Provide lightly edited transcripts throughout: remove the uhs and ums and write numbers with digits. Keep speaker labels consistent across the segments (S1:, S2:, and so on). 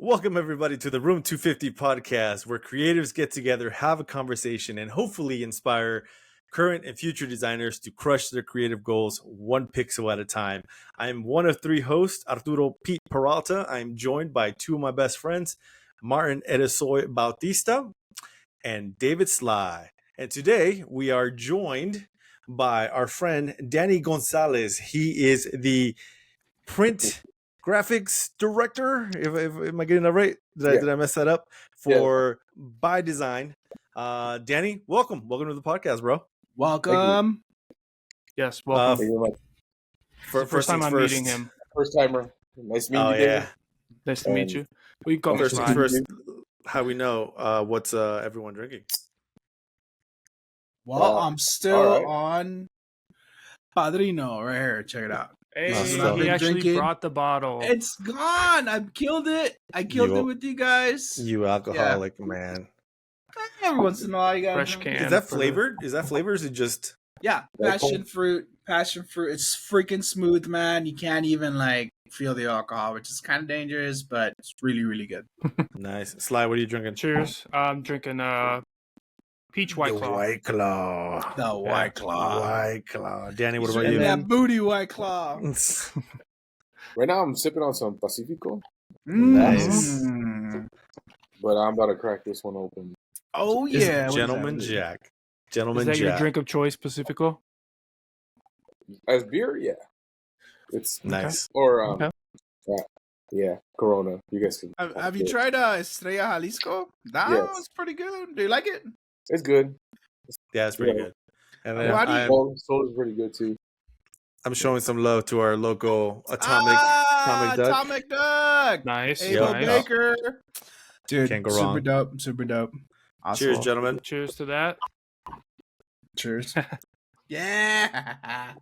S1: Welcome, everybody, to the Room 250 podcast, where creatives get together, have a conversation, and hopefully inspire current and future designers to crush their creative goals one pixel at a time. I am one of three hosts, Arturo Pete Peralta. I am joined by two of my best friends, Martin Eresoy Bautista and David Sly. And today we are joined by our friend Danny Gonzalez. He is the print graphics director. Am I getting that right? Did I mess that up? For By Dzign. Danny, welcome to the podcast, bro.
S2: Welcome.
S3: Yes, welcome.
S2: Thank you very much.
S3: First time I'm meeting him.
S2: First timer. Nice meeting you, David.
S3: Nice to meet you. We can call me
S1: First
S3: Sly.
S1: things first, how we know what's everyone drinking?
S4: Well, I'm still on Padrino right here. Check it out.
S3: Hey,
S1: So-
S3: he actually
S4: drinking.
S3: brought the bottle.
S4: It's gone. I killed it. I killed it with you guys.
S1: You alcoholic, man.
S4: Every once in a while, you got
S3: Fresh can.
S1: Is that flavored? Is or is it just...
S4: Yeah, passion fruit. Passion fruit. It's freaking smooth, man. You can't even feel the alcohol, which is kind of dangerous, but it's really, really good.
S1: Nice. Sly, what are you drinking?
S3: Cheers. I'm drinking peach White Claw.
S1: White Claw.
S4: The White Claw.
S1: White Claw. Danny, what about
S4: And
S1: you?
S4: that booty White Claw.
S2: Right now, I'm sipping on some Pacifico,
S1: Nice.
S2: but I'm about to crack this one open.
S4: Oh
S1: It's
S4: yeah, what is
S1: Gentleman
S4: that?
S1: Jack.
S3: Is
S1: Gentleman
S3: that your
S1: Jack.
S3: drink of choice, Pacifico?
S2: As beer, yeah. It's
S1: Nice.
S2: or
S3: Okay.
S2: yeah, Corona. You guys can.
S4: Have you tried Estrella Jalisco? That
S2: Yes.
S4: was pretty good. Do you like it?
S2: It's good.
S1: Yeah, it's pretty
S2: Yeah.
S1: good. And then
S4: Why do you-
S2: Soda's pretty good too.
S1: I'm showing some love to our local Atomic Duck.
S4: Atomic Duck.
S3: Nice.
S4: Abel
S3: nice.
S4: Baker. Dude,
S1: Can't go
S4: super
S1: wrong.
S4: dope. Super dope. Awesome.
S1: Cheers, gentlemen.
S3: Cheers to that.
S4: Cheers. Yeah.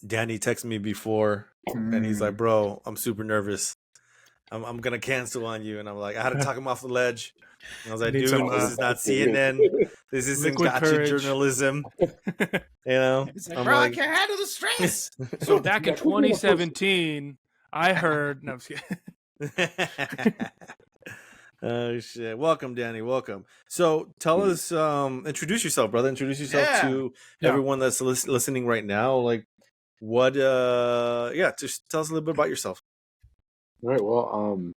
S1: Danny texted me before, and he's like, "Bro, I'm super nervous. I'm gonna cancel on you." And I'm like, I had to talk him off the ledge. And I was like,
S3: Need
S1: "Dude,
S3: some,
S1: this is not CNN. This isn't
S3: liquid
S1: gotcha
S3: courage."
S1: journalism." You know,
S4: It's like,
S1: I'm
S4: bro,
S1: like,
S4: I can't handle the stress.
S3: So back in 2017, I heard. No, I'm just kidding.
S1: Oh shit! Welcome, Danny. Welcome. So, tell us, introduce yourself, brother. Introduce yourself to
S3: Yeah.
S1: everyone that's listening right now. Like, what? Just tell us a little bit about yourself.
S2: All right. Well,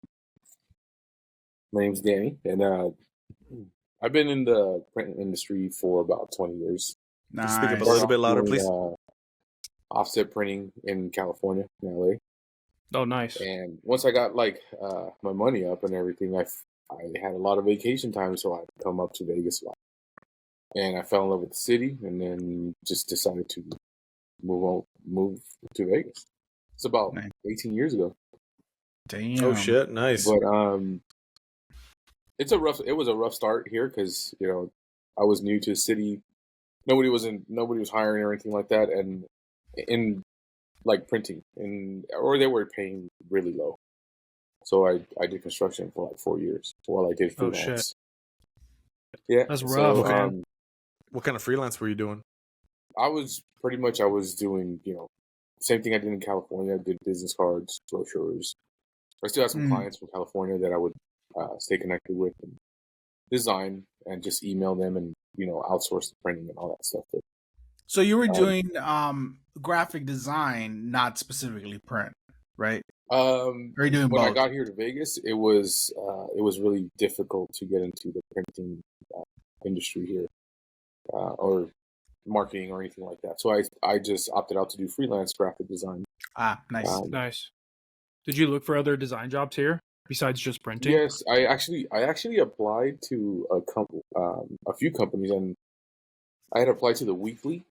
S2: my name's Danny, and I've been in the print industry for about 20 years.
S4: Nice.
S1: Speak up a little bit louder,
S2: Doing,
S1: please.
S2: Offset printing in California, in LA.
S3: Oh, nice.
S2: And once I got my money up and everything, I had a lot of vacation time, so I'd come up to Vegas a lot. And I fell in love with the city, and then just decided to move to Vegas. It's about
S4: Nice.
S2: 18 years ago.
S4: Damn.
S1: Oh shit! Nice.
S2: But it was a rough start here because I was new to the city. Nobody was hiring or anything like that, and in printing, or they were paying really low. So I did construction for 4 years while I did
S3: Oh,
S2: freelance.
S3: shit.
S2: Yeah,
S3: That's rough,
S2: So,
S3: man.
S1: What kind of freelance were you doing?
S2: I was doing same thing I did in California. I did business cards, brochures. I still have some clients from California that I would stay connected with and design and just email them and outsource the printing and all that stuff. But,
S4: So you were doing graphic design, not specifically print, right? Or are you doing
S2: when
S4: both?
S2: I got here to Vegas, it was really difficult to get into the printing industry here, or marketing or anything like that. So I just opted out to do freelance graphic design.
S4: Nice.
S3: Nice. Did you look for other design jobs here besides just printing?
S2: Yes, I actually applied to a few companies, and I had applied to the Weekly,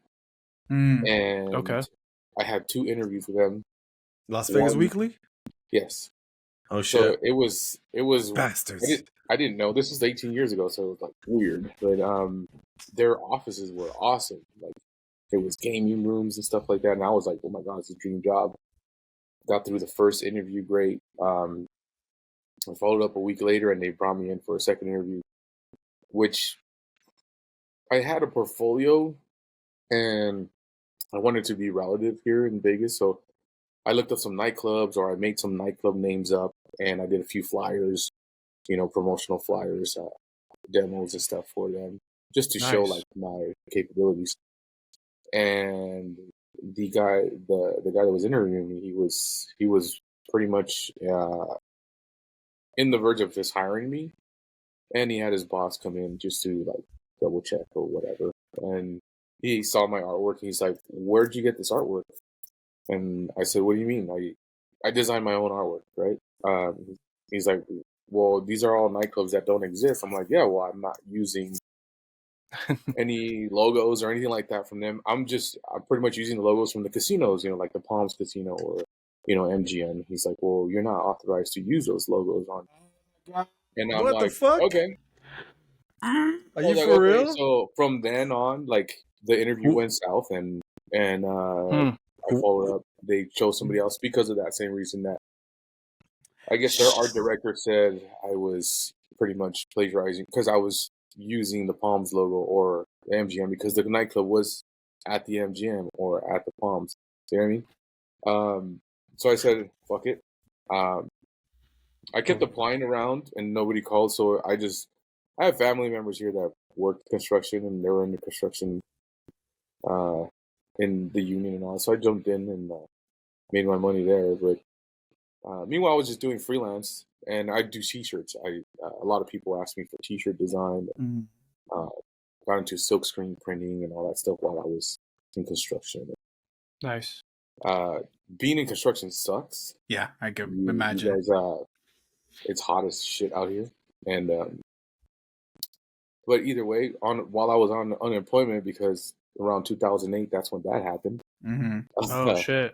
S2: and
S3: Okay.
S2: I had 2 interviews with them.
S1: Las Vegas
S2: One-
S1: Weekly?
S2: Yes,
S1: Oh
S2: so
S1: shit!
S2: it was
S1: Bastards.
S2: I didn't know. This was 18 years ago, so it was weird. But their offices were awesome. There was gaming rooms and stuff like that, and I was like, oh my god, it's a dream job. Got through the first interview great. I followed up a week later, and they brought me in for a second interview, which I had a portfolio, and I wanted to be relative here in Vegas, so I looked up some nightclubs, or I made some nightclub names up, and I did a few flyers, promotional flyers, demos and stuff for them, just to show
S3: Nice.
S2: like my capabilities. And the guy that was interviewing me, he was pretty much in the verge of just hiring me, and he had his boss come in just to like double check or whatever. And he saw my artwork, and he's like, "Where'd you get this artwork?" And I said, "What do you mean? I designed my own artwork, right?" He's like, "Well, these are all nightclubs that don't exist." I'm like, "Yeah, well, I'm not using any logos or anything like that from them. I'm pretty much using the logos from the casinos, like the Palms Casino or, MGM." He's like, "Well, you're not authorized to use those logos on." And I'm
S1: What the
S2: like,
S1: fuck?
S2: "Okay."
S1: Are
S2: I
S1: you
S2: was like,
S1: for
S2: "Okay."
S1: real?
S2: So from then on, like the interview went south, and I followed up. They chose somebody else because of that same reason, that I guess their art director said I was pretty much plagiarizing because I was using the Palms logo or the MGM, because the nightclub was at the MGM or at the Palms. You know what I mean? So I said, fuck it. I kept applying around and nobody called. So I have family members here that worked construction, and they were in the construction, in the union and all. So I jumped in and made my money there. But meanwhile, I was just doing freelance, and I do t-shirts. A lot of people ask me for t-shirt design. Got into silkscreen printing and all that stuff while I was in construction.
S3: Nice.
S2: Being in construction sucks.
S4: Yeah, I can imagine.
S2: You guys, it's hot as shit out here, and but either way, while I was on unemployment, because around 2008, that's when that happened.
S3: Oh shit!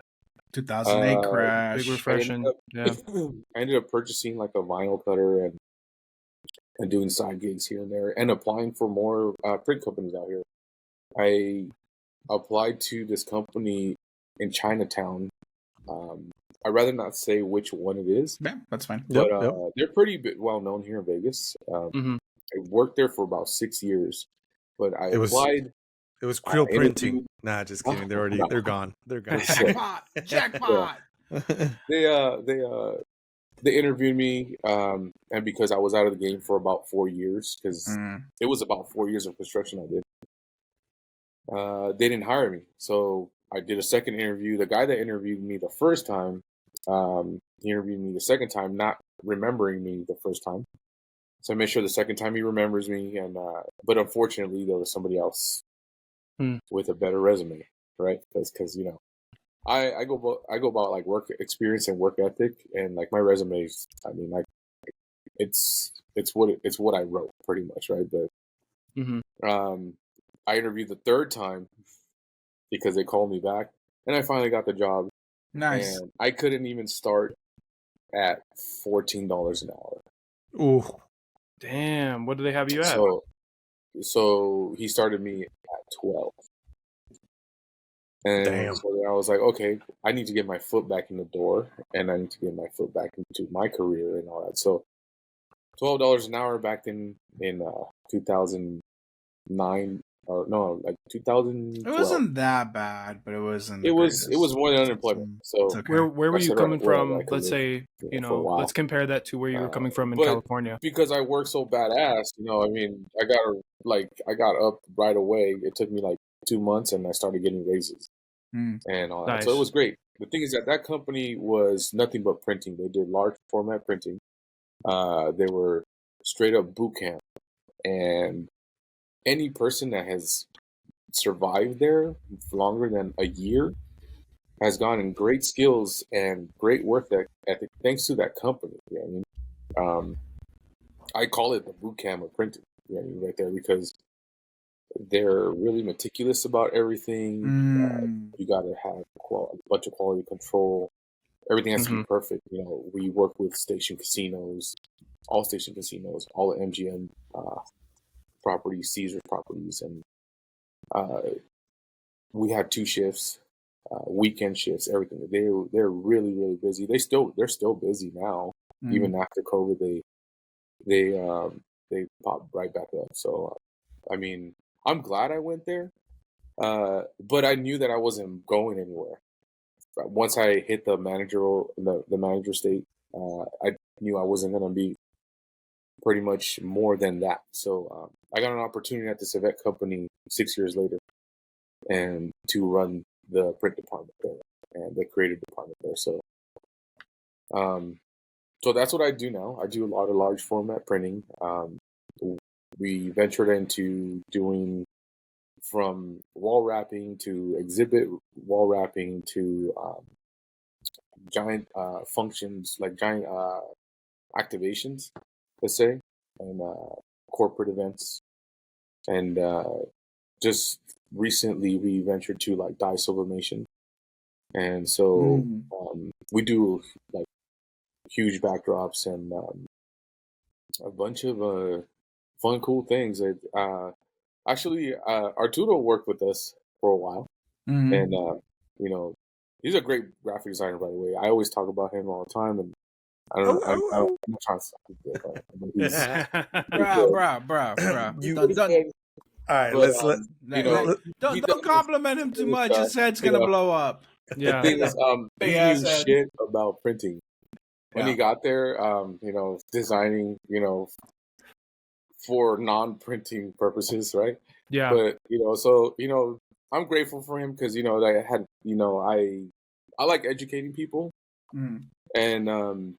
S4: 2008 crash.
S3: Big refreshing. Yeah.
S2: I ended up purchasing like a vinyl cutter and doing side gigs here and there, and applying for more print companies out here. I applied to this company in Chinatown. I'd rather not say which one it is.
S4: Yeah, that's fine.
S2: But they're pretty well known here in Vegas. I worked there for about 6 years, but I applied.
S1: It was Krill Printing. Nah, just kidding. They're gone. They're gone.
S4: Jackpot.
S2: They interviewed me, and because I was out of the game for about 4 years, because it was about 4 years of construction I did, they didn't hire me. So I did a second interview. The guy that interviewed me the first time, he interviewed me the second time, not remembering me the first time. So I made sure the second time he remembers me, and but unfortunately there was somebody else with a better resume, right? Because I go about like work experience and work ethic, and like my resumes. I mean, like it's what I wrote pretty much, right? But I interviewed the third time because they called me back, and I finally got the job.
S4: Nice.
S2: And I couldn't even start at $14 an hour.
S1: Ooh,
S3: damn! What do they have you at?
S2: So he started me at 12. And
S1: damn.
S2: so then I was like, okay, I need to get my foot back in the door, and I need to get my foot back into my career and all that. So $12 an hour back in 2009, or no, like 2012.
S4: It wasn't that bad, but it wasn't.
S2: It was more than unemployment. So
S4: okay.
S3: Where were you coming from? Let's say,
S2: let's
S3: compare that to where you were coming from in
S2: but
S3: California.
S2: Because I worked so badass, I mean, I got up right away. It took me like 2 months, and I started getting raises and all that.
S3: Nice.
S2: So it was great. The thing is that company was nothing but printing. They did large format printing. They were straight up boot camp, and any person that has survived there longer than a year has gotten great skills and great work ethic thanks to that company. You know what I mean? I call it the boot camp of printing, right there, because they're really meticulous about everything. You got to have a bunch of quality control. Everything has to be perfect. We work with station casinos, all the MGM properties, Caesar properties, and we had 2 shifts, weekend shifts, everything. They're really, really busy. They're still busy now, even after COVID. They popped right back up. So, I mean, I'm glad I went there, but I knew that I wasn't going anywhere. Once I hit the manager state, knew I wasn't going to be pretty much more than that. So I got an opportunity at this event company 6 years later, and to run the print department there and the creative department there. So, so that's what I do now. I do a lot of large format printing. We ventured into doing from wall wrapping to exhibit wall wrapping to giant functions, like giant activations, let's say, and corporate events. And just recently we ventured to like dye sublimation. And so we do like huge backdrops and a bunch of fun, cool things. Actually, Arturo worked with us for a while, and you know, he's a great graphic designer, by the way. I always talk about him all the time, and I don't. I'm not trying to stop it, but he's
S4: Bruh.
S1: All right,
S2: but,
S4: Don't compliment him too much. His head's gonna blow up.
S2: Yeah. The thing is, he knew shit about printing when he got there. Designing, for non-printing purposes, right?
S3: Yeah.
S2: But so I'm grateful for him because that I had I like educating people, and I'm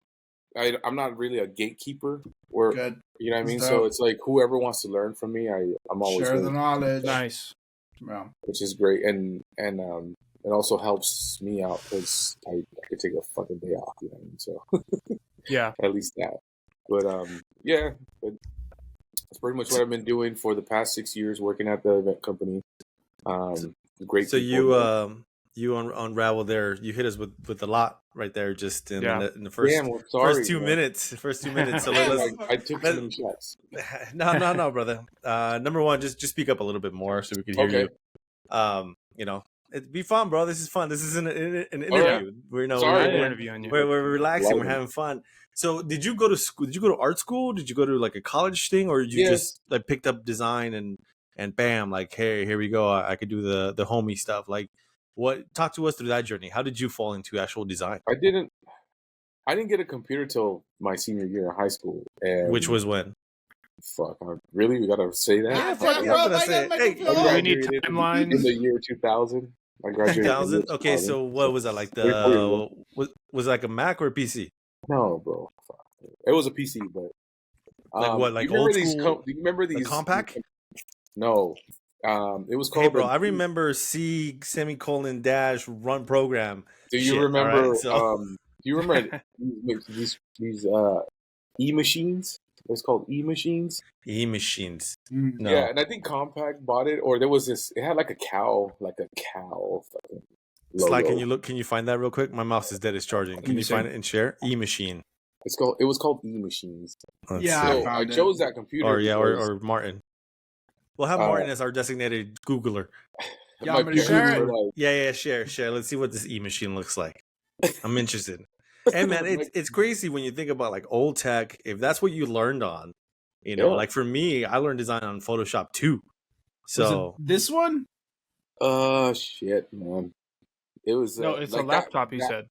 S2: not really a gatekeeper. Or you know what I mean. So it's like whoever wants to learn from me, I'm always
S4: share the knowledge.
S3: Nice.
S4: Yeah.
S2: Which is great, and it also helps me out because I could take a fucking day off. You know what I mean? So
S3: yeah,
S2: at least that. But yeah. But that's pretty much what I've been doing for the past 6 years, working at the event company. Great.
S1: So you unravel there. You hit us with a lot right there, just in the first 2 minutes. First 2 minutes. So
S2: I took some shots.
S1: No, brother. Number one, just speak up a little bit more so we can hear you. It'd be fun, bro. This is fun. This is an interview.
S2: Right.
S1: We're
S3: interviewing you.
S1: We're relaxing. We're having fun. So, did you go to school? Did you go to art school? Did you go to like a college thing, or did you just like picked up design and bam, like, hey, here we go. I could do the homie stuff. Like, talk to us through that journey. How did you fall into actual design?
S2: I didn't get a computer till my senior year in high school. And
S1: which was when?
S2: Fuck, really? We gotta say that?
S1: Yeah, fuck it. I'm gonna say it. Hey,
S3: we need timelines.
S2: In the year 2000. I graduated.
S1: 2000. Okay, so what was that like? Was it like a Mac or a PC?
S2: No, bro. It was a PC, but
S1: like what? Like old school?
S2: Do you remember these
S1: compact?
S2: No, it was called.
S1: Hey, bro, I remember C _ dash run program.
S2: Do you remember? Do you remember these e-machines? It's called e-machines.
S1: E-machines.
S2: No. Yeah, and I think Compaq bought it, or there was this. It had like a cow. Fucking
S1: Sly, can you find that real quick? My mouse is dead. It's charging. Can you find it and share? E-machine.
S2: It was called e-machines.
S4: I
S2: chose that computer.
S1: Or Martin. We'll have Martin as our designated Googler.
S4: Yeah, I'm gonna share it.
S1: Yeah, share. Let's see what this e-machine looks like. I'm interested. Hey man, it's crazy when you think about like old tech. If that's what you learned on, like for me, I learned design on Photoshop too. So
S4: this one?
S2: Shit, man. It was
S3: it's like a laptop. You said.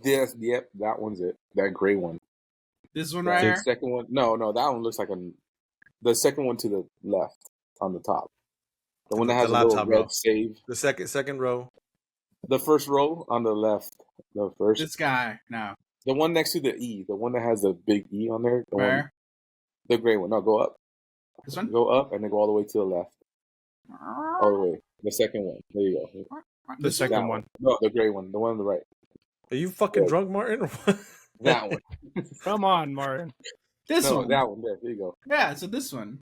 S2: Yes, yep, that one's it. That gray one.
S4: This one right here.
S2: The second one, no, that one looks like the second one to the left on the top. The one that has a little red save.
S1: The second row.
S2: The first row on the left. The first.
S4: This guy now.
S2: The one next to the E. The one that has the big E on there.
S4: Where?
S2: The gray one. No, go up.
S4: This one?
S2: Go up and then go all the way to the left. All the way. The second one. There you go.
S3: The second one.
S2: No, the gray one. The one on the right.
S1: Are you fucking drunk, Martin?
S2: That one.
S3: Come on, Martin.
S4: This one.
S2: That one. There you go.
S4: Yeah, so this one.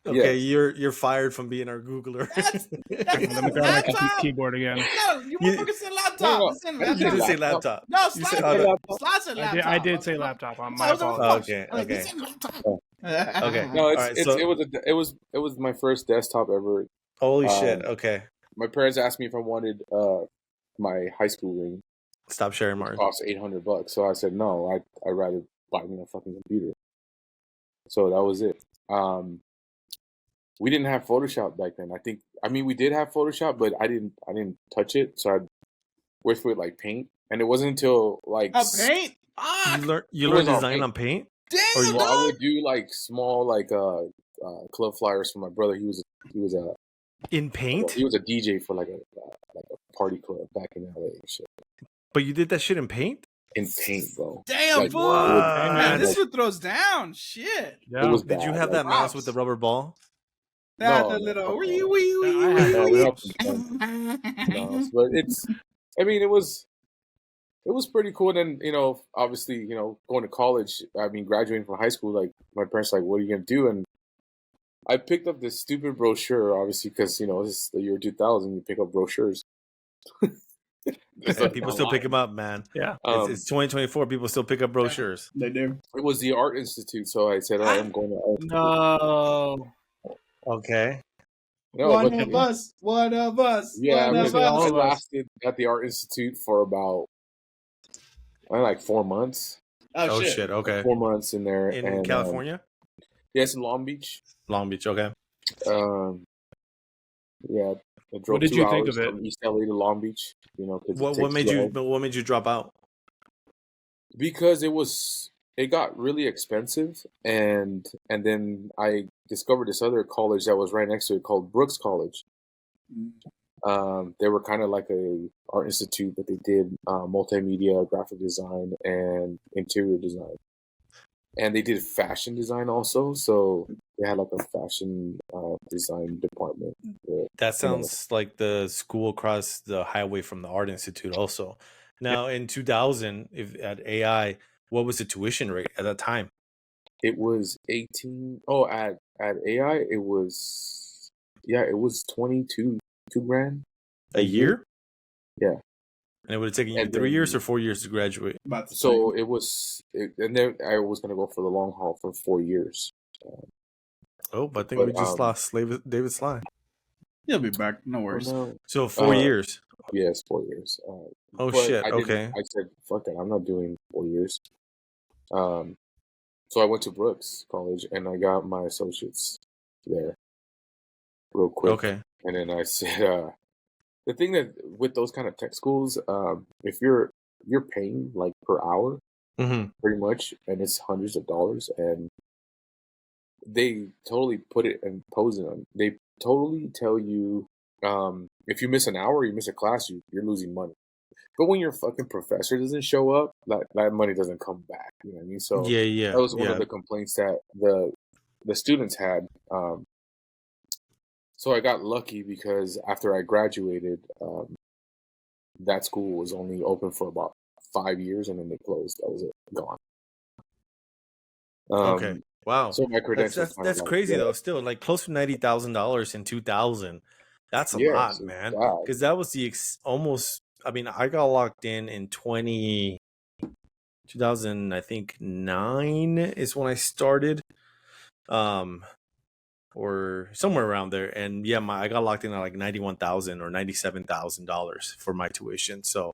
S1: Okay, you're fired from being our Googler.
S4: That's
S3: Let me grab my keyboard again.
S4: No, you motherfucker said laptop.
S2: No.
S1: You didn't say laptop.
S4: No, Slide said laptop.
S3: I did say laptop. On my fault.
S1: Okay.
S2: Okay. No, it was my first desktop ever.
S1: Holy shit. Okay.
S2: My parents asked me if I wanted my high school ring.
S1: Stop sharing, Martin.
S2: It cost $800, so I said no. I'd rather buy me a fucking computer. So that was it. We didn't have Photoshop back then. We did have Photoshop, but I didn't touch it. So I worked with like Paint, and it wasn't until like
S4: Paint.
S1: You
S2: It
S1: learn
S2: was on
S1: design
S2: Paint.
S1: on Paint?
S4: Damn,
S1: Or you-
S2: Well, I
S4: dog.
S2: would do like small club flyers for my brother. He was
S1: in Paint?
S2: he was a DJ for like a party club back in LA and shit.
S1: But you did that shit in Paint?
S2: In Paint, bro.
S4: Damn,
S2: Like,
S4: fool.
S1: What?
S4: Man, this shit throws down. Shit.
S3: Yeah.
S2: It was
S1: Did you
S2: bad,
S1: have
S2: like,
S1: that mouse
S4: props.
S1: with the rubber ball?
S4: That
S2: No,
S4: the little
S2: no,
S4: wee
S2: no.
S4: wee wee
S3: I had
S2: No,
S3: that
S2: we
S3: mouse.
S2: No, but I mean, it was pretty cool. And then, obviously, going to college, I mean, graduating from high school, like, my parents were like, what are you going to do? And I picked up this stupid brochure, obviously, because, this is the year 2000, you pick up brochures.
S1: Hey, people still pick them up, man.
S3: Yeah.
S1: It's 2024. People still pick up brochures.
S4: They do.
S2: It was the Art Institute, so I said, all right, I'm going to Art Institute.
S3: No.
S1: Okay.
S2: No,
S4: One
S2: but
S4: of us. One of us.
S2: yeah,
S4: One of
S3: all
S2: I
S4: us.
S3: of us.
S2: lasted at the Art Institute for about, like 4 months.
S1: Oh, shit. Okay.
S2: 4 months in there.
S1: In
S2: and,
S1: California?
S2: yes, in Long Beach.
S1: Long Beach. Okay.
S2: Yeah, I drove
S3: What did
S2: 2
S3: you think
S2: hours
S3: of it?
S2: from East LA to Long Beach. 'Cause
S1: What made you drop out?
S2: Because it got really expensive, and then I discovered this other college that was right next to it called Brooks College. They were kind of like a art institute, but they did multimedia, graphic design, and interior design, and they did fashion design also. So they had like a fashion design department.
S1: That sounds like the school across the highway from the Art Institute also. Now, in 2000, if at AI, what was the tuition rate at that time?
S2: It was 18. Oh, at AI, it was 22 grand
S1: A year?
S2: Yeah.
S1: And it would have taken you
S2: And
S1: 3 years
S2: then-
S1: or 4 years to graduate?
S4: About the
S2: So
S4: same.
S2: it was, and then I was gonna go for the long haul for 4 years.
S1: Oh, but I think
S2: But,
S1: we just lost David Sly.
S4: He'll be back. No worries.
S2: No,
S1: So 4 years.
S2: yes, 4 years.
S1: Oh,
S2: but
S1: shit.
S2: I didn't-
S1: Okay.
S2: I said, fuck it, I'm not doing 4 years. So I went to Brooks College and I got my associates there real quick.
S1: Okay.
S2: And then I said, the thing that with those kind of tech schools, if you're paying like per hour,
S1: Mm-hmm.
S2: pretty much, and it's hundreds of dollars, and they totally put it and pose it on. They totally tell you, if you miss an hour, you miss a class, you're losing money. But when your fucking professor doesn't show up, that money doesn't come back. You know what I mean? So
S1: Yeah.
S2: that was one
S1: yeah.
S2: of the complaints that the students had. So I got lucky because after I graduated, that school was only open for about 5 years, and then they closed. That was it, gone.
S1: Okay. Wow.
S2: So my credentials.
S1: That's crazy though. Still, like close to $90,000 in 2000. That's a lot, man. Because that was the almost. I mean, I got locked in 2000. I think 9 is when I started, or somewhere around there. And yeah, I got locked in at like $91,000 or $97,000 for my tuition. So,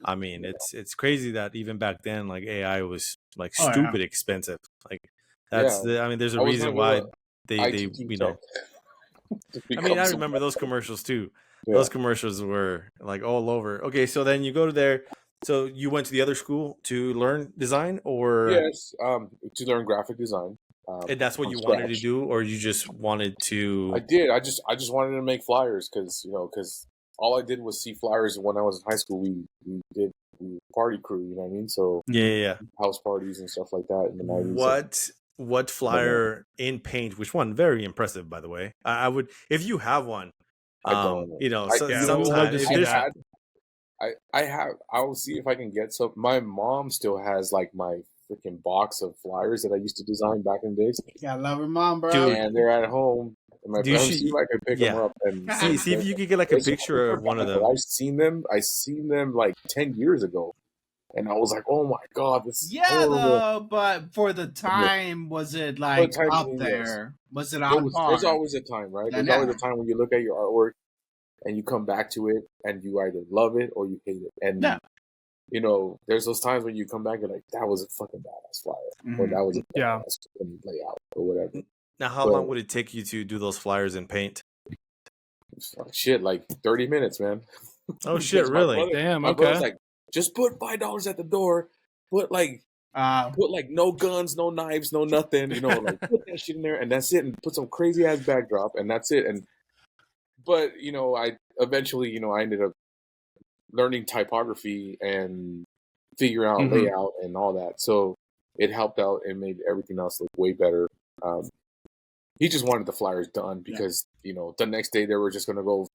S1: I mean, it's crazy that even back then, like AI was like stupid expensive. Like that's I mean, there's a reason why they I mean, I remember those commercials too. Yeah. Those commercials were like all over. Okay, so then you go to there. So you went to the other school to learn design, or
S2: yes, to learn graphic design.
S1: And that's what you wanted to do, or you just wanted to?
S2: I did. I just wanted to make flyers because all I did was see flyers when I was in high school. We did party crew, you know what I mean? So
S1: yeah,
S2: house parties and stuff like that in the 90s.
S1: What flyer in Paint? Which one? Very impressive, by the way. I would, if you have one.
S2: I don't.
S1: Sometimes
S2: I will see if I can get some. My mom still has like my freaking box of flyers that I used to design back in the days.
S4: Yeah, I love her mom, bro.
S2: Dude, and they're at home. And my parents see if I can pick them up and
S1: see if you could get like a picture of one of them.
S2: I've seen them like 10 years ago. And I was like, "Oh my god, this is horrible."
S4: Though, but for the time, was it like up there? Was it on par?
S2: There's always a time, right? There's always a time when you look at your artwork and you come back to it and you either love it or you hate it. And there's those times when you come back and you're like, that was a fucking badass flyer, or that was a badass layout, or whatever.
S1: Now, how long would it take you to do those flyers in Paint?
S2: Shit, like 30 minutes, man.
S1: Oh shit, really?
S3: Damn.
S2: My
S3: Okay.
S2: brother's like, just put $5 at the door, put like no guns, no knives, no nothing, you know, like put that shit in there and that's it, and put some crazy ass backdrop and that's it. But you know, I eventually, you know, I ended up learning typography and figure out layout and all that. So it helped out and made everything else look way better. He just wanted the flyers done because, you know, the next day they were just going to go,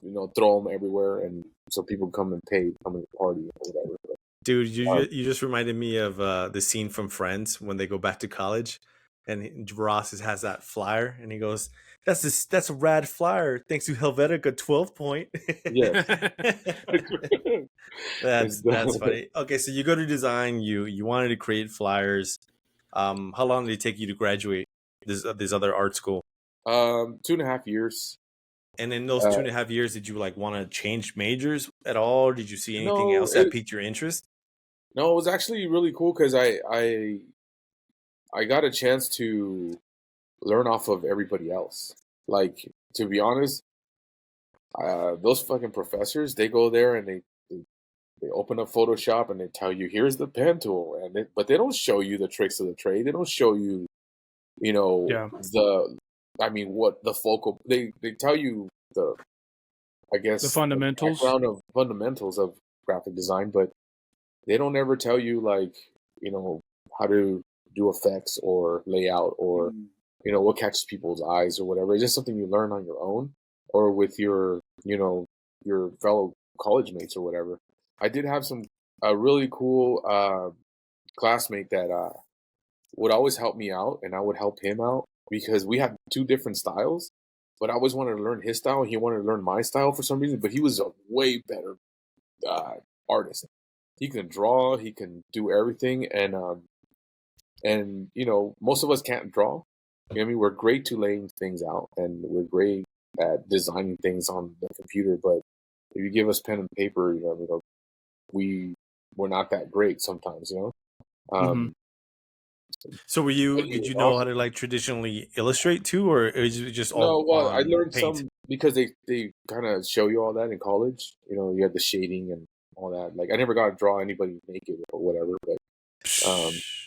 S2: you know, throw them everywhere. And so people come and pay, come to the party or whatever.
S1: Dude, you just reminded me of the scene from Friends when they go back to college and Ross has that flyer and he goes, that's a rad flyer. Thanks to Helvetica 12 point.
S2: Yes.
S1: That's funny. Okay, so you go to design, you wanted to create flyers. How long did it take you to graduate this other art school?
S2: 2.5 years.
S1: And in those 2.5 years, did you like want to change majors at all? Or did you see anything else that piqued your interest?
S2: No, it was actually really cool because I got a chance to learn off of everybody else. Like, to be honest, those fucking professors, they go there and they open up Photoshop and they tell you, here's the pen tool, but they don't show you the tricks of the trade. They don't show you, you know, what the focal. They tell you the
S3: fundamentals,
S2: background of fundamentals of graphic design, but they don't ever tell you, like, you know, how to do effects or layout or, you know, what catches people's eyes or whatever. It's just something you learn on your own or with your, you know, your fellow college mates or whatever. I did have a really cool classmate that would always help me out and I would help him out because we had two different styles, but I always wanted to learn his style and he wanted to learn my style for some reason, but he was a way better artist. He can draw, he can do everything, and you know, most of us can't draw. You know what I mean? We're great to laying things out, and we're great at designing things on the computer. But if you give us pen and paper, you know, we're not that great sometimes. You know.
S1: So did you know how to like traditionally illustrate too, or is it just all?
S2: No, well, I learned
S1: paint?
S2: some because they kind of show you all that in college. You know, you have the shading and all that. Like, I never got to draw anybody naked or whatever, but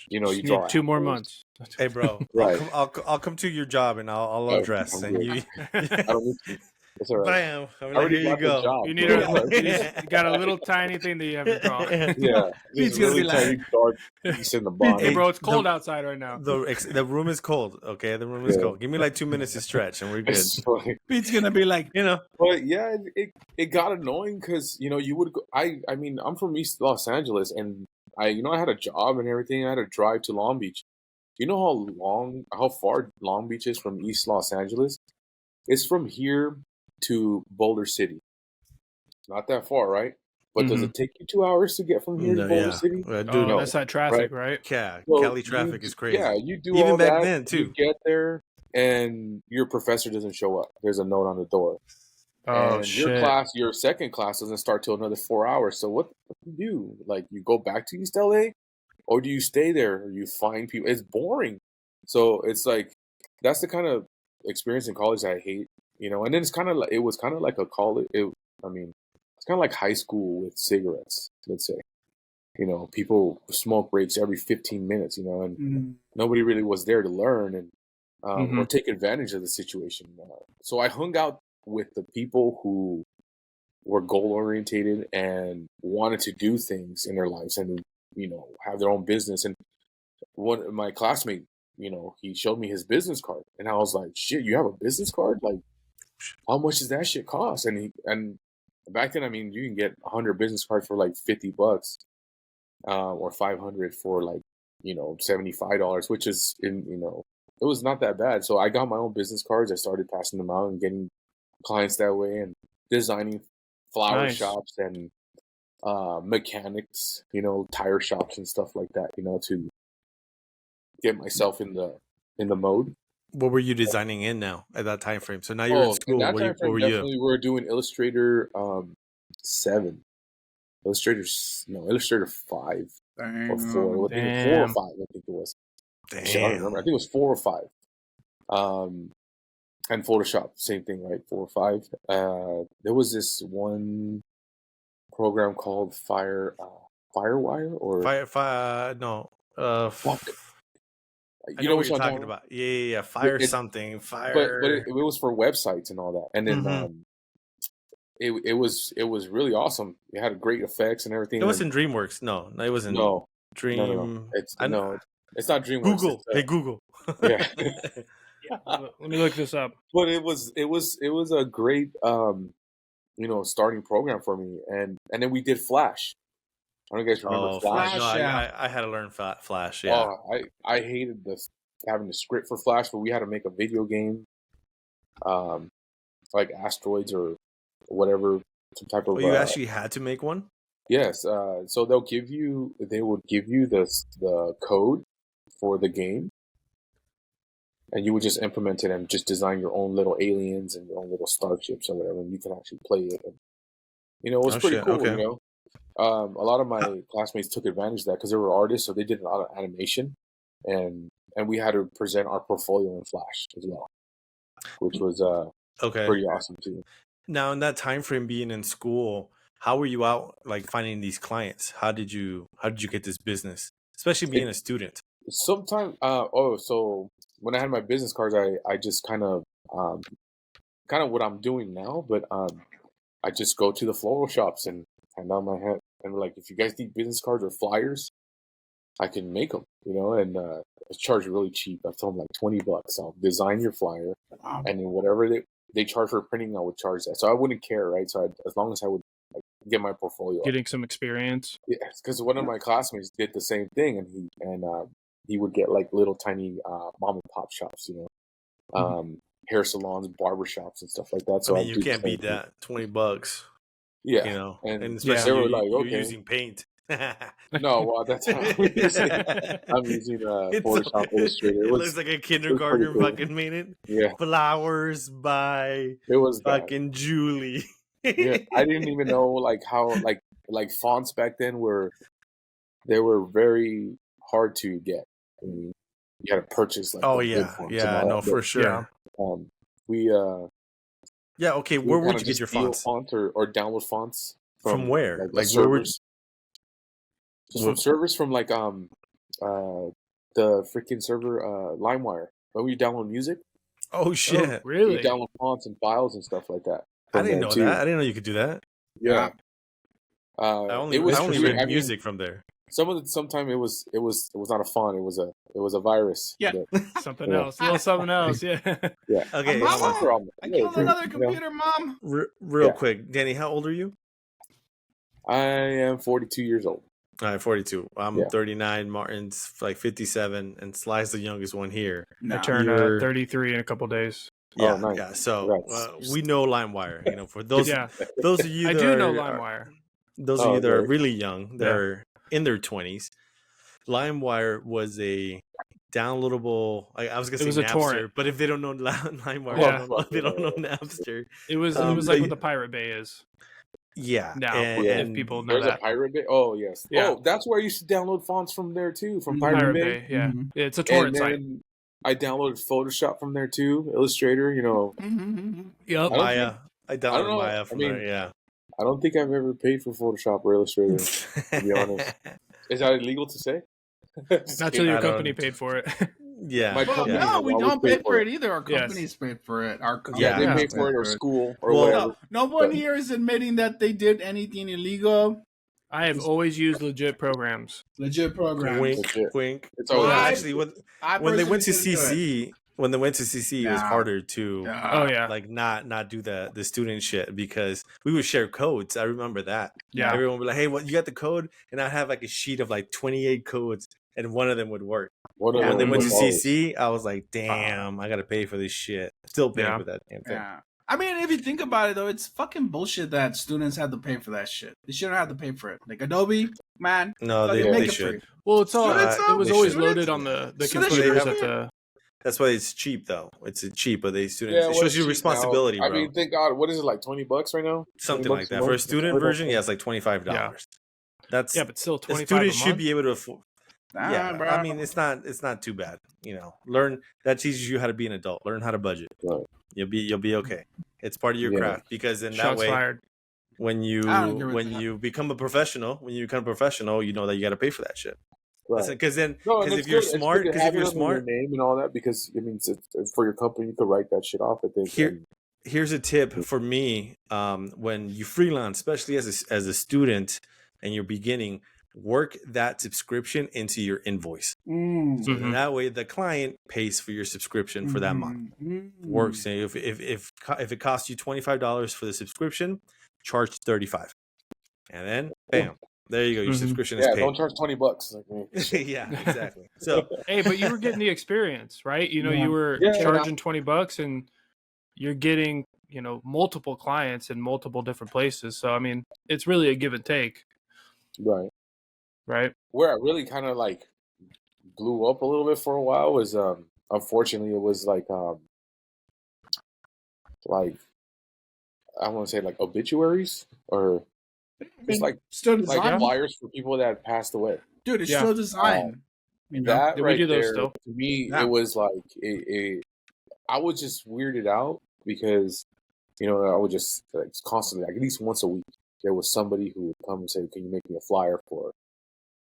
S2: you know, you draw
S3: need 2 more months.
S1: Hey, bro,
S2: right?
S1: I'll come to your job and I'll undress and you.
S2: I don't need to. That's all right.
S1: Bam! I mean, here you go.
S3: Job, you need you got a little tiny thing that you have to draw.
S2: Yeah,
S4: He's gonna be like,
S2: dark piece in the bottom.
S3: Hey, bro, it's cold outside right now.
S1: The room is cold. Okay, the room is cold. Give me like 2 minutes to stretch, and we're good.
S4: Pete's gonna be like,
S1: you know.
S2: But yeah, it got annoying because, you know, you would go. I mean, I'm from East Los Angeles, and I had a job and everything. I had to drive to Long Beach. You know how far Long Beach is from East Los Angeles? It's from here to Boulder City. Not that far, right? But does it take you 2 hours to get from here to Boulder City?
S3: No, that's that traffic, right?
S1: Yeah,
S2: well,
S1: Cali traffic is crazy.
S2: Yeah, you do
S1: even
S2: all
S1: back
S2: that,
S1: then too.
S2: You get there, and your professor doesn't show up. There's a note on the door.
S3: Oh,
S2: and
S3: shit.
S2: Your second class doesn't start till another 4 hours. So what do you do? Like, you go back to East LA, or do you stay there? Or you find people? It's boring. So it's like, that's the kind of experience in college I hate. You know, and then it was kind of like a college. It's kind of like high school with cigarettes, let's say. You know, people smoke breaks every 15 minutes, you know, and nobody really was there to learn and or take advantage of the situation. So I hung out with the people who were goal-orientated and wanted to do things in their lives and, you know, have their own business. And my classmate, you know, he showed me his business card. And I was like, shit, you have a business card? Like, how much does that shit cost? And back then, I mean, you can get 100 business cards for like $50, or 500 for like, you know, $75, which is you know, it was not that bad. So I got my own business cards. I started passing them out and getting clients that way and designing flower shops and mechanics, you know, tire shops and stuff like that, you know, to get myself in the mode.
S1: What were you designing in now at that time frame? So now you're in school. What were you?
S2: We were doing Illustrator 7, Illustrator 5 or 4. 4 or 5, I think it was.
S1: Damn.
S2: I don't remember. I think it was 4 or 5. And Photoshop, same thing, right? 4 or 5. There was this one program called Firewire or
S1: No.
S2: fuck.
S1: I
S2: You
S1: know
S2: know
S1: what
S2: what
S1: you're
S2: I'm
S1: talking
S2: talking
S1: about. Yeah. Fire
S2: It,
S1: something.
S2: but
S1: Fire.
S2: it was for websites and all that, and then
S1: Mhm.
S2: it was really awesome. It had great effects and everything.
S1: It was
S2: And
S1: in DreamWorks. No, it was in
S2: no,
S1: Dream.
S2: it's
S1: I know.
S2: no, it's not DreamWorks.
S1: Google.
S2: It's,
S1: Hey Google.
S2: yeah.
S3: Let me look this up.
S2: But it was a great starting program for me, and then we did Flash. I don't know if you guys remember
S1: Oh,
S2: Flash.
S1: No,
S4: Flash, yeah.
S1: I had to learn Flash. Yeah.
S2: Oh, I hated this having the script for Flash, but we had to make a video game, like Asteroids or whatever, some type of
S1: Oh, you actually had to make one?
S2: yes. So they would give you the code for the game, and you would just implement it and just design your own little aliens and your own little starships or whatever, and you can actually play it. And, it was
S1: Oh,
S2: pretty
S1: shit.
S2: cool.
S1: Okay.
S2: A lot of my classmates took advantage of that because they were artists, so they did a lot of animation, and we had to present our portfolio in Flash as well, which was
S1: Okay.
S2: pretty awesome too.
S1: Now, in that time frame, being in school, how were you out like finding these clients? How did you get this business, especially being a student?
S2: Sometimes, so when I had my business cards, I just kind of what I'm doing now, but I just go to the floral shops and hand out my hat, and like, if you guys need business cards or flyers, I can make them, and I charge really cheap. I told them like $20. I'll design your flyer,
S4: Wow.
S2: and then whatever they charge for printing, I would charge that. So I wouldn't care, right? So as long as I would get my portfolio,
S3: Getting some experience.
S2: yeah, because one of my classmates did the same thing, and he would get like little tiny mom and pop shops, hair salons, barber shops, and stuff like that. So
S1: I mean,
S2: I'd
S1: you
S2: do the
S1: can't
S2: same
S1: beat
S2: thing.
S1: that. $20.
S2: Yeah,
S1: And
S2: they
S1: especially
S2: were like,
S1: you're
S2: okay.
S1: using Paint.
S2: No, well, that's I'm using Photoshop Illustrator.
S1: It looks like a kindergartner
S2: cool.
S1: fucking made it.
S2: Yeah,
S1: Flowers by
S2: it was bad.
S1: fucking Julie.
S2: Yeah, I didn't even know like how like fonts back then were very hard to get. I mean, you had to purchase like
S1: Oh
S2: the good
S1: yeah,
S2: fonts and
S1: yeah,
S2: all
S1: no,
S2: that,
S1: for
S2: but,
S1: sure.
S2: we
S1: Yeah, okay.
S2: we
S1: Where
S2: would
S1: would
S2: kinda
S1: you get
S2: just
S1: your
S2: steal
S1: fonts?
S2: fonts or download fonts
S1: From where?
S2: like the
S1: Like where would?
S2: servers. Just from servers from like the freaking server LimeWire. When we download music,
S1: Oh shit!
S3: Oh, really?
S2: you download fonts and files and stuff like that.
S1: I
S2: From
S1: didn't
S2: there
S1: know
S2: too.
S1: that. I didn't know you could do that.
S2: Yeah.
S1: I only
S2: It was
S1: read
S2: free. I mean,
S1: music from there.
S2: sometimes it was not a font. It was a virus.
S4: Yeah.
S2: But,
S3: Something
S2: Yeah.
S3: else. A little something else. Yeah.
S2: yeah.
S1: Okay,
S4: Mama!
S2: No problem.
S4: I
S2: Yeah,
S4: killed
S2: free,
S4: another
S2: you know?
S4: computer, Mom.
S1: real
S2: Yeah.
S1: quick, Danny, how old are you?
S2: I am 42 years old.
S1: All right, 42. I'm
S2: Yeah.
S1: 39. Martin's like 57, and Sly's the youngest one here.
S3: I
S4: No.
S3: turn
S1: You're-
S3: 33 in a couple days.
S1: Yeah,
S2: Oh, nice.
S1: yeah. So
S2: Congrats.
S1: we know LimeWire. For those
S3: Yeah.
S1: those of you
S3: I
S1: that
S3: do know
S1: are-
S3: LimeWire.
S1: Those of
S2: Oh,
S1: you that are
S2: great.
S1: really young, that are in their 20s, LimeWire was a downloadable. I was gonna
S3: It
S1: say
S3: was a
S1: Napster,
S3: torrent.
S1: but if they don't know LimeWire,
S3: Yeah.
S1: they don't know Napster.
S3: It was
S1: Um,
S3: like
S1: but-
S3: what the Pirate Bay is
S1: Yeah.
S3: now.
S1: and
S3: If people know
S2: There's
S3: that.
S2: a Pirate Bay. Oh yes.
S3: Yeah.
S2: Oh, that's where I used to download fonts from there too. From
S4: Mhm.
S2: Pirate,
S3: Pirate
S2: Bay.
S3: Bay, yeah.
S4: Mhm.
S3: It's a
S2: And
S3: torrent site.
S2: then I downloaded Photoshop from there too. Illustrator.
S3: Yep.
S2: I don't
S1: Maya. I
S2: don't
S1: downloaded
S2: know.
S1: Maya
S2: I
S1: from
S2: mean,
S1: there. Yeah.
S2: I don't think I've ever paid for Photoshop or Illustrator. be honest. Is that illegal to say?
S3: Not till your
S1: I
S3: company
S1: don't-
S3: paid for it.
S1: Yeah.
S2: My
S4: Well,
S2: company
S1: yeah.
S4: no,
S2: has
S4: we
S2: always
S4: don't
S2: paid
S4: pay
S2: for
S4: for
S2: it.
S4: it either. Our
S3: Yes.
S4: companies paid for it. Our
S2: Yeah,
S1: Yeah.
S2: they
S3: Yeah.
S2: paid for it, or school, or
S1: Well,
S2: whatever.
S4: No one
S2: But-
S4: here is admitting that they did anything illegal.
S3: I have always used legit programs.
S4: Legit programs.
S1: Wink,
S2: Legit.
S1: wink.
S2: It's
S1: Well,
S2: always
S1: actually,
S4: I
S1: when they went to
S4: personally didn't do it.
S1: CC, it was
S4: Nah.
S1: harder to
S3: Oh yeah.
S1: like not do the student shit because we would share codes. I remember that.
S3: Yeah.
S1: Everyone would be like, "Hey, what you got the code?" And I'd have like a sheet of like 28 codes, and one of them would work.
S2: One of
S1: And when they
S2: them
S1: went to
S2: was always-
S1: CC, I was like, "Damn, I gotta pay for this shit." Still paying
S3: Yeah.
S1: for that damn thing.
S4: Yeah. I mean, if you think about it, though, it's fucking bullshit that students have to pay for that shit. They shouldn't have to pay for it. Like Adobe, man.
S1: No,
S4: fucking
S1: they
S4: make it
S1: should.
S4: free.
S3: Well, it's all.
S4: Students,
S3: It was
S1: they
S3: always
S1: should.
S3: loaded on the
S4: So they should
S3: computers
S1: have
S3: at
S1: it.
S3: the.
S1: That's why it's cheap, though. It's cheap, but they students.
S2: Yeah,
S1: it
S2: well,
S1: shows you
S2: cheap
S1: responsibility,
S2: now.
S1: bro.
S2: I mean, thank God. What is it, like $20 right now?
S1: Something
S2: 20
S1: like
S2: bucks a
S1: that. For a
S2: month?
S1: student
S2: 20 bucks
S1: version, yeah, it's like $25. That's
S3: Yeah, but still
S1: a
S3: 25
S1: student
S3: a
S1: should
S3: month.
S1: be able to afford.
S4: Nah,
S1: Yeah,
S4: bro.
S1: I mean, it's not too bad. Learn that teaches you how to be an adult. Learn how to budget.
S2: Right.
S1: You'll be okay. It's part of your
S2: Yeah.
S1: craft because in that
S3: Shots
S1: way,
S3: fired.
S1: when
S4: I don't agree with
S1: when
S4: that.
S1: you become a professional, you know that you got to pay for that shit.
S2: Right.
S1: Because
S2: No, and
S1: if
S2: it's
S1: you're
S2: good. It's
S1: smart,
S2: good to
S1: because
S2: have
S1: if you're
S2: it under your
S1: smart,
S2: name and all that, because it means for your company, you could write that shit off. I think.
S1: here here's a tip for me. When you freelance, especially as a student and you're beginning, work that subscription into your invoice.
S4: Mm.
S1: So then that way the client pays for your subscription for that month. Works. And if it costs you $25 for the subscription, charge $35, and then bam, there you go. Your subscription is paid.
S2: Don't charge $20 like me.
S1: Yeah, exactly. So
S3: Hey, but you were getting the experience, right? You know,
S4: Yeah.
S3: you were charging $20 and you're getting, you know, multiple clients in multiple different places. So I mean, it's really a give and take.
S2: Right.
S3: Right.
S2: Where I really kind of like blew up a little bit for a while was unfortunately it was like I want to say like obituaries or it's like
S4: still design,
S2: flyers for people that had passed away.
S4: dude. It's still design. You know?
S2: That
S3: Yeah, we
S2: right
S3: do those
S2: there
S3: still.
S2: to me,
S4: Yeah.
S2: it was like I was just weirded out because I would just like constantly, like at least once a week, there was somebody who would come and say, "Can you make me a flyer for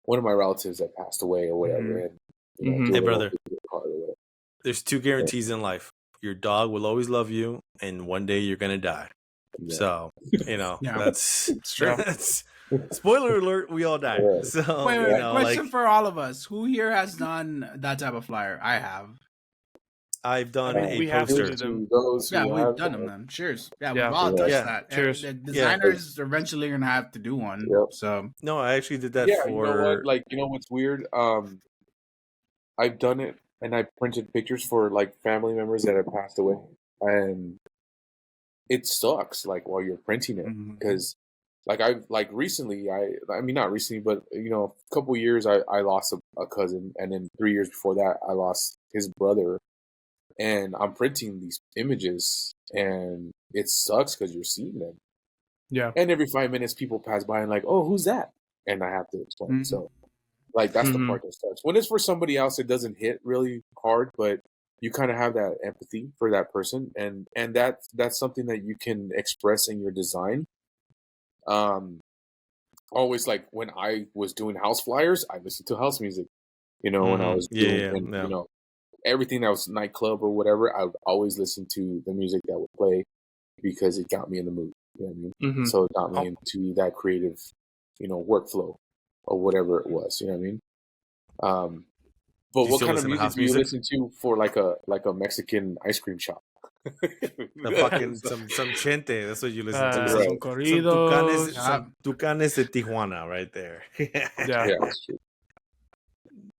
S2: one of my relatives that passed away or whatever?" And do
S1: Hey,
S2: a little
S1: brother.
S2: card or whatever.
S1: There's two guarantees in life: your dog will always love you, and one day you're gonna die.
S2: Yeah.
S1: So
S4: Yeah.
S1: that's
S4: true.
S1: That's spoiler alert. We all die.
S2: Yeah.
S1: So
S4: Wait, question
S1: like
S4: for all of us: who here has done that type of flyer? I have.
S1: I've done
S3: I mean,
S1: a
S3: we have to
S1: poster.
S3: do them.
S2: Those who
S4: Yeah, we've
S2: have
S4: done them then. Cheers. Yeah,
S3: Yeah.
S4: we've all touched
S2: Yeah.
S4: that.
S3: Cheers.
S4: The designers are eventually gonna have to do one.
S2: Yep.
S4: So
S1: No, I actually did that
S2: Yeah,
S1: for.
S2: you know what? Like, you know what's weird? I've done it, and I printed pictures for like family members that have passed away, and it sucks. Like while you're printing it, because like recently, I mean not recently, but a couple years, I lost a cousin, and then 3 years before that, I lost his brother, and I'm printing these images, and it sucks because you're seeing them.
S3: Yeah.
S2: And every 5 minutes, people pass by and like, "Oh, who's that?" And I have to explain. So, like, that's the part that sucks. When it's for somebody else, it doesn't hit really hard, but you kind of have that empathy for that person, and that's something that you can express in your design. Always like when I was doing house flyers, I listened to house music. When I was doing, everything that was nightclub or whatever, I would always listen to the music that would play because it got me in the mood. You know what I mean? So it got me into that creative, workflow or whatever it was. You know what I mean? But what kind of music do you listen to for like a Mexican ice cream shop?
S1: The fucking some chente. That's what you listen to.
S3: Some corridos.
S1: Some tucanes de Tijuana, right there.
S3: Yeah.
S2: Yeah, that's true.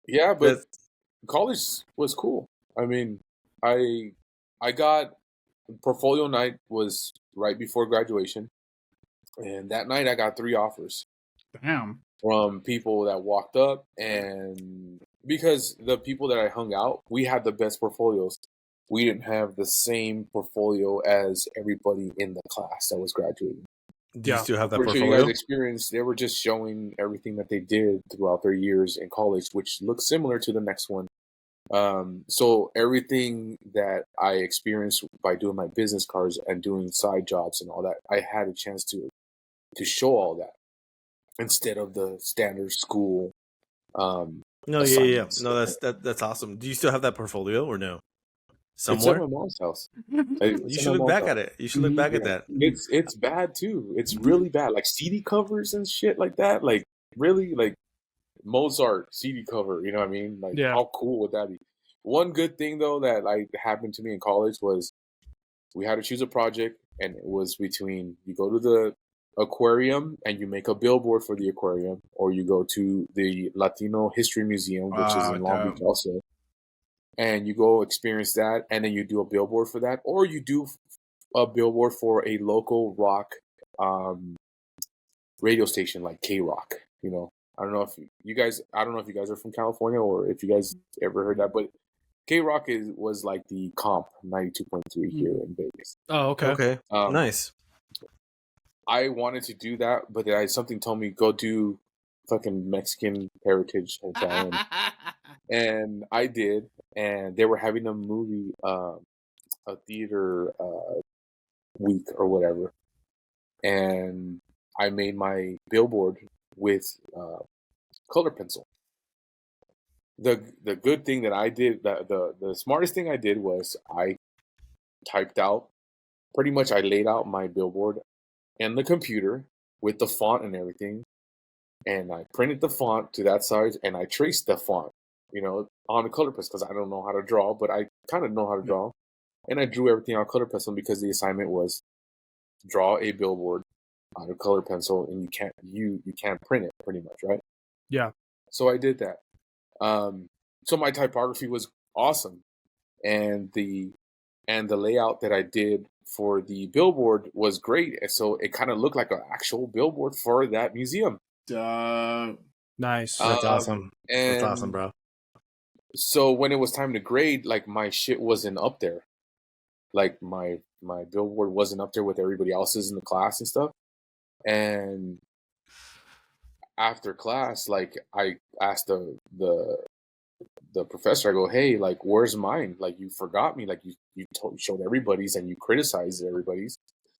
S2: Yeah, but college was cool. I mean, I got portfolio night was right before graduation, and that night I got 3 offers.
S4: Damn.
S2: From people that walked up, and because the people that I hung out, we had the best portfolios. We didn't have the same portfolio as everybody in the class that was graduating.
S1: Do you still have that
S2: portfolio?
S1: portfolio?
S2: You guys experienced, they were just showing everything that they did throughout their years in college, which looks similar to the next one. So everything that I experienced by doing my business cards and doing side jobs and all that, I had a chance to show all that instead of the standard school.
S1: No, that's awesome. Do you still have that portfolio or no? Somewhere?
S2: It's at my mom's house.
S1: You should look back at it. You should look back at that.
S2: It's bad too. It's really bad. Like CD covers and shit like that. Like really, like Mozart CD cover. You know what I mean? Like how cool would that be? One good thing though that like happened to me in college was we had to choose a project, and it was between you go to the aquarium and you make a billboard for the aquarium, or you go to the Latino History Museum, which is in Long Beach also, and you go experience that, and then you do a billboard for that, or you do a billboard for a local rock radio station like K-Rock. I don't know if you guys are from California or if you guys ever heard that, but K-Rock was like the comp 92.3 here in Vegas.
S3: Oh, okay.
S1: Okay. Nice.
S2: I wanted to do that, but something told me go do fucking Mexican heritage Italian. And I did, and they were having a movie, a theater week or whatever. and I made my billboard with color pencil. The good thing that I did, the smartest thing I did was I typed out, pretty much I laid out my billboard in the computer with the font and everything, and I printed the font to that size, and I traced the font, on the color pencil, because I don't know how to draw, but I kind of know how to draw, and I drew everything on color pencil because the assignment was draw a billboard on a color pencil, and you can't print it, pretty much, right?
S3: Yeah.
S2: So I did that. So my typography was awesome, and the layout that I did for the billboard was great. And so it kind of looked like an actual billboard for that museum.
S3: Nice.
S1: That's awesome. That's
S2: And
S1: awesome, bro.
S2: so when it was time to grade, like my shit wasn't up there. Like my billboard wasn't up there with everybody else's in the class and stuff. And after class, like I asked the professor, I go, hey, like, where's mine? Like, you forgot me. Like, you showed everybody's and you criticized everybody's.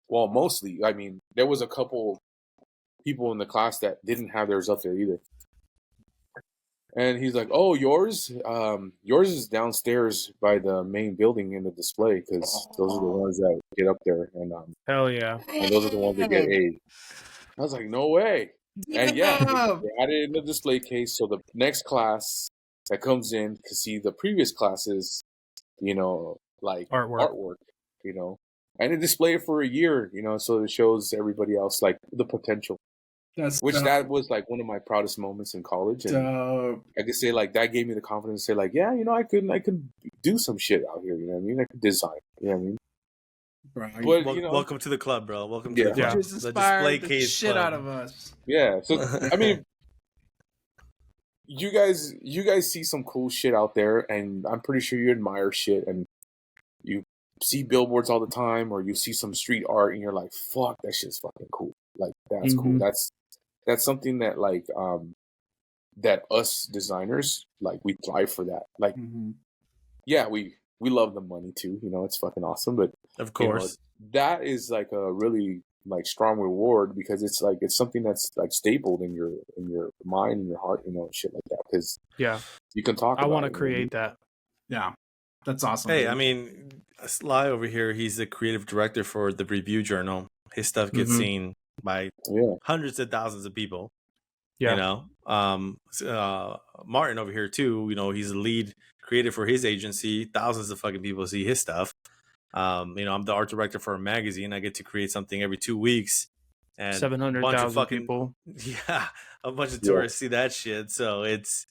S2: Well, mostly. I mean, there was a couple people in the class that didn't have theirs up there either. And he's like, oh, yours is downstairs by the main building in the display, because those are the ones that get up there. And
S3: Hell yeah.
S2: and those are the ones that get A's. I was like, no way. And yeah, they had it in the display case. So the next class that comes in can see the previous classes, like artwork, and they display it for a year, so it shows everybody else like the potential. That was like one of my proudest moments in college, and I could say like that gave me the confidence to say like, yeah, I could do some shit out here. You know what I mean? I could design. You know what I mean?
S4: Bro,
S2: but
S1: welcome to the club, bro. Welcome to the club.
S3: Yeah.
S4: just
S1: The
S4: inspired
S1: display
S4: the
S1: case
S4: shit
S1: club.
S4: out of us.
S2: Yeah. So I mean, you guys see some cool shit out there, and I'm pretty sure you admire shit, and you see billboards all the time, or you see some street art, and you're like, fuck, that shit's fucking cool. Like, that's cool. That's something that like that us designers, like, we thrive for that. Like, yeah, we love the money too, it's fucking awesome, but
S1: Of course.
S2: that is like a really like strong reward, because it's like it's something that's like stapled in your mind and your heart, shit like that, because
S3: Yeah.
S2: you can talk
S3: I
S2: about
S3: want to
S2: it,
S3: create that.
S4: Yeah, that's awesome.
S1: Hey,
S4: dude.
S1: I mean, Sly over here, he's the creative director for the Review Journal. His stuff gets seen by hundreds of thousands of people.
S3: Yeah.
S1: Martin over here too, he's the lead creative for his agency. Thousands of fucking people see his stuff. I'm the art director for a magazine. I get to create something every 2 weeks, and
S3: 700,000 people.
S1: Yeah, a bunch of tourists see that shit. So it's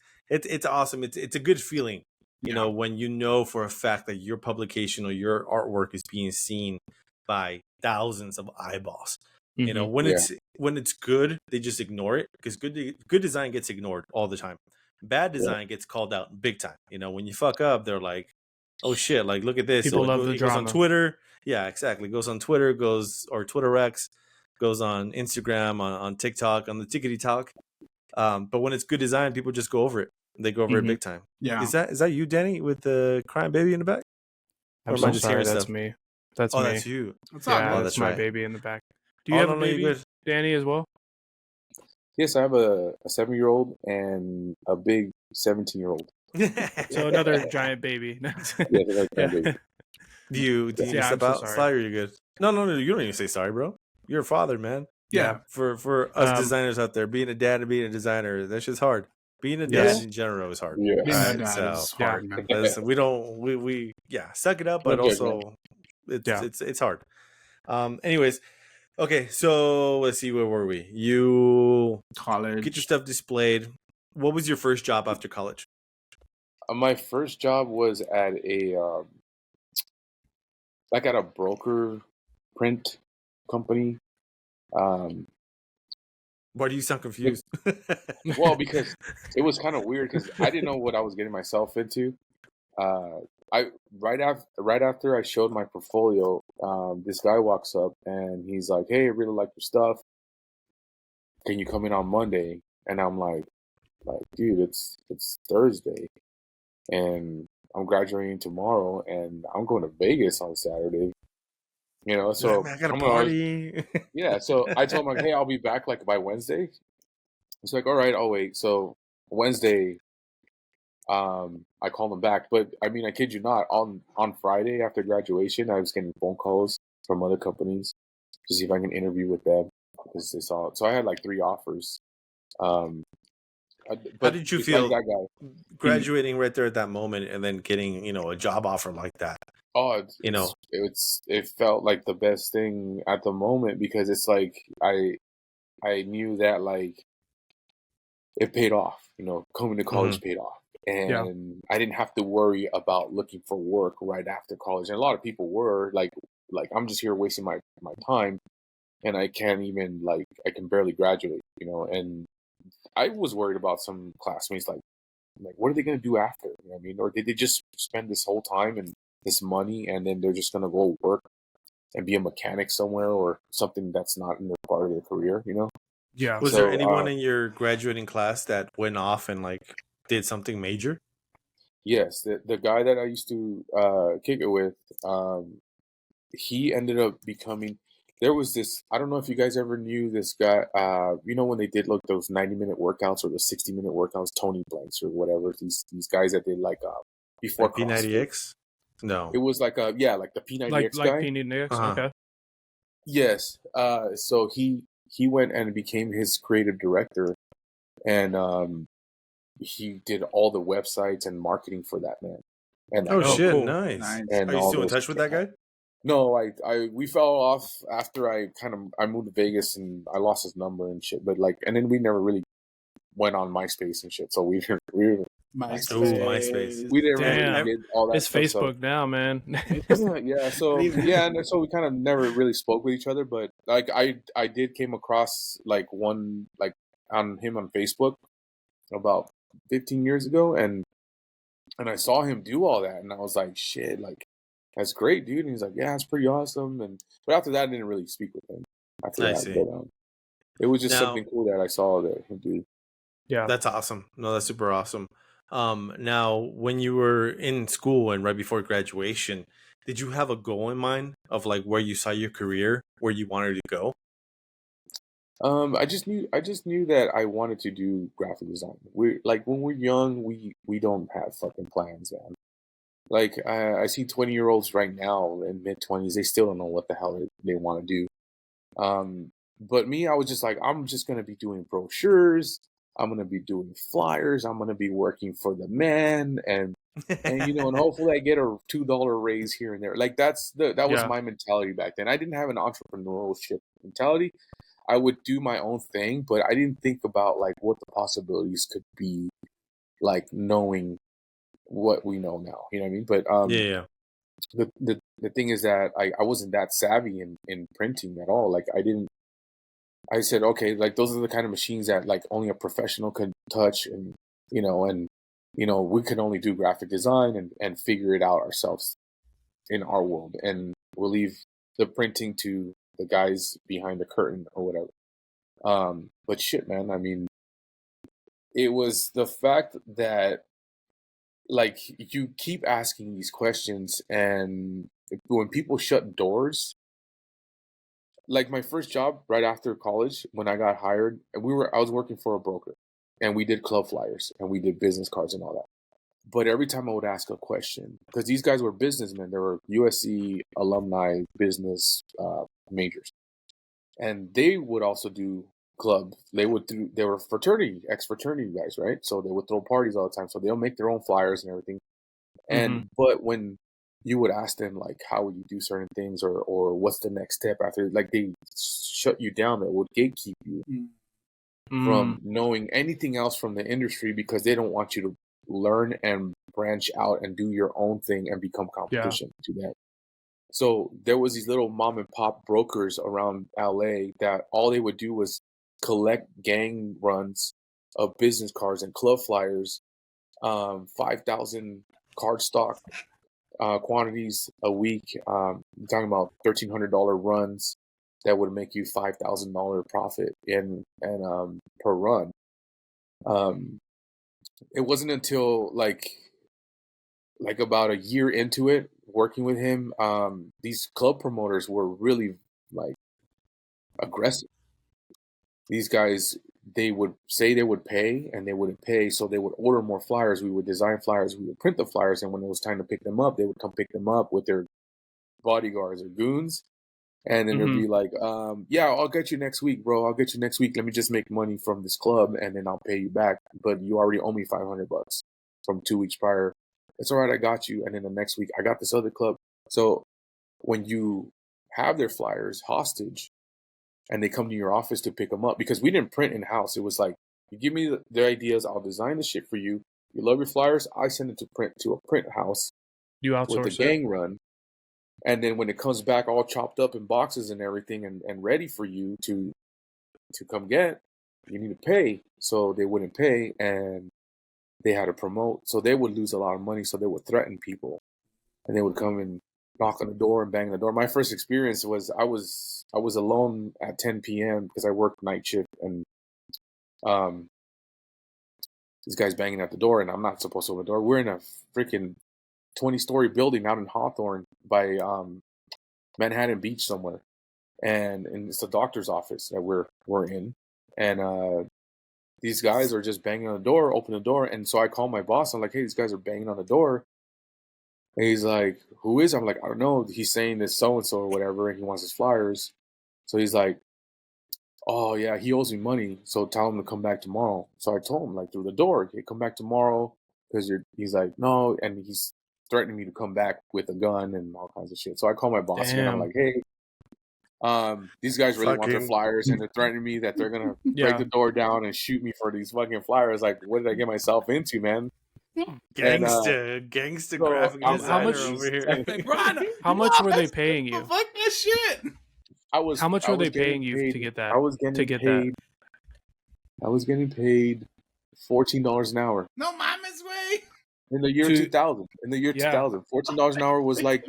S1: awesome. It's a good feeling, when for a fact that your publication or your artwork is being seen by thousands of eyeballs. When it's good, they just ignore it, because good design gets ignored all the time. Bad design gets called out big time. When you fuck up, they're like, oh shit, like, look at this.
S3: People love the
S1: it
S3: drama.
S1: goes on Twitter. Yeah, exactly. It goes on Twitter, or Twitter X, goes on Instagram, on TikTok, on the Tickety Talk. But when it's good design, people just go over it. They go over it big time.
S4: Yeah.
S1: Is that you, Danny, with the crying baby in the back?
S3: I'm
S1: Or am
S3: so
S1: I just
S3: sorry.
S1: hearing
S3: That's
S1: stuff?
S3: me. That's
S1: Oh,
S3: me.
S1: that's you.
S4: What's up,
S3: Yeah,
S4: man?
S3: that's
S1: that's
S3: my
S1: right.
S3: baby in the back. Do you have a
S1: you're
S3: baby,
S1: good.
S3: Danny, as well?
S2: Yes, I have a 7-year-old and a big 17-year-old.
S3: So another giant baby.
S2: Yeah.
S1: Do you
S3: Yeah, I'm
S1: step
S3: so
S1: out?
S3: sorry.
S1: Sly, or you're good? No, you don't even say sorry, bro. You're a father, man.
S4: Yeah.
S1: For us designers out there, being a dad and being a designer, that's just hard. Being a
S3: Yes.
S1: dad in general is hard.
S2: Yeah.
S4: Being a
S1: Alright,
S4: dad
S1: so
S4: is hard, man.
S1: listen, we suck it up, but
S2: No judgment.
S1: also it's hard. Anyways, okay, so let's see, where were we? You
S4: College.
S1: get your stuff displayed. What was your first job after college?
S2: My first job was at at a broker print company.
S1: Why do you sound confused?
S2: Well, because it was kind of weird, because I didn't know what I was getting myself into. Right after I showed my portfolio, this guy walks up and he's like, "Hey, I really like your stuff. Can you come in on Monday?" And I'm like, dude, it's Thursday, and I'm graduating tomorrow, and I'm going to Vegas on Saturday. You know,
S1: Like,
S2: so
S1: man, I got a
S2: I'm gonna,
S1: party.
S2: yeah. So I told him like, hey, I'll be back like by Wednesday. He's like, all right, I'll wait. So Wednesday, I called him back, but I mean, I kid you not, on Friday after graduation, I was getting phone calls from other companies to see if I can interview with them because they saw it. So I had like 3 offers. Um,
S1: How
S2: but
S1: did you
S2: besides
S1: feel
S2: that guy, he
S1: graduating right there at that moment and then getting, a job offer like that?
S2: oh,
S1: You know,
S2: it felt like the best thing at the moment because it's like I knew that like it paid off. You know, coming to college paid off.
S3: Yeah.
S2: And I didn't have to worry about looking for work right after college. And a lot of people were like I'm just here wasting my time, and I can't even like I can barely graduate, you know. And I was worried about some classmates like what are they gonna do after? You know what I mean? Or did they just spend this whole time and this money and then they're just gonna go work and be a mechanic somewhere or something that's not in their part of their career, you know?
S3: Yeah.
S1: was there
S2: So
S1: anyone in your graduating class that went off and like did something major?
S2: yes, the guy that I used to kick it with, he ended up becoming. There was this. I don't know if you guys ever knew this guy. You know when they did like those 90-minute workouts or the 60-minute workouts, Tony Blanks or whatever. These guys that did like before
S1: Like
S2: CrossFit.
S1: P90X? No.
S2: It was like like the
S3: Like
S2: P90X
S3: like
S2: guy.
S3: P90X.
S1: Uh-huh.
S3: Okay.
S2: Yes. So he went and became his creative director, and he did all the websites and marketing for that man. And
S1: Oh
S2: that
S3: Oh,
S1: shit,
S2: company
S3: cool.
S1: nice.
S4: Nice.
S2: and
S1: Are you
S2: all
S1: still in
S2: those.
S1: touch with that guy?
S2: No, we fell off after I moved to Vegas and I lost his number and shit. But like, and then we never really went on MySpace and shit. So we
S1: MySpace.
S2: we didn't really
S3: Damn.
S2: get all that
S3: It's
S2: stuff. So
S3: Facebook now, man.
S2: yeah, so yeah, and so we kind of never really spoke with each other. But like, I did came across like one like on him on Facebook about 15 years ago, and I saw him do all that, and I was like, shit, like that's great, dude. And he's like, yeah, it's pretty awesome. And but after that, I didn't really speak with him after
S1: I
S2: that.
S1: see.
S2: But it was just
S1: Now,
S2: something cool that I saw that him do.
S3: Yeah.
S1: that's awesome. No, that's super awesome. Now, when you were in school and right before graduation, did you have a goal in mind of like where you saw your career, where you wanted to go?
S2: I just knew that I wanted to do graphic design. We like when we're young, we don't have fucking plans, man. Like I see 20-year-olds right now in mid 20s, they still don't know what the hell they want to do. But me, I was just like, I'm just gonna be doing brochures. I'm gonna be doing flyers. I'm gonna be working for the man, and you know, and hopefully I get a $2 raise here and there. Like that was
S3: Yeah.
S2: my mentality back then. I didn't have an entrepreneurship mentality. I would do my own thing, but I didn't think about like what the possibilities could be, like knowing what we know now. You know what I mean? But
S1: Yeah.
S2: the thing is that I wasn't that savvy in printing at all. Like I said, okay, like those are the kind of machines that like only a professional can touch, and we can only do graphic design and figure it out ourselves in our world, and we'll leave the printing to the guys behind the curtain or whatever. But shit, man, I mean, it was the fact that like you keep asking these questions, and when people shut doors, like my first job right after college when I got hired, and I was working for a broker, and we did club flyers and we did business cards and all that. But every time I would ask a question, because these guys were businessmen, they were USC alumni business majors, and they would also do club. They were ex-fraternity guys, right? So they would throw parties all the time. So they'll make their own flyers and everything. And but when you would ask them like how would you do certain things or what's the next step after, like they shut you down. That would gatekeep you from knowing anything else from the industry because they don't want you to learn and branch out and do your own thing and become competition to them. So there was these little mom and pop brokers around LA that all they would do was collect gang runs of business cards and club flyers, 5,000 card stock quantities a week. I'm talking about $1,300 runs that would make you $5,000 profit per run. It wasn't until like about a year into it working with him, these club promoters were really like aggressive. These guys, they would say they would pay and they wouldn't pay, so they would order more flyers. We would design flyers, we would print the flyers, and when it was time to pick them up, they would come pick them up with their bodyguards or goons, and then they'd be like, yeah, I'll get you next week, bro. I'll get you next week. Let me just make money from this club, and then I'll pay you back. But you already owe me $500 from 2 weeks prior. It's all right, I got you. And then the next week, I got this other club. So when you have their flyers hostage, and they come to your office to pick them up, because we didn't print in-house. It was like, you give me the ideas, I'll design the shit for you. You love your flyers, I send it to a print house.
S3: You outsource
S2: with the gang run. And then when it comes back all chopped up in boxes and everything and ready for you to come get, you need to pay. So they wouldn't pay, and they had to promote. So they would lose a lot of money, so they would threaten people. And they would come and knock on the door and bang on the door. My first experience was I was alone at 10 p.m. because I worked night shift, and this guy's banging at the door, and I'm not supposed to open the door. We're in a freaking 20-story building out in Hawthorne by Manhattan Beach somewhere, and it's a doctor's office that we're in, and these guys are just banging on the door, open the door, and so I call my boss. I'm like, hey, these guys are banging on the door. And he's like, who is it? I'm like, I don't know. He's saying this so-and-so or whatever, and he wants his flyers. So he's like, oh, yeah, he owes me money, so tell him to come back tomorrow. So I told him, like, through the door, hey, come back tomorrow, because he's like, no, and he's threatening me to come back with a gun and all kinds of shit. So I call my boss and I'm like, hey, these guys really want their flyers, and they're threatening me that they're going to break the door down and shoot me for these fucking flyers. Like, what did I get myself into, man?
S1: Gangsta graphic designer over here.
S4: Like, Ron,
S3: how much were they paying you?
S4: Fuck that shit.
S3: How much were they paying you to get that?
S2: I was getting paid $14 an hour.
S4: No mama's way.
S2: In the year 2000. In the year 2000. $14 an hour was like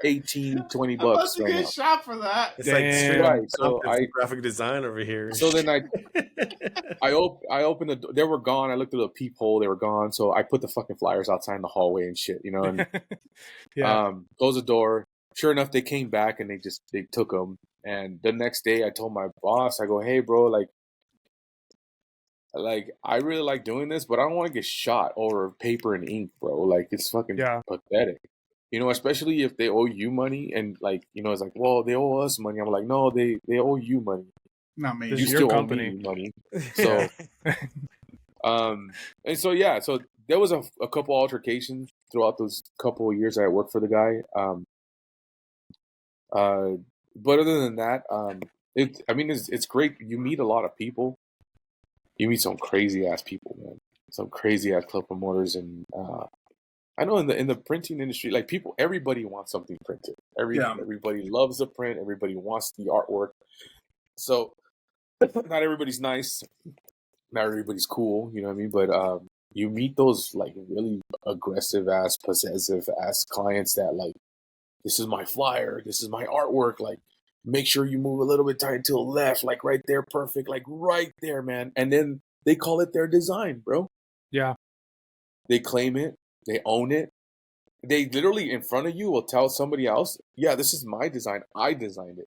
S2: $18-20 bucks right now.
S4: Shot for that.
S1: It's like straight right. So I graphic design over here.
S2: So then I opened the door. They were gone. I looked at the peephole. They were gone. So I put the fucking flyers outside in the hallway and shit, you know. And closed the door. Sure enough, they came back and they took them. And the next day, I told my boss, I go, hey, bro, like I really like doing this, but I don't want to get shot over paper and ink, bro. Like, it's fucking pathetic. You know, especially if they owe you money, and like, you know, it's like, well, they owe us money. I'm like, no, they owe you money.
S4: Not me.
S2: You still owe me money. So, and so yeah, so there was a couple altercations throughout those couple of years that I worked for the guy. But other than that, it's great. You meet a lot of people. You meet some crazy ass people, man. Some crazy ass club promoters, and I know in the printing industry, like everybody wants something printed. Everybody loves the print. Everybody wants the artwork. So not everybody's nice. Not everybody's cool. You know what I mean? But you meet those like really aggressive ass, possessive ass clients that like, this is my flyer. This is my artwork. Like, make sure you move a little bit tight to the left, like right there, perfect, like right there, man. And then they call it their design, bro.
S3: Yeah.
S2: They claim it. They own it. They literally in front of you will tell somebody else, yeah, this is my design. I designed it.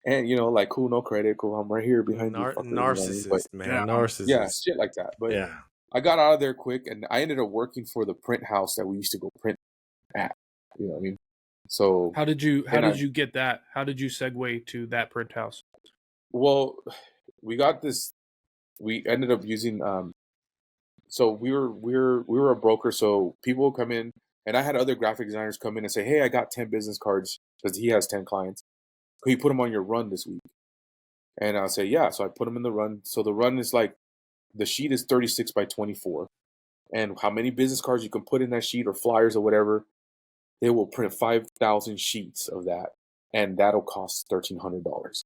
S2: And, you know, like, cool, no credit. Cool, I'm right here behind you.
S1: Narcissist, man. Narcissist.
S2: Yeah, shit like that. But I got out of there quick, and I ended up working for the print house that we used to go print at. You know what I mean? So
S3: how did you get that? How did you segue to that print house?
S2: Well, we got this. We ended up using. So we were a broker. So people would come in, and I had other graphic designers come in and say, "Hey, I got 10 business cards because he has 10 clients. Can you put them on your run this week?" And I'll say, "Yeah." So I put them in the run. So the run is like, the sheet is 36 by 24, and how many business cards you can put in that sheet or flyers or whatever. They will print 5,000 sheets of that, and that'll cost $1,300.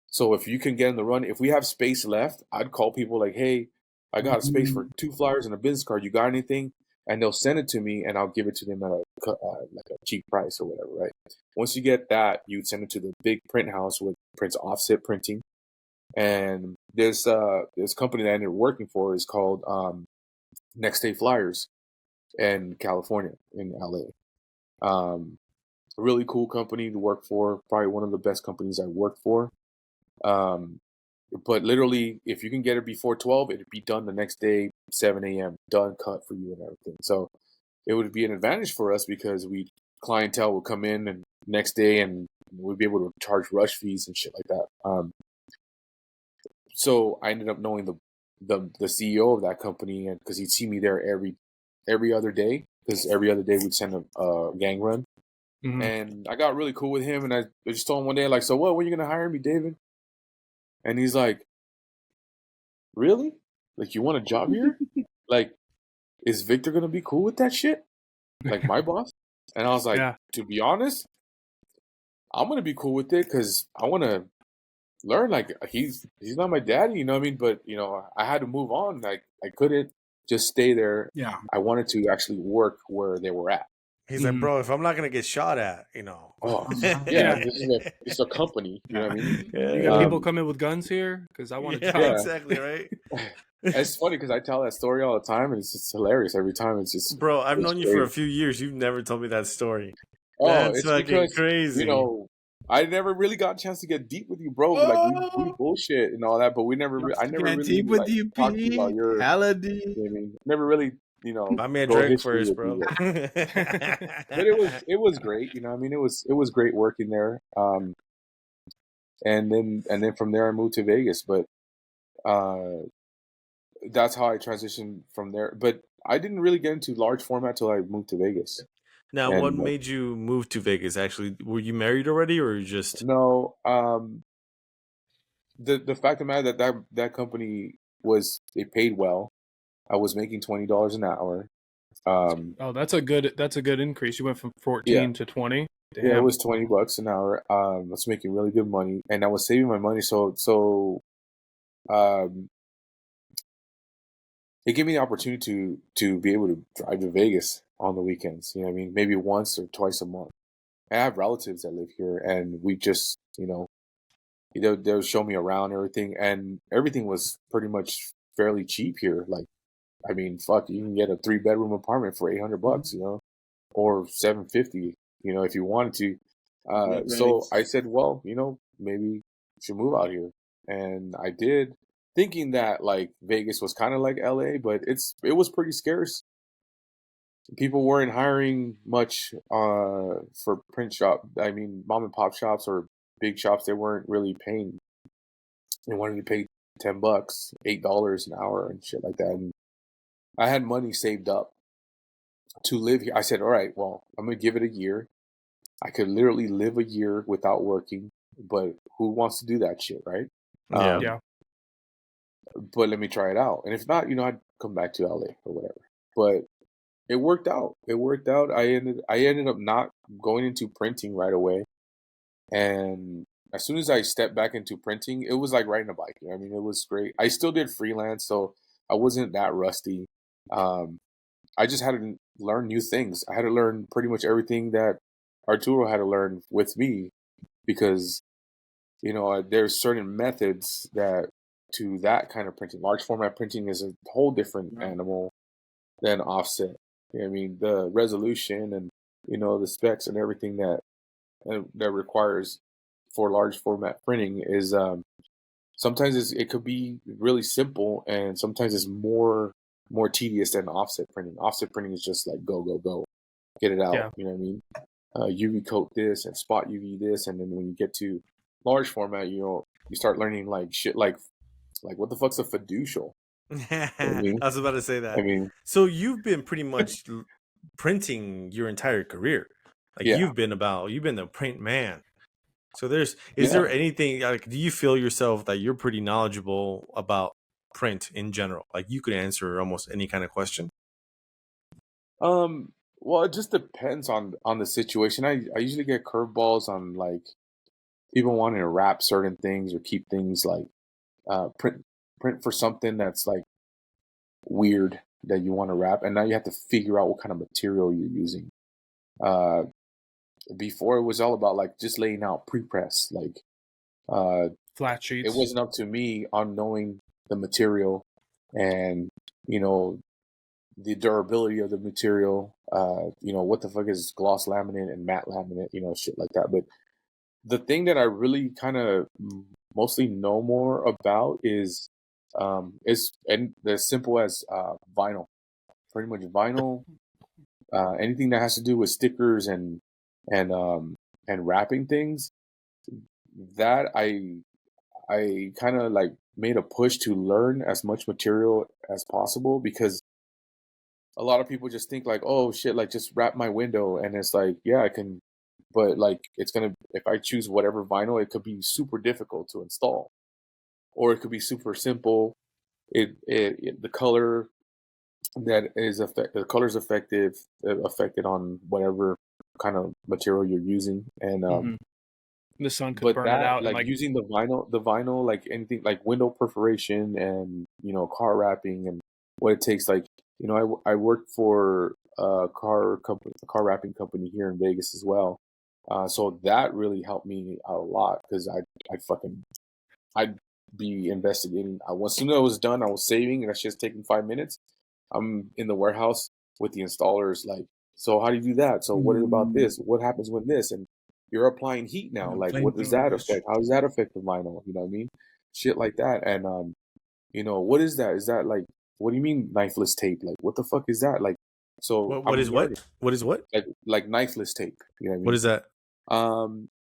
S2: So if you can get in the run, if we have space left, I'd call people like, hey, I got a space for 2 flyers and a business card. You got anything? And they'll send it to me, and I'll give it to them at like a cheap price or whatever, right? Once you get that, you send it to the big print house, which prints offset printing. And this company that I ended up working for is called Next Day Flyers in California, in LA. A really cool company to work for, probably one of the best companies I worked for. But literally, if you can get it before 12, it'd be done the next day, 7 a.m., done, cut for you and everything. So it would be an advantage for us because clientele would come in and next day and we'd be able to charge rush fees and shit like that. So I ended up knowing the CEO of that company, and because he'd see me there every other day, because every other day we'd send a gang run.
S3: Mhm.
S2: And I got really cool with him, and I just told him one day, like, so what, when are you going to hire me, David? And he's like, really? Like, you want a job here? Like, is Victor going to be cool with that shit? Like, my boss? And I was like,
S3: Yeah.
S2: to be honest, I'm going to be cool with it because I want to learn. Like, he's not my daddy, you know what I mean? But, you know, I had to move on. Like, I couldn't just stay there.
S4: Yeah.
S2: I wanted to actually work where they were at.
S1: He's like, bro, if I'm not gonna get shot at, you know.
S2: Oh,
S4: Yeah.
S2: yeah. This is a company, you know what I mean?
S3: You got people coming with guns here? Because I want to
S1: Yeah, exactly, right?
S2: It's funny because I tell that story all the time, and it's just hilarious every time. It's just,
S1: Bro, I've
S2: it's
S1: known you
S2: great.
S1: for a few years. You've never told me that story.
S2: Oh,
S1: That's
S2: it's
S1: fucking
S2: because,
S1: crazy.
S2: you know, I never really got a chance to get deep with you, bro. Like we bullshit and all that, but we never. I never
S4: Get
S2: really
S4: deep with
S2: like,
S4: you,
S2: talked to you about
S4: Pete.
S2: your.
S4: Hella
S2: You
S4: deep.
S2: know what I mean, never really, you know,
S1: Buy me a
S2: go
S1: drink
S2: history
S1: first,
S2: with
S1: bro.
S2: you. But it was great, you know. I mean, it was great working there. And then from there I moved to Vegas, but that's how I transitioned from there. But I didn't really get into large format till I moved to Vegas.
S1: Now,
S2: And
S1: what made you move to Vegas? Actually, were you married already, or you just?
S2: no, the fact of the matter that company it paid well. I was making $20 an hour.
S3: Oh, that's a good increase. You went from 14 to 20. Damn.
S2: Yeah, it was $20 an hour. I was making really good money, and I was saving my money. So it gave me the opportunity to be able to drive to Vegas on the weekends. You know what I mean? Maybe once or twice a month. And I have relatives that live here, and we just, you know, they'll show me around everything, and everything was pretty much fairly cheap here. Like, I mean, fuck, you can get a 3-bedroom apartment for $800, you know, or $750, you know, if you wanted to. So I said, well, you know, maybe you should move out here, and I did, thinking that like Vegas was kind of like LA, but it was pretty scarce. People weren't hiring much for print shop. I mean, mom and pop shops or big shops, they weren't really paying. They wanted to pay $10, $8 an hour and shit like that. And I had money saved up to live here. I said, all right, well, I'm going to give it a year. I could literally live a year without working, but who wants to do that shit, right?
S1: Yeah.
S3: Yeah.
S2: But let me try it out. And if not, you know, I'd come back to LA or whatever. But it worked out. I ended up not going into printing right away. And as soon as I stepped back into printing, it was like riding a bike. I mean, it was great. I still did freelance, so I wasn't that rusty. I just had to learn new things. I had to learn pretty much everything that Arturo had to learn with me, because, you know, there's certain methods to that kind of printing. Large format printing is a whole different animal than offset. You know what I mean, the resolution and, you know, the specs and everything that requires for large format printing is sometimes it could be really simple, and sometimes it's more tedious than offset printing. Offset printing is just like go, get it out.
S3: Yeah.
S2: You know what I mean? UV coat this and spot UV this, and then when you get to large format, you know, you start learning like shit like what the fuck's a fiducial?
S1: I was about to say that.
S2: I mean,
S1: so you've been pretty much printing your entire career. Like,
S2: yeah.
S1: you've been the print man. So is there anything, like, do you feel yourself that you're pretty knowledgeable about print in general? Like, you could answer almost any kind of question.
S2: Well, it just depends on the situation. I usually get curveballs on like people wanting to wrap certain things or keep things like print for something that's like weird that you want to wrap, and now you have to figure out what kind of material you're using. Before it was all about like just laying out pre-press, like
S3: Flat sheets.
S2: it wasn't up to me on knowing the material and, you know, the durability of the material, what the fuck is gloss laminate and matte laminate, shit like that. But the thing that I really kind of mostly know more about is and as simple as vinyl. Pretty much vinyl, anything that has to do with stickers and wrapping things. That I kind of like made a push to learn as much material as possible, because a lot of people just think like, oh shit, like just wrap my window, and it's like, yeah, I can, but like if I choose whatever vinyl, it could be super difficult to install, or it could be super simple. The color the color's affected on whatever kind of material you're using, and
S3: the sun could
S2: but
S3: burn it out.
S2: like,
S3: And
S2: using the vinyl, like anything like window perforation and car wrapping and what it takes. Like I worked for a car wrapping company here in Vegas as well, so that really helped me out a lot, because I'd be investigating. As soon as I was done, I was saving, and that's just taking 5 minutes. I'm in the warehouse with the installers, like, so how do you do that? So what about this? What happens when this? And you're applying heat now. Like, what does that affect? How does that affect the vinyl? You know what I mean? Shit like that. And what is that? Is that like, what do you mean knifeless tape? Like, what the fuck is that? Like, so
S1: What is what? What is what?
S2: Like knifeless tape. You know what I mean?
S1: What is that?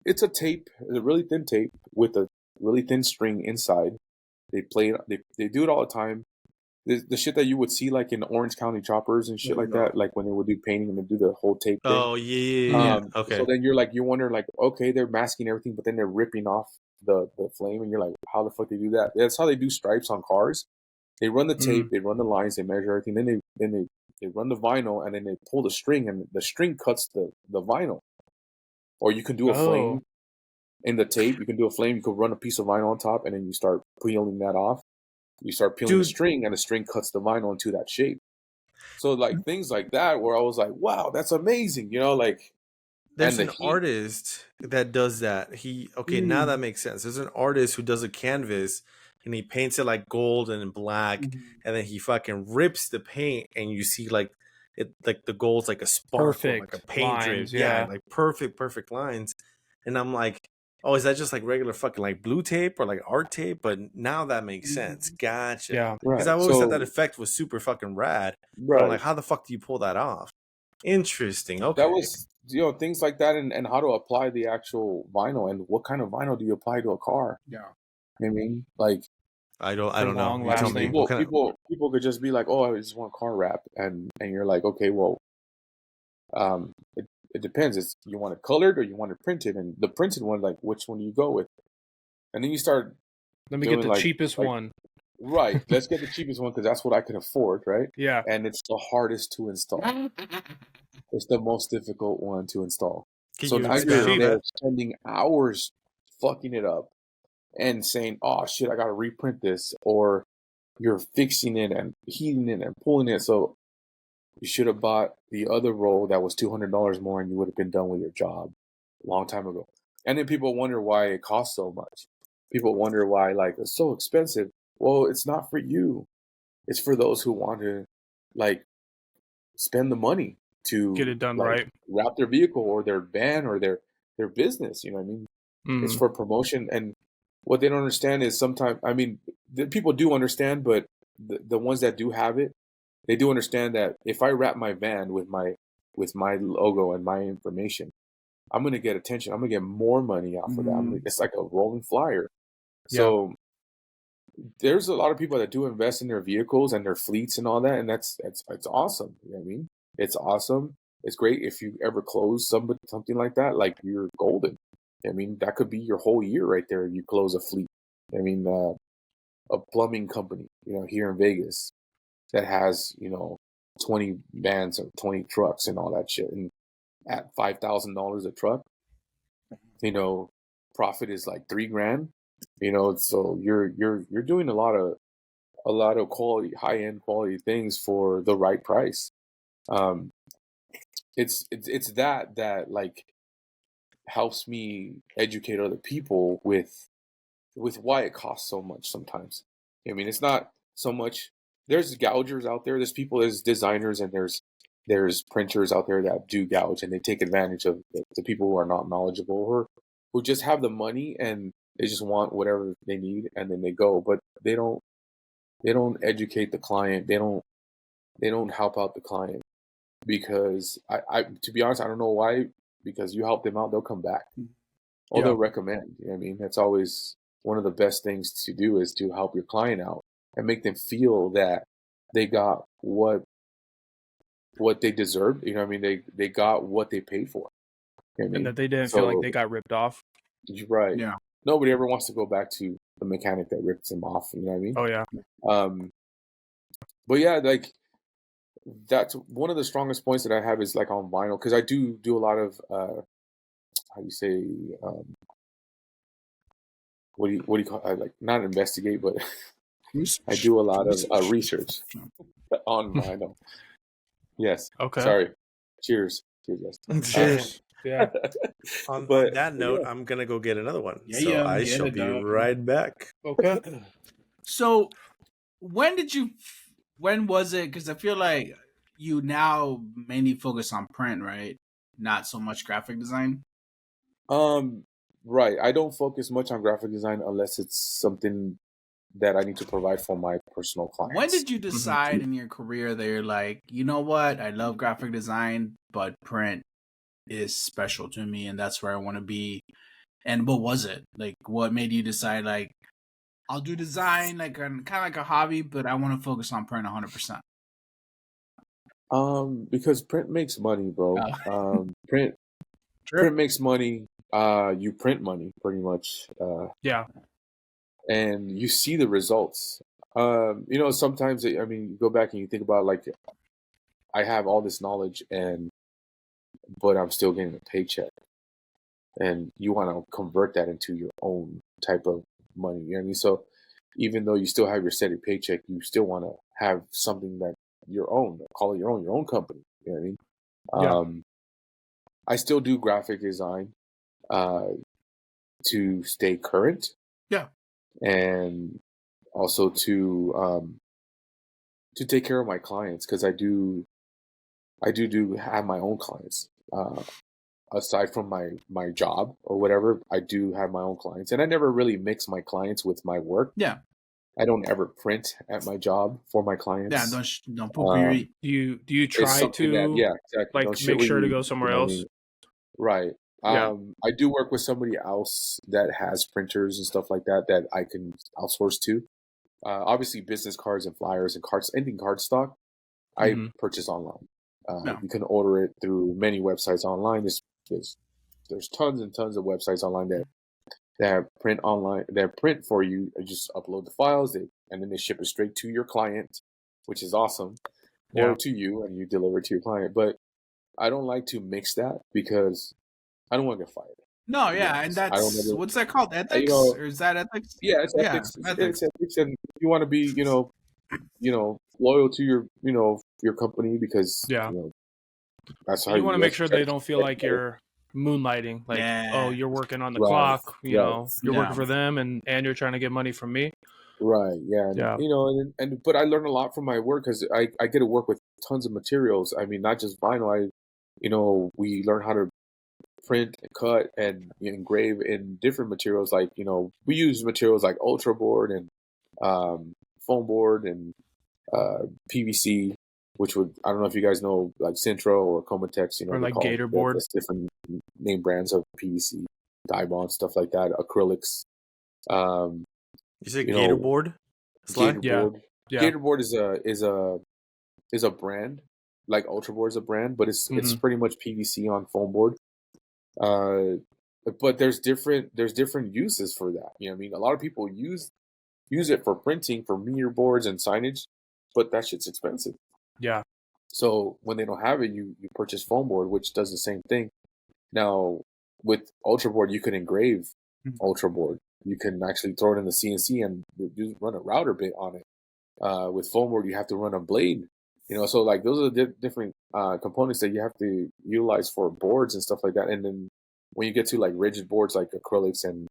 S2: It's a tape, a really thin tape with a really thin string inside. They do it all the time. The shit that you would see like in Orange County choppers and shit like that, like when they would do painting and they do the whole tape thing.
S1: Oh yeah. Okay.
S2: So then you wonder like, okay, they're masking everything, but then they're ripping off the flame, and you're like, how the fuck they do that? That's how they do stripes on cars. They run the tape, they run the lines, they measure everything, then they run the vinyl, and then they pull the string, and the string cuts the vinyl. Or you can do a flame in the tape. You can do a flame. You could run a piece of vinyl on top, and then you start peeling that off. You start peeling the string, and the string cuts the vinyl into that shape. So like things like that, where I was like, wow, that's amazing. Like,
S1: there's an artist that does that. Now that makes sense. There's an artist who does a canvas, and he paints it like gold and black, and then he fucking rips the paint, and you see like it, like the gold's like a sparkle, like a paint
S3: lines,
S1: drip. Yeah, like perfect lines. And I'm like, oh, is that just like regular fucking like blue tape or like art tape? But now that makes sense. Gotcha.
S3: Yeah.
S1: Because I always thought that effect was super fucking rad. But I'm like, how the fuck do you pull that off? Interesting. Okay.
S2: That was things like that, and how to apply the actual vinyl, and what kind of vinyl do you apply to a car?
S4: Yeah.
S2: I mean, like,
S1: I don't know.
S3: You tell me.
S2: People could just be like, oh, I just want car wrap, and you're like, okay, well, it depends. You want it colored or you want it printed, and the printed one, like, which one do you go with? And then you start.
S3: Let me get the cheapest one.
S2: Right. Let's get the cheapest one, because that's what I can afford, right?
S3: Yeah.
S2: And it's the hardest to install. It's the most difficult one to install. So now you're spending hours fucking it up and saying, oh shit, I gotta reprint this, or you're fixing it and heating it and pulling it. So you should have bought the other roll that was $200 more, and you would have been done with your job a long time ago. And then people wonder why it costs so much. People wonder why, like, it's so expensive. Well, it's not for you. It's for those who want to, like, spend the money to
S3: get it done,
S2: like,
S3: right.
S2: Wrap their vehicle or their van or their business. You know what I mean? It's for promotion. And what they don't understand is sometimes, I mean, the people do understand, but the ones that do have it, they do understand that if I wrap my van with my logo and my information, I'm going to get attention. I'm going to get more money off of that. It's like a rolling flyer. Yeah. So there's a lot of people that do invest in their vehicles and their fleets and all that. And it's awesome. You know what I mean? It's awesome. It's great if you ever close something like that, like you're golden. I mean, that could be your whole year right there if you close a fleet. I mean, a plumbing company, here in Vegas that has, 20 vans or 20 trucks and all that shit. And at $5,000 a truck, profit is like $3,000, so you're doing a lot of quality, high-end quality things for the right price. It's that like helps me educate other people with why it costs so much sometimes. I mean, it's not so much there's gougers out there. There's designers, and there's printers out there that do gouge, and they take advantage of the people who are not knowledgeable or who just have the money and they just want whatever they need, and then they go. But they don't educate the client. They don't help out the client, because I to be honest, I don't know why. Because you help them out, they'll come back, or they'll recommend. You know what I mean, that's always one of the best things to do, is to help your client out and make them feel that they got what they deserved. You know what I mean? They got what they paid for. You know what I mean?
S3: And that they didn't feel like they got ripped off.
S2: Right.
S4: Yeah.
S2: Nobody ever wants to go back to the mechanic that rips them off. You know what I mean?
S3: Oh yeah.
S2: But yeah, like that's one of the strongest points that I have is like on vinyl, because I do a lot of how do you say what do you call like, not investigate, but I do a lot of research on vinyl. Yes.
S3: Okay.
S2: Sorry. Cheers. Cheers. Yes.
S1: Cheers.
S3: Yeah.
S1: On
S2: But-
S1: that note,
S2: yeah.
S1: I'm gonna go get another one.
S4: Yeah,
S1: So
S4: yeah,
S1: I
S4: get
S1: shall
S4: it,
S1: be
S4: dog.
S1: right back.
S3: Okay.
S4: So, when was it? Because I feel like you now mainly focus on print, right? Not so much graphic design.
S2: Right. I don't focus much on graphic design unless it's something that I need to provide for my personal clients.
S4: When did you decide in your career that you're like, you know what, I love graphic design, but print is special to me, and that's where I want to be? And what was it? Like, what made you decide, like, I'll do design, like, kind of like a hobby, but I want to focus on print 100%?
S2: Because print makes money, bro. Print makes money. You print money pretty much.
S3: Yeah.
S2: And you see the results. You know, sometimes I mean, you go back and you think about, like, I have all this knowledge, but I'm still getting a paycheck, and you want to convert that into your own type of money. You know what I mean? So even though you still have your steady paycheck, you still want to have something that your own, call it your own company. You know what I mean? I still do graphic design to stay current.
S4: Yeah.
S2: And also to take care of my clients, because I do have my own clients. Aside from my job or whatever, I do have my own clients, and I never really mix my clients with my work.
S4: Yeah.
S2: I don't ever print at my job for my clients.
S4: Yeah, don't poop your eat.
S3: Do you
S2: It's
S3: try
S2: something
S3: to
S2: yeah, exactly.
S3: like
S2: Don't shit
S3: make
S2: where
S3: sure to
S2: you
S3: go
S2: eat,
S3: somewhere
S2: you know what I
S3: else?
S2: mean? Right.
S3: Yeah.
S2: I do work with somebody else that has printers and stuff like that I can outsource to. Obviously, business cards and flyers and cards, anything cardstock, I purchase online.
S4: No.
S2: You can order it through many websites online. There's tons and tons of websites online that print online, that print for you. You just upload the files, and then they ship it straight to your client, which is awesome, or to you, and you deliver it to your client. But I don't like to mix that because I don't want to get fired.
S4: No, yeah, and that's what's that called? Ethics, or is that ethics?
S2: Yeah, it's ethics. It's ethics, and you want to be, loyal to your company, because that's how
S3: you want to make sure they don't feel like you're moonlighting, like, oh, you're working on the clock, you're working for them, and you're trying to get money from me.
S2: Right. Yeah. And but I learn a lot from my work, because I get to work with tons of materials. I mean, not just vinyl. We learn how to print, cut, and engrave in different materials. Like, we use materials like ultra board and foam board and PVC, which I don't know if you guys know, like Centro or Comatex,
S3: or like Gator board.
S2: That's different name brands of PVC, Dibond, stuff like that, acrylics.
S1: You say Gator board?
S2: Gator board. Gator board is a brand, like ultra board is a brand, but it's pretty much PVC on foam board. But there's different uses for that. You know what I mean? A lot of people use it for printing, for mirror boards and signage, but that shit's expensive.
S3: Yeah.
S2: So when they don't have it, you purchase foam board, which does the same thing. Now with ultra board, you can engrave ultra board. You can actually throw it in the CNC and run a router bit on it. With foam board, you have to run a blade. So like those are the different components that you have to utilize for boards and stuff like that. And then when you get to like rigid boards like acrylics and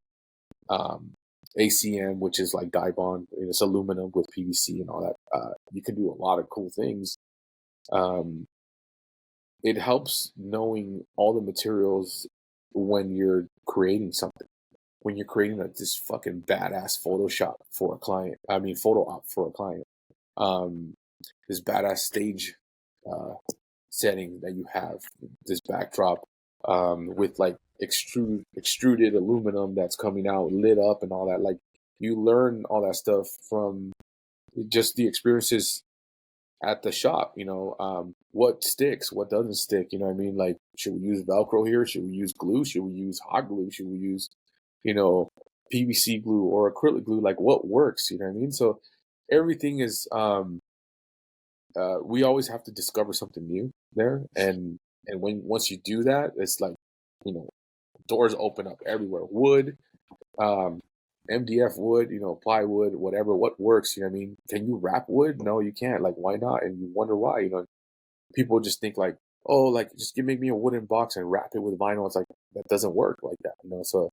S2: ACM, which is like dye bond. It's aluminum with PVC and all that. You can do a lot of cool things. It helps knowing all the materials when you're creating something. When you're creating this fucking badass Photoshop for a client. I mean, photo op for a client. This badass stage setting that you have, this backdrop with like extruded aluminum that's coming out lit up and all that. Like, you learn all that stuff from just the experiences at the shop. What sticks, what doesn't stick, you know what I mean? Like, should we use Velcro here? Should we use glue? Should we use hot glue? Should we use PVC glue or acrylic glue? Like, what works, you know what I mean? So everything is we always have to discover something new there, and once you do that, it's like, doors open up everywhere. Wood, MDF wood, plywood, whatever, what works, you know what I mean? Can you wrap wood? No, you can't. Like, why not? And you wonder why. People just think like, oh, like, just make me a wooden box and wrap it with vinyl. It's like, that doesn't work like that, So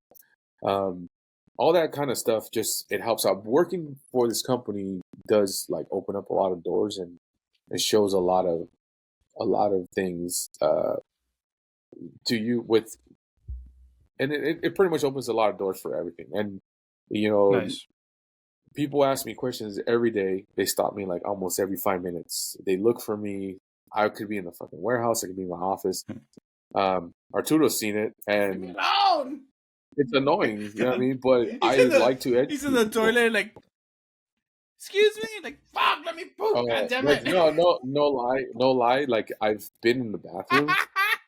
S2: all that kind of stuff, just, it helps out. Working for this company does like open up a lot of doors, and it shows a lot of things to you with, and it pretty much opens a lot of doors for everything. And
S3: Nice.
S2: People ask me questions every day. They stop me like almost every 5 minutes. They look for me. I could be in the fucking warehouse. I could be in my office. Arturo's seen it, and it's annoying. You know what I mean? But I like to educate.
S4: He's in the toilet, like, excuse me, like, fuck, let me poop.
S2: Oh,
S4: God damn
S2: like,
S4: it.
S2: no lie. Like, I've been in the bathroom,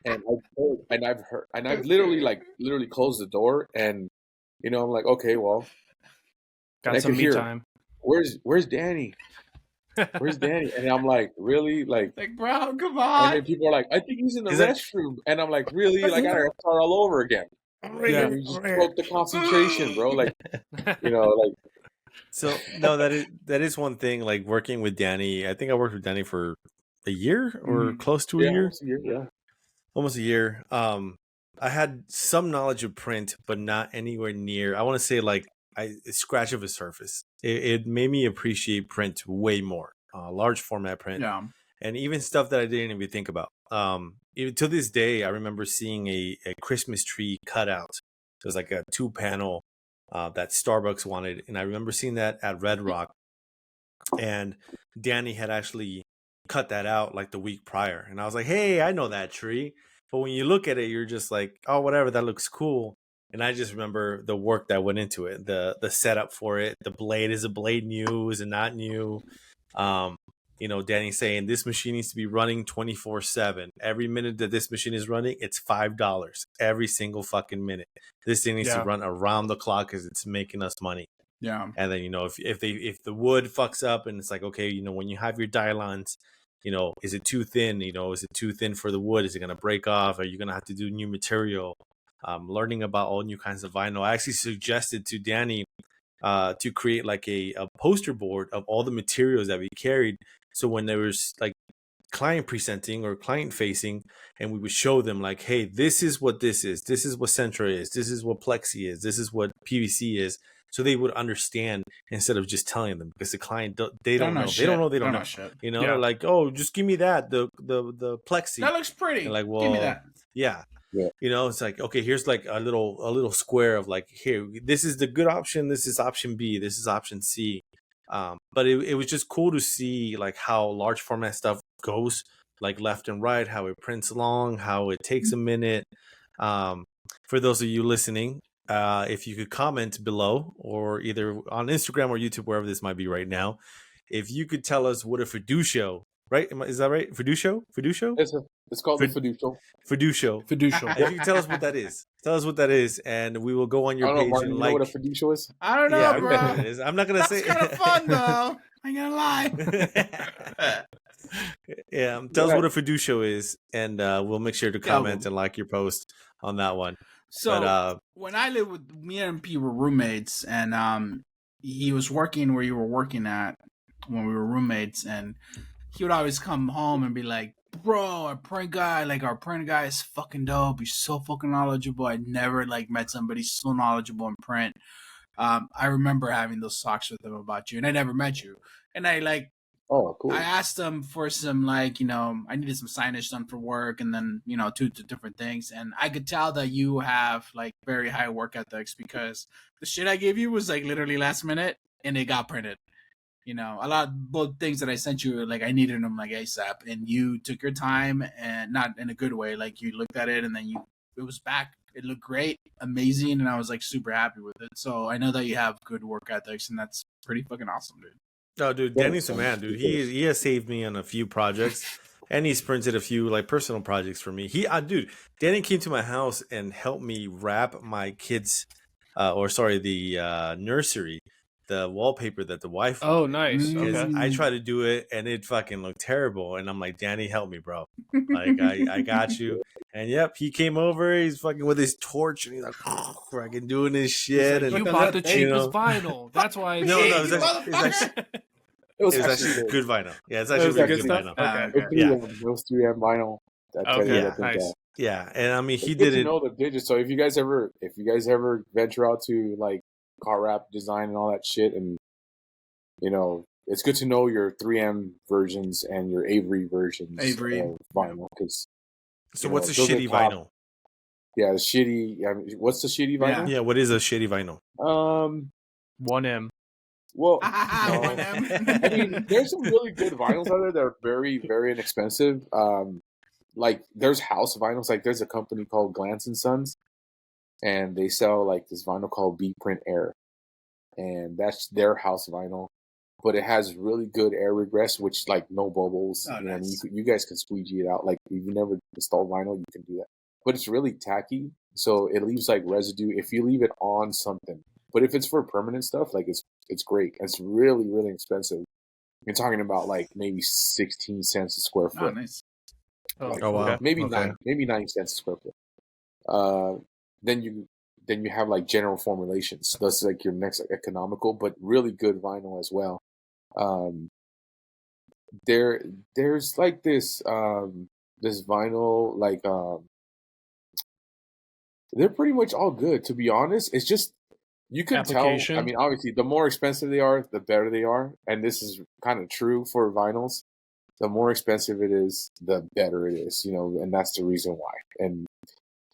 S2: and I've literally closed the door, and I'm like, okay, well,
S3: Got some me time.
S2: Where's Danny? Where's Danny? And I'm like, really? Like,
S4: bro, come on.
S2: And then people are like, I think he's in the restroom. And I'm like, really? Like, I gotta start all over again.
S3: Yeah.
S2: You just broke the concentration, bro. Like, like.
S1: So no, that is one thing. Like, working with Danny, I think I worked with Danny for a year or close to a year.
S2: Almost a year, yeah.
S1: Almost a year. I had some knowledge of print, but not anywhere near. I want to say like a scratch of a surface. It made me appreciate print way more. Large format print, and even stuff that I didn't even think about. Even to this day, I remember seeing a Christmas tree cutout. It was like a 2-panel that Starbucks wanted, and I remember seeing that at Red Rock. And Danny had actually cut that out like the week prior, and I was like, "Hey, I know that tree." But when you look at it, you're just like, "Oh, whatever, that looks cool." And I just remember the work that went into it, the setup for it. The blade, is a blade new? Is it not new? Danny saying this machine needs to be running 24/7. Every minute that this machine is running, it's $5 every single fucking minute. This thing needs to run around the clock because it's making us money.
S4: Yeah.
S1: And then if the wood fucks up, and it's like, okay, when you have your die lines, is it too thin? Is it too thin for the wood? Is it gonna break off? Are you gonna have to do new material? Learning about all new kinds of vinyl. I actually suggested to Danny to create like a poster board of all the materials that we carried. So when there was like client presenting or client facing, and we would show them like, hey, this is what this is. This is what Centra is. This is what Plexi is. This is what PVC is. So they would understand instead of just telling them, because the client, they don't know. They don't know.
S4: Shit.
S1: They're like, oh, just give me that, the Plexi.
S4: That looks pretty.
S1: And like, well,
S4: give me that.
S1: Yeah. It's like, okay, here's like a little square of like, here, this is the good option. This is option B. This is option C. But it was just cool to see like how large format stuff goes, like left and right, how it prints long, how it takes a minute. For those of you listening, if you could comment below, or either on Instagram or YouTube, wherever this might be right now, if you could tell us what a fiducio, right? Is that right? Fiducio?
S2: It's called the fiducio.
S1: Fiducio. If you can tell us what that is, and we will go on your page.
S2: Martin, you know what a fiducio is?
S4: I don't know, bro.
S1: I bet it is. I'm not gonna say.
S4: That's kind of fun, though. I ain't gonna lie.
S1: Tell us what a fiducio is, and we'll make sure to comment and like your post on that one.
S4: So when I lived with me and P were roommates, and he was working where you were working at when we were roommates, and he would always come home and be like, bro, our print guy is fucking dope. He's so fucking knowledgeable. I never met somebody so knowledgeable in print. I remember having those talks with him about you, and I never met you. And
S2: Oh, cool.
S4: I asked him for some I needed some signage done for work, and then two different things. And I could tell that you have like very high work ethics, because the shit I gave you was like literally last minute, and it got printed. A lot of both things that I sent you, like I needed them like ASAP, and you took your time, and not in a good way. Like you looked at it, and then it was back. It looked great, amazing, and I was like super happy with it. So I know that you have good work ethics, and that's pretty fucking awesome, dude.
S1: No, dude, Danny's a man, dude. He has saved me on a few projects, and he's printed a few like personal projects for me. Dude, Danny came to my house and helped me wrap my kids, the nursery, the wallpaper that the wife.
S3: Oh, nice. Okay.
S1: I tried to do it and it fucking looked terrible, and I'm like, Danny, help me, bro. Like I got you. And yep, he came over. He's fucking with his torch, and he's like, fucking doing his shit.
S3: Like,
S1: and
S3: you bought the cheapest vinyl. That's why.
S1: No, it's actually good vinyl. Yeah, it's actually really good vinyl.
S3: Okay.
S2: Yeah, those 3M vinyl.
S3: Okay, nice.
S1: Yeah, and I mean, he
S2: did
S1: did it.
S2: Know the digits. So if you guys ever venture out to like car wrap design and all that shit, and it's good to know your 3M versions and your Avery versions of vinyl.
S1: So what's a shitty vinyl?
S2: Yeah, the shitty. I mean, what's the shitty vinyl?
S1: Yeah, what is a shitty vinyl?
S3: 1M.
S2: Well, no.
S4: 1M.
S2: I mean, there's some really good vinyls out there that are very, very inexpensive. Like there's house vinyls. Like there's a company called Glance and Sons, and they sell like this vinyl called B Print Air, and that's their house vinyl. But it has really good air regress, which like no bubbles.
S4: Oh, nice.
S2: You guys can squeegee it out. Like if you never installed vinyl, you can do that. But it's really tacky, so it leaves like residue if you leave it on something. But if it's for permanent stuff, like it's great. It's really, really expensive. You're talking about like maybe 16 cents a square foot.
S4: Oh, nice.
S1: Oh wow.
S2: Maybe 9 cents a square foot. Then you have like general formulations. That's like your next economical, but really good vinyl as well. There's like this vinyl, like they're pretty much all good, to be honest. It's just you can tell. I mean, obviously, the more expensive they are, the better they are, and this is kind of true for vinyls. The more expensive it is, the better it is, and that's the reason why.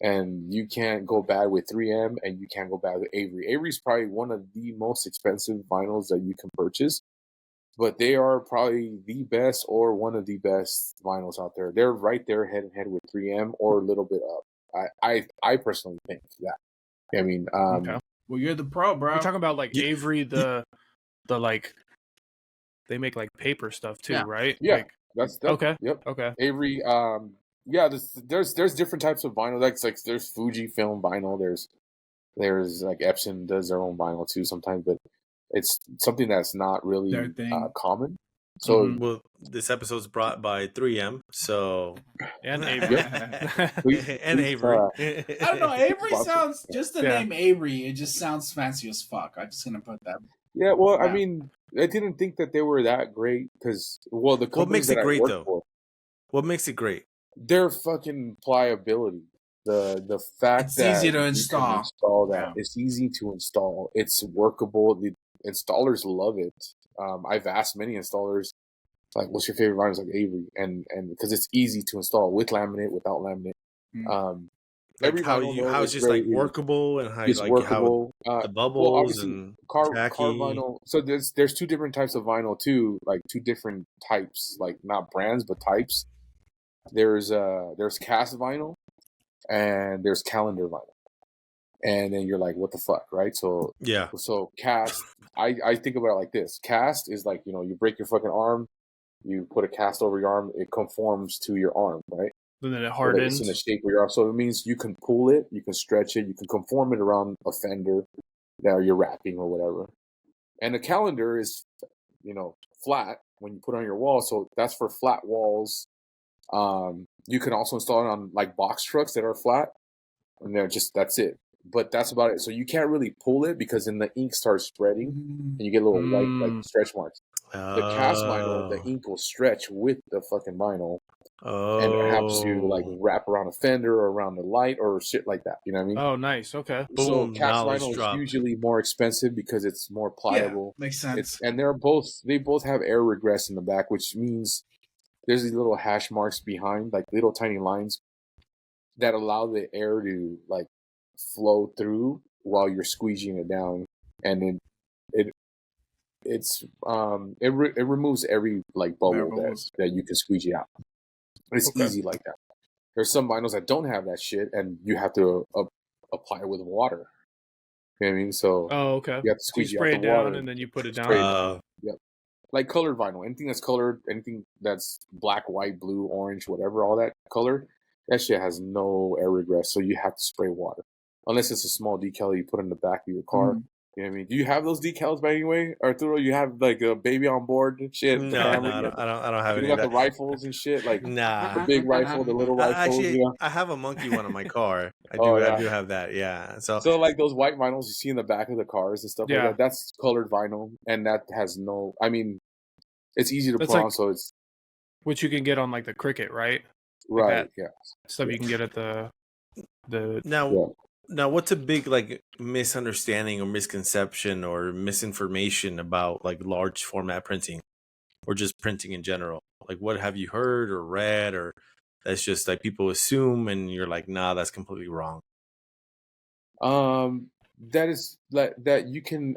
S2: And you can't go bad with 3M, and you can't go bad with Avery. Avery's probably one of the most expensive vinyls that you can purchase, but they are probably the best or one of the best vinyls out there. They're right there head and head with 3M or a little bit up. I personally think that. I mean,
S3: okay.
S4: Well, you're the pro, bro.
S3: You're talking about like Avery, the like they make like paper stuff too, right?
S2: Yeah,
S3: like,
S2: that's
S3: okay.
S2: Yep.
S3: Okay.
S2: Avery. Yeah. There's different types of vinyl. Like there's Fujifilm vinyl. There's like Epson does their own vinyl too sometimes, but it's something that's not really common. So,
S1: well, this episode's brought by 3M. So
S3: and Avery.
S1: and Avery.
S4: I don't know. Avery sounds just the name Avery. It just sounds fancy as fuck. I'm just gonna put that.
S2: Yeah. Well, I mean, I didn't think that they were that great because the
S1: what makes it great though?
S2: For,
S1: what makes it great?
S2: Their fucking pliability. The fact
S4: it's
S2: that
S4: easy to install
S2: that it's easy to install. It's workable. The installers love it. I've asked many installers, like, what's your favorite vinyl? It's like Avery, and because it's easy to install with laminate, without laminate.
S1: Like how it's just like workable and how
S2: it's
S1: like
S2: workable.
S1: How the bubbles and
S2: car vinyl. So there's two different types of vinyl too, like two different types, like not brands but types. There's cast vinyl and there's calendar vinyl. And then you're like, what the fuck, right? So
S1: yeah.
S2: So cast, I think about it like this. Cast is like, you break your fucking arm, you put a cast over your arm, it conforms to your arm, right?
S3: And then it hardens.
S2: So it's in the shape of your arm. So it means you can pull it, you can stretch it, you can conform it around a fender that you're wrapping or whatever. And a calendar is, flat when you put it on your wall. So that's for flat walls. You can also install it on like box trucks that are flat. And that's it. But that's about it. So you can't really pull it because then the ink starts spreading and you get little white like stretch marks. The cast vinyl, the
S1: Oh.
S2: ink will stretch with the fucking vinyl, and it helps you like
S1: Oh.
S2: wrap around a fender or around the light or shit like that. You know what I mean?
S3: Oh, nice. Okay.
S2: So
S1: Boom,
S2: cast
S1: knowledge
S2: vinyl is
S1: drop.
S2: usually more expensive because it's more pliable.
S4: Makes sense.
S2: And they both have air regress in the back, which means there's these little hash marks behind, like little tiny lines that allow the air to like flow through while you're squeegeeing it down, and then it removes every like bubble that you can squeegee out. It's
S3: Okay.
S2: easy like that. There's some vinyls that don't have that shit, and you have to apply it with water. You know what I mean? So
S3: Oh, okay.
S2: you have to
S3: So you
S2: squeeze
S3: spray
S2: out
S3: it
S2: the
S3: down
S2: water.
S3: and then you put it
S2: Spray it
S3: down.
S2: down. Yep. Like colored vinyl, anything that's colored, anything that's black, white, blue, orange, whatever, all that color, that shit has no air regress. So you have to spray water, unless it's a small decal you put in the back of your car.
S4: Mm.
S2: You know what I mean? Do you have those decals by any way, Arturo? You have like a baby on board and shit.
S1: No,
S2: the
S1: no,
S2: family.
S1: I don't have
S2: You
S1: any
S2: got
S1: of
S2: the
S1: that.
S2: rifles and shit, like
S1: Nah.
S2: the big rifle, the little rifles.
S1: Actually,
S2: You know?
S1: I have a monkey one in my car. I
S2: Oh, yeah.
S1: do have that. Yeah. So
S2: So like those white vinyls you see in the back of the cars and stuff
S3: Yeah.
S2: like that, that's colored vinyl, and that has no. I mean, it's easy to
S3: That's
S2: put
S3: like-
S2: on, so it's
S3: Which you can get on like the Cricket, right?
S2: right.
S3: that.
S2: Yeah.
S3: Stuff you can get at the
S1: now,
S2: Yeah.
S1: now, what's a big like misunderstanding or misconception or misinformation about like large format printing, or just printing in general? Like, what have you heard or read, or that's just like people assume, and you're like, nah, that's completely wrong.
S2: That is that you can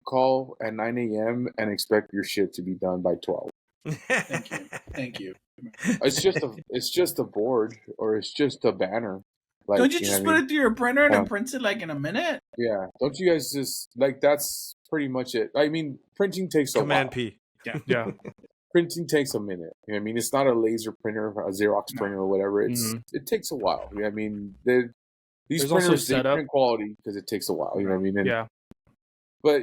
S2: call at 9 a.m. and expect your shit to be done by 12.
S4: Thank you.
S2: It's just a board, or it's just a banner. Like,
S4: Don't you just put it through your printer and
S2: Yeah.
S4: it prints it like in a minute?
S2: Yeah. Don't you guys just like that's pretty much it? I mean, printing takes a
S1: Command
S2: while.
S1: P.
S3: yeah.
S2: Printing takes a minute. You know what I mean? It's not a laser printer, a Xerox
S4: No.
S2: printer, or whatever.
S3: Mhm.
S2: It takes a while. You know what I mean? These
S3: There's also
S2: printers, they
S3: setup.
S2: print quality because it takes a while. You know what I mean? And,
S3: Yeah.
S2: But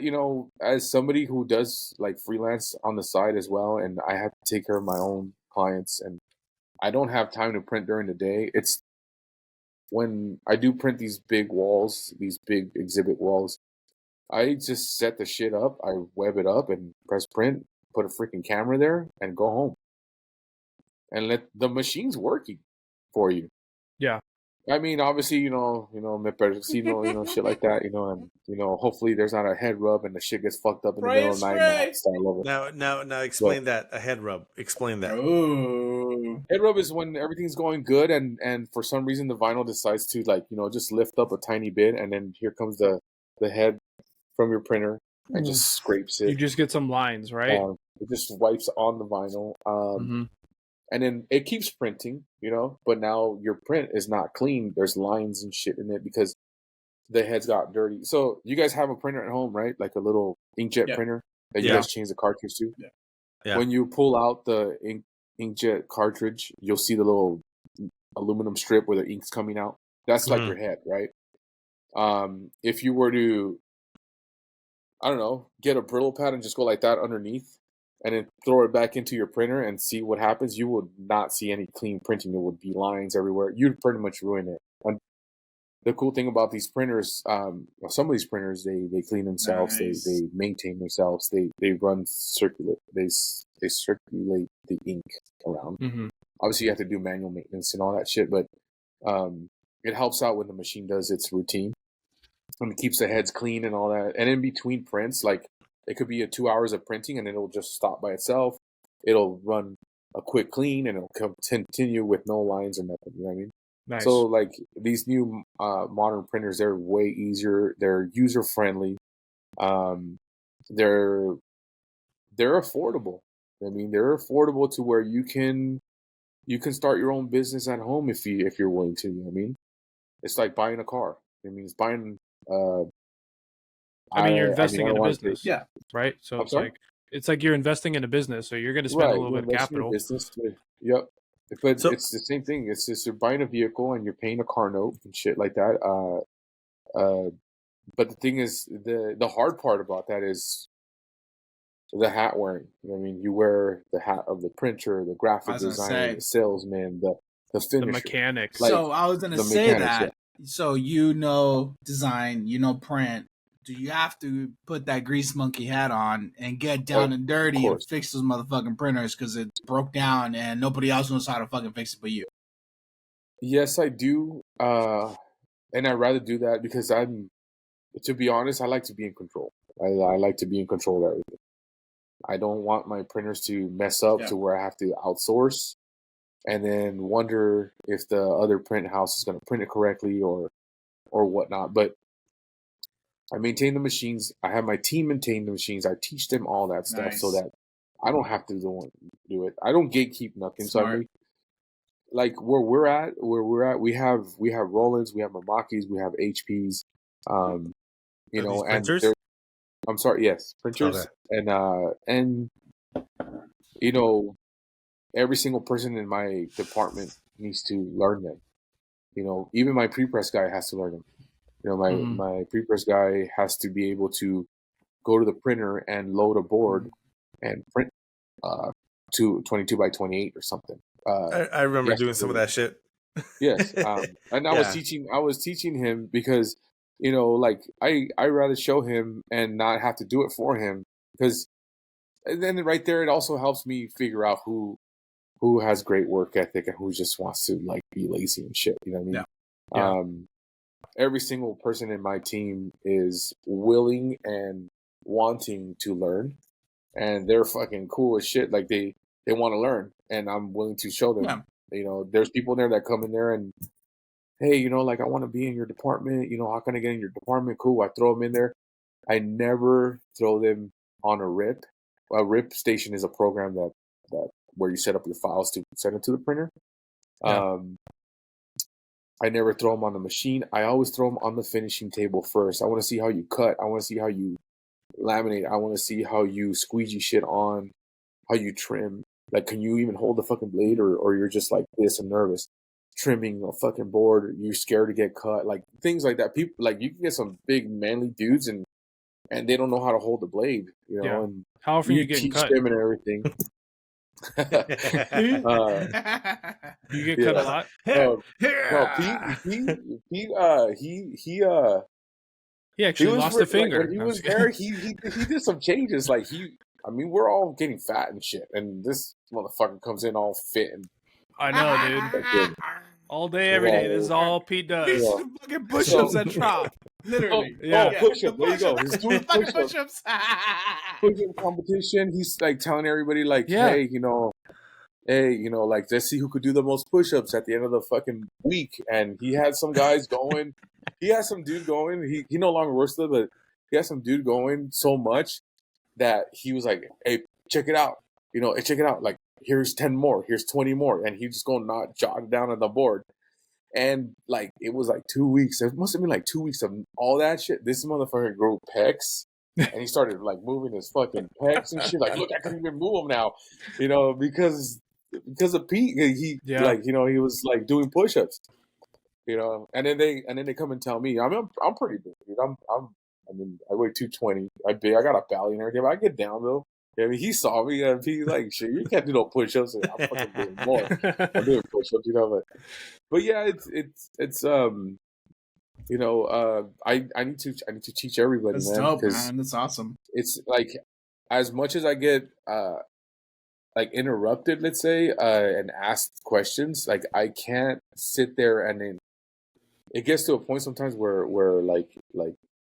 S2: as somebody who does like freelance on the side as well, and I have to take care of my own clients, and I don't have time to print during the day. It's when I do print these big walls, these big exhibit walls, I just set the shit up, I web it up and press print, put a freaking camera there, and go home. And let the machines working for you.
S3: Yeah.
S2: I mean, obviously, me persino, shit like that, and hopefully there's not a head rub and the shit gets fucked up in the middle of the night. And I start over.
S1: Now, explain that a head rub. Explain that.
S4: Oh.
S2: Head rub is when everything's going good, and for some reason the vinyl decides to just lift up a tiny bit, and then here comes the head from your printer and just scrapes it.
S3: You just get some lines, right?
S2: It just wipes on the vinyl.
S3: Mhm.
S2: And then it keeps printing, but now your print is not clean. There's lines and shit in it because the heads got dirty. So you guys have a printer at home, right? Like a little inkjet printer that you
S1: Yeah.
S2: guys change the cartridge to?
S1: Yeah.
S2: When you pull out the inkjet cartridge, you'll see the little aluminum strip where the ink's coming out. That's like
S1: Mhm.
S2: your head, right? If you were to, I don't know, get a Brillo pad and just go like that underneath, and then throw it back into your printer and see what happens, you would not see any clean printing. There would be lines everywhere. You'd pretty much ruin it. And the cool thing about these printers, some of these printers, they clean themselves.
S4: Nice.
S2: They maintain themselves. They run circulate. They circulate the ink around.
S3: Mhm.
S2: Obviously, you have to do manual maintenance and all that shit, but it helps out when the machine does its routine and it keeps the heads clean and all that. And in between prints, like, it could be 2 hours of printing and it'll just stop by itself. It'll run a quick clean and it'll continue with no lines or nothing. You know what I mean?
S3: Nice.
S2: So like these new modern printers, they're way easier. They're user friendly. They're affordable. I mean, they're affordable to where you can start your own business at home if you're willing to. You know what I mean? It's like buying a car. I mean, it's buying.
S3: you're investing in a business.
S4: Yeah.
S3: Right? So
S2: I'm sorry?
S3: it's like you're investing in a business, so you're going to spend a little
S2: you're
S3: bit of
S2: investing in
S3: capital.
S2: business. Yep. But
S1: So-
S2: it's the same thing. It's just you're buying a vehicle and you're paying a car note and shit like that. But the thing is, the hard part about that is the hat wearing. You know what I mean? You wear the hat of the printer, the
S4: I
S2: graphic
S4: was gonna
S2: designer,
S4: say.
S2: the salesman, the
S3: The
S2: finisher.
S3: mechanics.
S2: Like,
S4: So I was gonna
S2: the
S4: say
S2: mechanics,
S4: that. So design, print. do you have to put that grease monkey hat on and get down and dirty and fix those motherfucking printers because it broke down and nobody else knows how to fucking fix it but you?
S2: Yes, I do. And I'd rather do that because to be honest, I like to be in control. I like to be in control of everything. I don't want my printers to mess up to where I have to outsource and then wonder if the other print house is going to print it correctly or whatnot. But I maintain the machines. I have my team maintain the machines. I teach them all that stuff so that I don't have to do it. I don't gatekeep nothing.
S4: Smart.
S2: So I mean, like where we're at, we have Rolands, we have Mamakis, we have HPs, you know, and
S1: printers?
S2: I'm sorry, yes, printers,
S1: Okay.
S2: and you know, every single person in my department needs to learn them. You know, even my pre-press guy has to learn them. You know, my pre-press guy has to be able to go to the printer and load a board and print to 22 by 28 or something.
S1: I remember doing some of that shit.
S2: Yes, and I was teaching him because, you know, like I rather show him and not have to do it for him because, and then right there it also helps me figure out who has great work ethic and who just wants to like be lazy and shit. You know what I mean? Every single person in my team is willing and wanting to learn, and they're fucking cool as shit. Like they want to learn, and I'm willing to show them.
S4: Yeah.
S2: You know, there's people in there that come in there and, hey, you know, like I want to be in your department. You know, how can I get in your department? Cool. I throw them in there. I never throw them on a RIP. A RIP station is a program that where you set up your files to send it to the printer.
S1: Yeah.
S2: I never throw them on the machine. I always throw them on the finishing table first. I want to see how you cut. I want to see how you laminate. I want to see how you squeegee shit on, how you trim. Like, can you even hold the fucking blade or you're just like this and nervous? Trimming a fucking board, you're scared to get cut. Like, things like that. People, like, you can get some big manly dudes and they don't know how to hold the blade, you know? And
S3: how often you getting cut?
S2: Them and everything.
S3: You get cut a lot?
S2: No,
S3: he actually lost a finger.
S2: Like, when he was there, he did some changes. Like I mean, we're all getting fat and shit, and this motherfucker comes in all fit and.
S3: I know, dude. All day, every day. This is all Pete does.
S4: These are the fucking push-ups at Trop. Literally.
S2: Push-up. There you go. He's doing push-ups. Push-up competition. He's like telling everybody, like, hey, you know, like, let's see who could do the most push-ups at the end of the fucking week. And he had some guys going. He had some dude going. He no longer works there, but he had some dude going so much that he was like, hey, check it out. You know, hey, check it out. Like, here's 10 more. Here's 20 more. And he just going to jog down on the board. And, like, it was like 2 weeks. It must have been like 2 weeks of all that shit. This motherfucker grew pecs. And he started, like, moving his fucking pecs and shit. Like, look, I can even move them now. You know, because of Pete. Like, you know, he was, like, doing push-ups. You know, and then they come and tell me, I mean, I'm pretty big, dude. I mean, I weigh 220. I got a belly and everything, but I get down though. I mean, he saw me and he's like, shit, you can't do no push-ups. I'm fucking doing more. I'm doing push-ups, you know. But yeah, it's you know, I need to teach everybody.
S4: That's
S2: man,
S4: dope, man. That's awesome.
S2: It's like, as much as I get like interrupted, let's say, and asked questions, like I can't sit there and then it gets to a point sometimes where like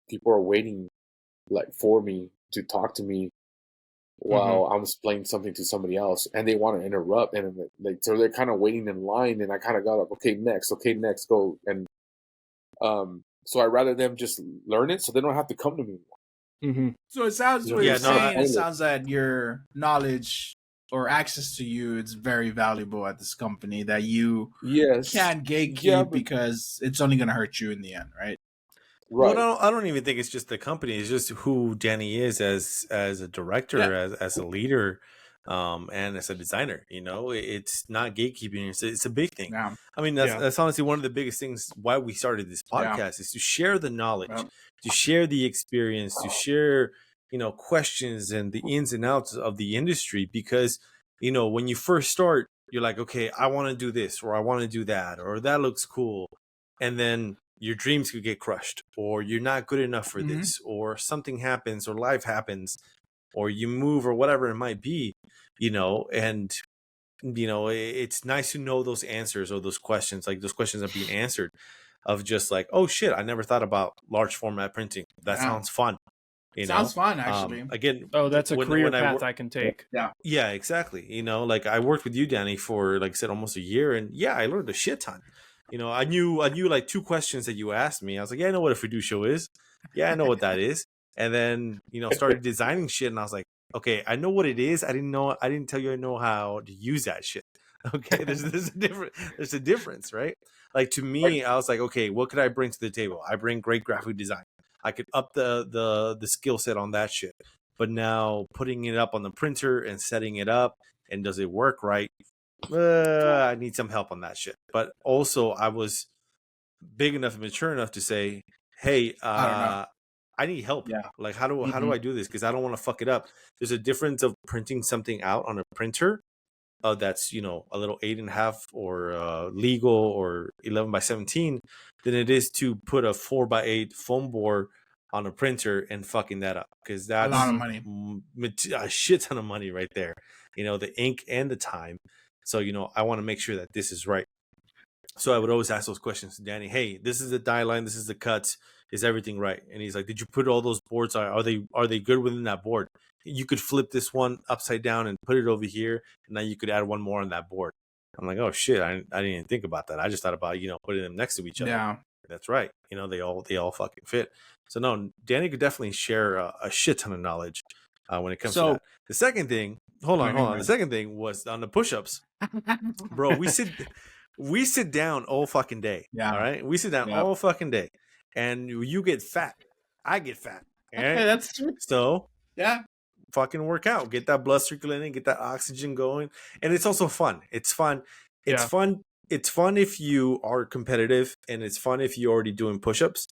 S2: people are waiting like for me to talk to me while I'm explaining something to somebody else, and they want to interrupt, and like so they're kind of waiting in line, and I kind of got up, okay, next, go, and so I rather them just learn it so they don't have to come to me.
S4: So it sounds what you're saying. It sounds that your knowledge or access to you, it's very valuable at this company that you can't gatekeep because it's only going to hurt you in the end, right?
S2: Right.
S1: Well, I don't even think it's just the company. It's just who Danny is as a director, as a leader, and as a designer. You know, it's not gatekeeping. It's a big thing.
S4: Yeah.
S1: I mean, that's honestly one of the biggest things why we started this podcast is to share the knowledge, to share the experience, to share, you know, questions and the ins and outs of the industry. Because, you know, when you first start, you're like, okay, I want to do this, or I want to do that, or that looks cool. And then your dreams could get crushed, or you're not good enough for this, or something happens, or life happens, or you move, or whatever it might be, and it's nice to know those answers or those questions. Like those questions are being answered, of just like, oh shit, I never thought about large format printing. That sounds fun.
S4: Sounds fun, actually.
S1: Again,
S3: that's a career path I can take.
S1: Yeah, exactly. Like I worked with you, Danny, for like I said, almost a year, and I learned a shit ton. I knew like 2 questions that you asked me. I was like, yeah, I know what a fiducio is. Yeah, I know what that is. And then started designing shit, and I was like, okay, I know what it is. I didn't tell you I know how to use that shit. Okay, there's a difference, right? Like to me, I was like, okay, what could I bring to the table? I bring great graphic design. I could up the skill set on that shit. But now putting it up on the printer and setting it up, and does it work right? I need some help on that shit. But also, I was big enough and mature enough to say, hey, I need help.
S4: Yeah.
S1: Like, how do I do this? Because I don't want to fuck it up. There's a difference of printing something out on a printer that's a little 8.5 or legal or 11 by 17 than it is to put a 4x8 foam board on a printer and fucking that up, because that's
S4: a lot of money,
S1: a shit ton of money right there. The ink and the time. So I want to make sure that this is right. So I would always ask those questions to Danny. Hey, this is the die line. This is the cuts. Is everything right? And he's like, did you put all those boards? Are they good within that board? You could flip this one upside down and put it over here, and now you could add one more on that board. I'm like, oh shit, I didn't even think about that. I just thought about putting them next to each other.
S4: Yeah,
S1: that's right. They all fucking fit. So no, Danny could definitely share a shit ton of knowledge when it comes to that. The second thing, hold on. The second thing was on the push-ups, bro. We sit down all fucking day.
S4: Yeah.
S1: All right. We sit down all fucking day, and you get fat. I get fat. All right?
S4: That's true.
S1: So
S4: yeah.
S1: Fucking work out, get that blood circulating, get that oxygen going, and it's also fun. It's fun. It's fun. It's fun if you are competitive, and it's fun if you're already doing push-ups.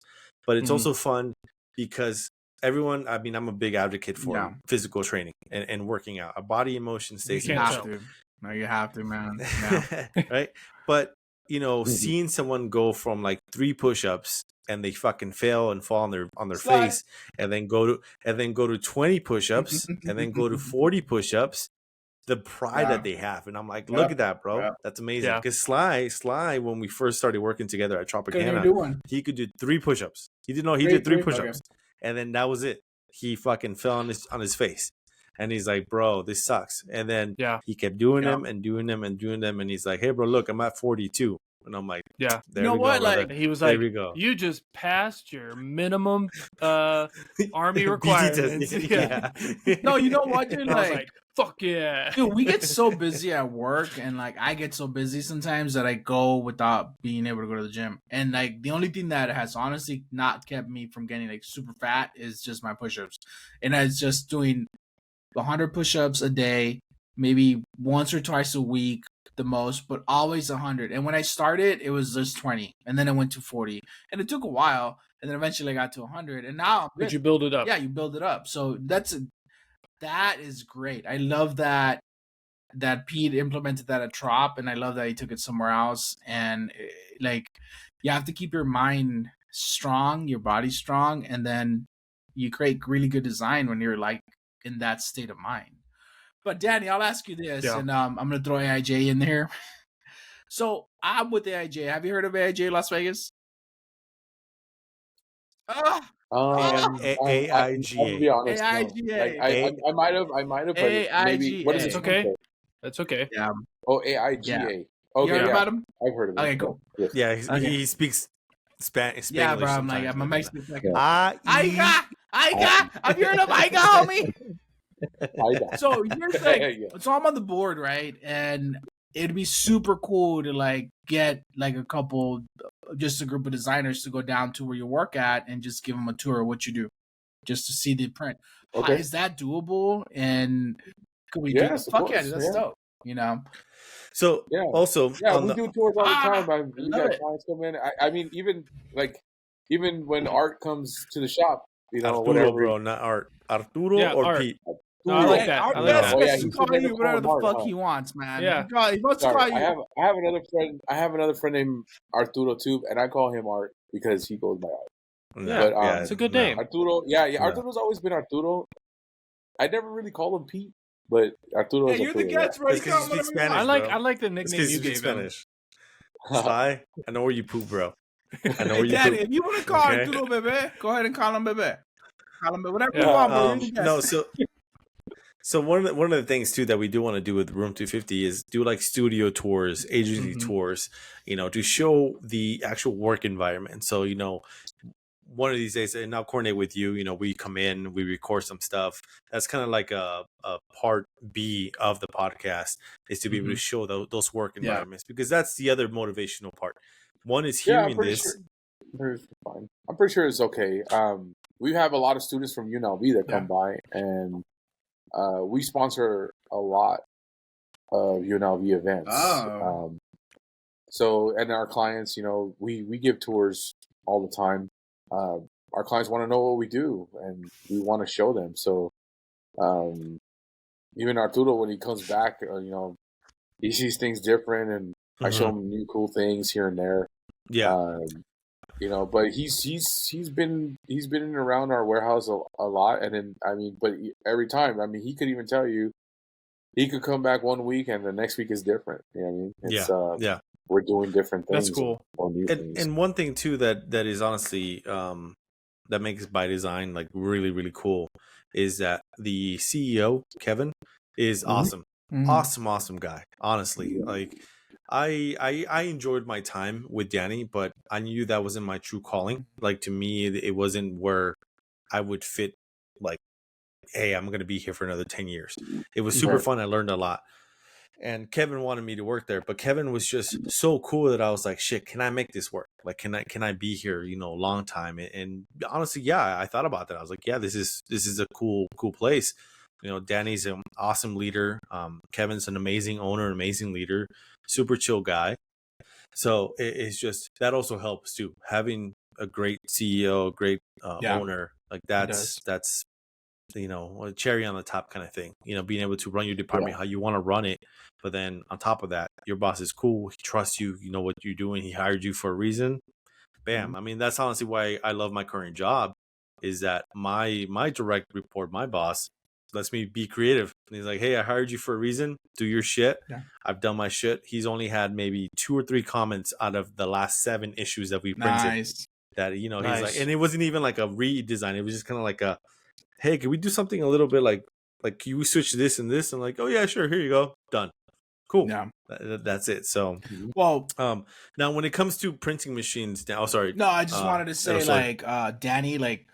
S1: But it's also fun because everyone. I mean, I'm a big advocate for physical training and working out. A body in motion stays in motion.
S4: No, you have to, man.
S1: Yeah. Right? But seeing someone go from like 3 push-ups and they fucking fail and fall on their face, and then go to 20 push-ups and then go to 40 push-ups, the pride that they have. And I'm like, look at that, bro. That's amazing. Because Sly, when we first started working together at Tropicana, he could do 3 push-ups. He did 3 push-ups. Okay. And then that was it. He fucking fell on his face. And he's like, bro, this sucks. And then he kept doing them and doing them and doing them. And he's like, hey, bro, look, I'm at 42. And I'm like, there we go,
S3: like he was like, you just passed your minimum army requirements.
S4: No, you know what, dude?
S3: I was like, fuck yeah.
S4: Dude, we get so busy at work, and like I get so busy sometimes that I go without being able to go to the gym. And like the only thing that has honestly not kept me from getting like super fat is just my push-ups. And I was just doing 100 push-ups a day, maybe once or twice a week, the most, but always 100. And when I started, it was just 20, and then I went to 40, and it took a while, and then eventually I got to 100, and now
S3: but you build it up.
S4: Yeah, you build it up. So that is great. I love that Pete implemented that at Trop, and I love that he took it somewhere else. And like, you have to keep your mind strong, your body strong, and then you create really good design when you're like in that state of mind. But Danny, I'll ask you this, and I'm going to throw AIJ in there. So I'm with AIJ. Have you heard of AIJ Las Vegas?
S1: AIGA.
S2: I'll be honest,
S4: AIGA.
S2: I might have, but maybe, what is it?
S3: It's okay. That's okay.
S4: Yeah.
S2: Oh, AIGA.
S4: Yeah.
S2: Okay,
S4: you heard about him?
S2: I've heard of him.
S4: Okay, cool.
S2: Yes.
S1: Yeah, he speaks Spanish.
S4: Yeah, bro. I'm like, I'm a Mexican.
S1: Aiga.
S4: Have you heard of Aiga, homie? So here's the thing. So I'm on the board, right? And it'd be super cool to like get like a group of designers to go down to where you work at and just give them a tour of what you do, just to see the print. Okay. Is that doable? And could we do this? Fuck yeah, that's dope.
S1: So also,
S2: we do tours all the time. Man. We got clients come in. I mean, even when Art comes to the shop,
S1: Arturo,
S2: whatever.
S1: Bro, not Art. Arturo or
S3: Art.
S1: Pete.
S3: No, I like that.
S4: Art can call you whatever the fuck he wants, man.
S3: Yeah.
S4: He wants to call you.
S2: I have another friend named Arturo too, and I call him Art because he goes by Art.
S3: Yeah,
S2: But
S3: it's a good name.
S2: Arturo, yeah,
S1: No.
S2: Arturo's always been Arturo. I never really call him Pete, but Arturo is
S4: Hey, you're the
S2: Arturo.
S4: guest, bro. You
S1: That's 'cause
S4: call
S1: you
S4: him
S1: speak
S4: whatever you want.
S1: Spanish, bro.
S3: I like the
S1: It's
S3: nickname
S1: because
S3: you
S1: you speak
S3: gave him.
S1: Spanish. Sly, I know where you poop, bro. I know
S4: Hey,
S1: where you
S4: Daddy,
S1: poop.
S4: if you want to call
S1: Okay.
S4: Arturo Bebe, go ahead and call him Bebe. Call him Bebe. Whatever you
S3: Yeah.
S4: want, bro. You're the guest.
S1: No, so one of the things too that we do want to do with Room 250 is do like studio tours, agency
S3: Mhm.
S1: tours, to show the actual work environment. So, one of these days, and I'll coordinate with you, we come in, we record some stuff. That's kind of like a part B of the podcast, is to be able to show those work
S3: Yeah.
S1: environments, because that's the other motivational part. One is
S2: Yeah, I'm
S1: hearing
S2: pretty
S1: this.
S2: sure. It's fine. I'm pretty sure it's okay. We have a lot of students from UNLV that come by, and we sponsor a lot of UNLV events.
S4: Oh.
S2: So, and our clients, we give tours all the time. Our clients want to know what we do, and we want to show them. So, even Arturo, when he comes back, he sees things different, and I show him new cool things here and there.
S1: Yeah.
S2: But he's been around our warehouse a lot, and then but every time, he could even tell you, he could come back one week and the next week is different. You know what I mean? It's,
S1: yeah.
S2: We're doing different things.
S3: That's cool.
S2: Or new things.
S1: And one thing too that is honestly that makes By Dzign like really, really cool is that the CEO, Kevin, is awesome. Awesome guy. Honestly, like I enjoyed my time with Danny, but I knew that wasn't my true calling. Like, to me, it wasn't where I would fit. Like, hey, I'm gonna be here for another 10 years. It was super fun. I learned a lot. And Kevin wanted me to work there, but Kevin was just so cool that I was like, shit, can I make this work? Like, can I be here, a long time? And honestly, yeah, I thought about that. I was like, yeah, this is a cool place. Danny's an awesome leader. Kevin's an amazing owner, amazing leader, super chill guy. So it's just, that also helps too. Having a great CEO, a great owner, like that's a cherry on the top kind of thing. Being able to run your department how you want to run it, but then on top of that, your boss is cool. He trusts you. You know what you're doing. He hired you for a reason. Bam. I mean, that's honestly why I love my current job, is that my direct report, my boss, lets me be creative. And he's like, hey, I hired you for a reason. Do your shit.
S4: Yeah.
S1: I've done my shit. He's only had maybe 2 or 3 comments out of the last 7 issues that we printed.
S4: Nice.
S1: That, he's like, and it wasn't even like a redesign. It was just kind of like a, hey, can we do something a little bit like can we switch this and this? And like, oh yeah, sure, here you go, done, cool.
S4: Yeah.
S1: That's it. So,
S4: well,
S1: now when it comes to printing machines, sorry.
S4: No, I just wanted to say, Danny,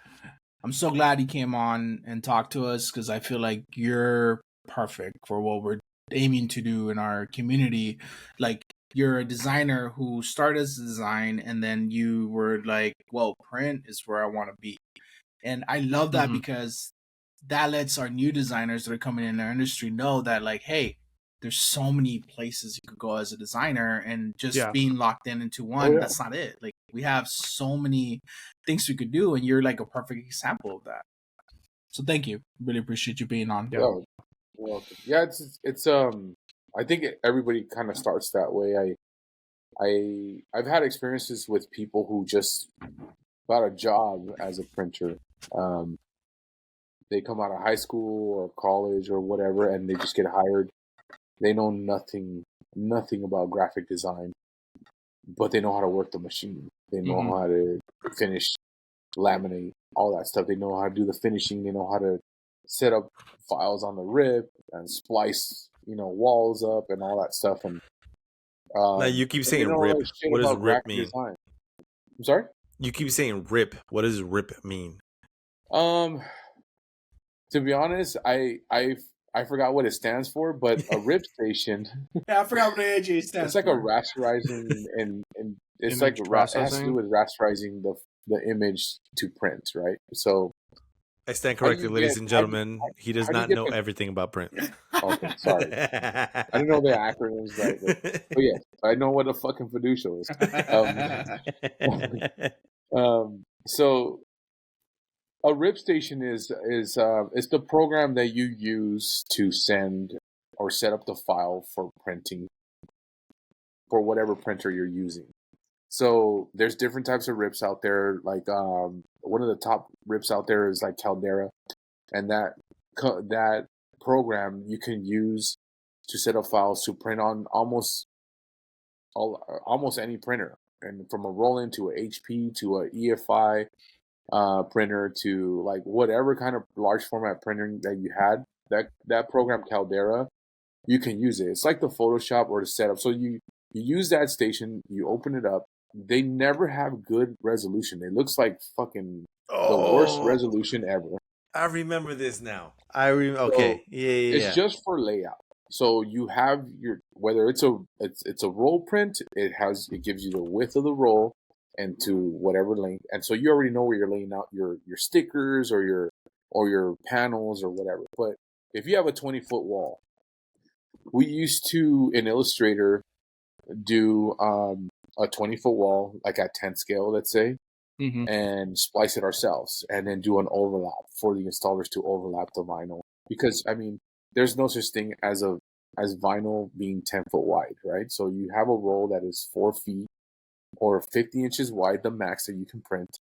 S4: I'm so glad you came on and talked to us, because I feel like you're perfect for what we're aiming to do in our community. Like, you're a designer who started as a design, and then you were like, well, print is where I want to be. And I love that, because that lets our new designers that are coming in our industry know that, like, hey, there's so many places you could go as a designer, and just being locked into one, that's not it. Like, we have so many things we could do, and you're like a perfect example of that. So thank you. Really appreciate you being on.
S2: Yeah, it's I think everybody kind of starts that way. I've had experiences with people who just got a job as a printer. They come out of high school or college or whatever, and they just get hired. They know nothing about graphic design, but they know how to work the machine. They know how to finish, laminate, all that stuff. They know how to do the finishing. They know how to set up files on the rip and splice, walls up and all that stuff. And
S1: now you keep saying rip. What does rip mean?
S2: Design. I'm sorry?
S1: You keep saying rip. What does rip mean?
S2: To be honest, I forgot what it stands for, but a rip station.
S4: Yeah, I forgot what the AJ stands for.
S2: It's like a rasterizing and it's like it has to do with rasterizing the image to print, right? So
S1: I stand corrected, ladies and gentlemen. He does not know everything about print.
S2: Okay, sorry. I didn't know the acronyms, but yeah, I know what a fucking fiducial is. So a rip station is it's the program that you use to send or set up the file for printing for whatever printer you're using. So there's different types of rips out there. Like the top rips out there is like Caldera, and that program you can use to set up files to print on almost any printer, and from a Roland to a HP to a EFI printer to like whatever kind of large format printing that you had. That program Caldera, you can use it. It's like the Photoshop or the setup. So you use that station, you open it up. They never have good resolution. It looks like fucking the worst resolution ever.
S1: I remember this now. Okay.
S2: So
S1: Yeah.
S2: it's just for layout. So you have whether it's a roll print, it gives you the width of the roll and to whatever length. And so you already know where you're laying out your stickers or your panels or whatever. But if you have a 20-foot wall, we used to in Illustrator do a 20-foot wall, like at 10 scale, let's say, and splice it ourselves, and then do an overlap for the installers to overlap the vinyl. Because I mean, there's no such thing as vinyl being 10 foot wide, right? So you have a roll that is 4 feet or 50 inches wide, the max that you can print.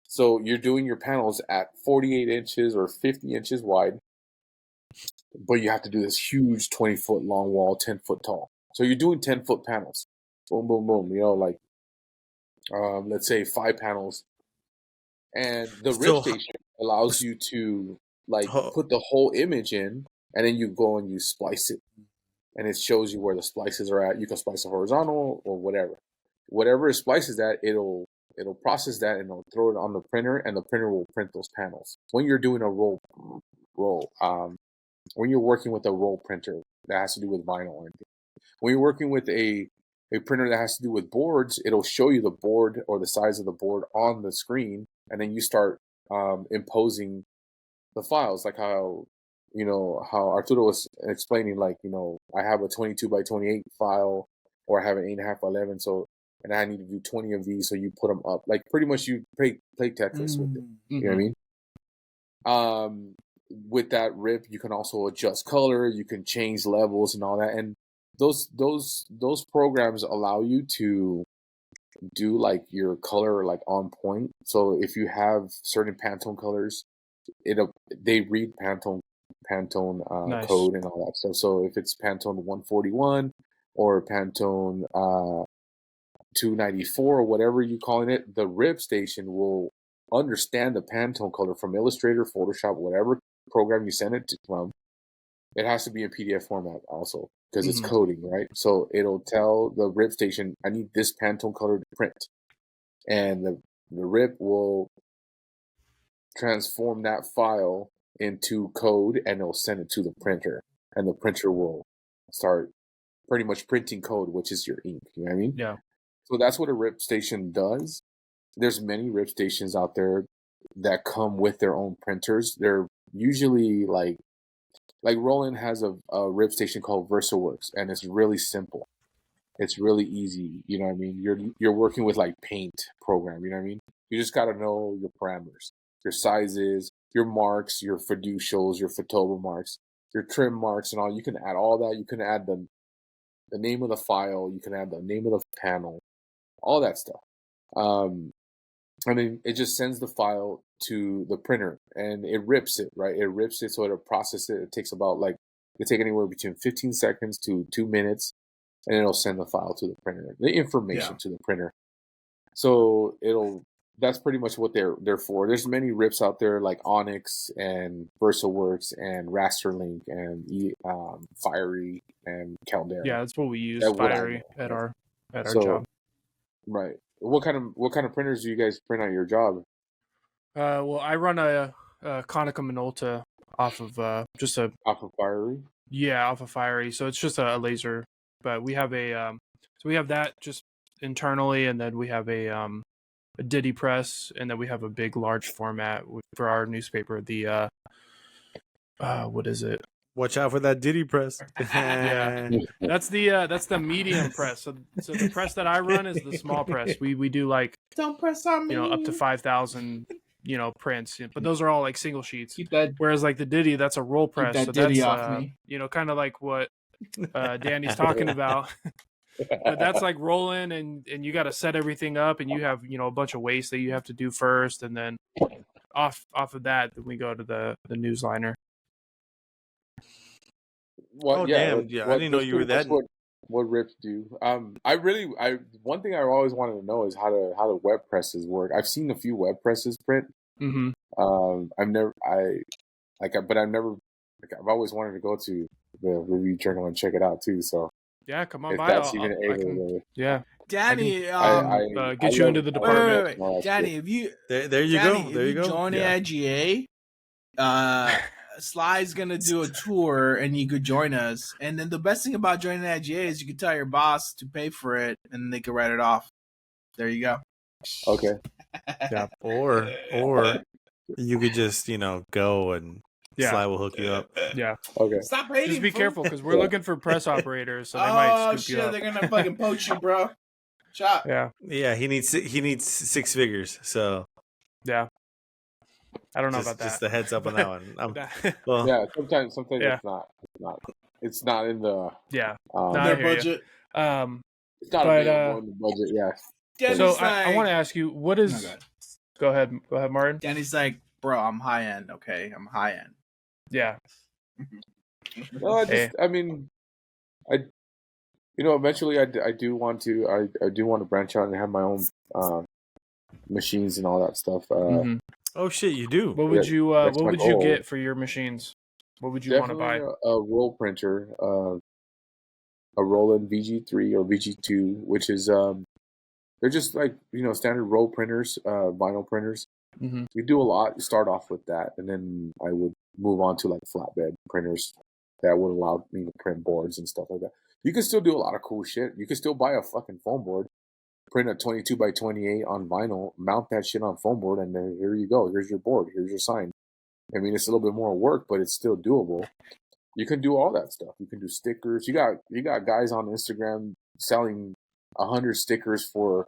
S2: So you're doing your panels at 48 inches or 50 inches wide, but you have to do this huge 20-foot long wall, 10 foot tall. So you're doing 10-foot panels. Boom, boom, boom. You know, like, let's say 5 panels. And the rip station allows you to, like, put the whole image in, and then you go and you splice it. And it shows you where the splices are at. You can splice it horizontal or whatever. Whatever it splices at, it'll process that and it'll throw it on the printer, and the printer will print those panels. When you're doing a roll, when you're working with a roll printer that has to do with vinyl or anything, when you're working with a printer that has to do with boards, it'll show you the board or the size of the board on the screen, and then you start imposing the files, like how Arturo was explaining, like, I have a 22 by 28 file, or I have an 8.5 by 11, and I need to do 20 of these, so you put them up. Like, pretty much you play Tetris with it. You know what I mean? With that rip, you can also adjust color, you can change levels and all that. And those programs allow you to do like your color like on point. So if you have certain Pantone colors, they read Pantone nice. Code and all that stuff. So if it's Pantone 141 or Pantone 294 or whatever you're calling it, the rip station will understand the Pantone color from Illustrator, Photoshop, whatever program you send it from. It has to be in PDF format also, because it's coding, right? So it'll tell the rip station, I need this Pantone color to print. And the rip will transform that file into code, and it'll send it to the printer. And the printer will start pretty much printing code, which is your ink. You know what I mean?
S3: Yeah. So
S2: that's what a rip station does. There's many rip stations out there that come with their own printers. They're usually like Roland has a rip station called VersaWorks, and it's really simple. It's really easy. You know what I mean? You're working with like Paint program. You know what I mean? You just got to know your parameters, your sizes, your marks, your fiducials, your Fotoba marks, your trim marks, and all. You can add all that. You can add the name of the file. You can add the name of the panel, all that stuff. I mean, it just sends the file to the printer, and it rips it, right? It rips it, so it'll process it. It takes about it take anywhere between 15 seconds to 2 minutes, and it'll send the file to the printer, the information to the printer. So that's pretty much what they're for. There's many rips out there like Onyx and VersaWorks and Rasterlink and Fiery and Caldera.
S3: Yeah, that's what we use, Fiery, at our job.
S2: Right. What kind of printers do you guys print at your job?
S3: Well, I run a Konica Minolta off of
S2: off of Fiery.
S3: Yeah, off of Fiery. So it's just a laser, but we have we have that just internally, and then we have a Ditty press, and then we have a big large format for our newspaper. The what is it?
S1: Watch out for that Ditty press.
S3: Yeah, that's the medium press. So the press that I run is the small press. We do like,
S4: don't press on me,
S3: up to 5,000 prints, but those are all like single sheets.
S4: Keep that.
S3: Whereas like the Ditty, that's a roll press.
S4: Keep that Ditty off me.
S3: Kind of like what Danny's talking about. but that's like rolling, and you got to set everything up, and you have a bunch of waste that you have to do first, and then off of that, then we go to the newsliner.
S2: What?
S1: Oh,
S2: Yeah.
S1: damn. Yeah, I
S2: What,
S1: didn't know
S2: that's
S1: you
S2: pretty
S1: were
S2: much
S1: that.
S2: what rips do. One thing I always wanted to know is how the web presses work. I've seen a few web presses print.
S3: Mm-hmm.
S2: I've always wanted to go to the review journal and check it out too. So
S3: Yeah, come on
S2: if
S3: by.
S2: that's even
S3: I
S2: able
S3: can,
S2: to,
S3: yeah,
S4: Danny,
S3: get you into the department.
S4: wait. Danny, if you
S1: There you
S4: Danny,
S1: go.
S4: if
S1: There you go.
S4: join the IGA, Sly's gonna do a tour, and you could join us. And then the best thing about joining the IGA is you can tell your boss to pay for it, and they can write it off. There you go.
S2: okay.
S3: Yeah.
S1: Or you could just go and Sly will hook you up.
S3: Yeah.
S2: Okay.
S4: Stop hating.
S3: Just be
S4: fool.
S3: careful because we're looking for press operators, so they might scoop you up.
S4: They're gonna fucking poach you, bro. Chop.
S3: Yeah.
S1: Yeah, he needs 6 figures. So
S3: Yeah. I don't know
S1: just,
S3: about that.
S1: just a heads up on that one. Well,
S2: Yeah. Sometimes
S3: Yeah.
S2: it's not in the
S3: yeah.
S2: um,
S3: No, I
S4: Their
S3: hear you.
S4: budget.
S2: it's not
S3: but,
S2: available in the budget. Yeah.
S4: Danny's
S3: So
S4: like,
S3: I want to ask you, what is?
S4: Oh,
S3: Go ahead, Martin.
S4: Danny's like, bro, I'm high end. Okay, I'm high end.
S3: Yeah.
S2: No,
S3: Hey.
S2: eventually I do want to branch out and have my own machines and all that stuff.
S3: Mhm.
S1: oh shit, you do.
S3: What would you
S2: that's
S3: What
S2: my
S3: would you
S2: goal.
S3: get for your machines? What would you want to
S2: Definitely
S3: buy?
S2: a roll printer, a Roland VG3 or VG2, which is they're just like standard roll printers, vinyl printers.
S3: Mm-hmm.
S2: You do a lot. You start off with that, and then I would move on to like flatbed printers that would allow me to print boards and stuff like that. You can still do a lot of cool shit. You can still buy a fucking foam board, print a 22 by 28 on vinyl, mount that shit on foam board, and then here you go. Here's your board. Here's your sign. I mean, it's a little bit more work, but it's still doable. You can do all that stuff. You can do stickers. You got guys on Instagram selling 100 stickers for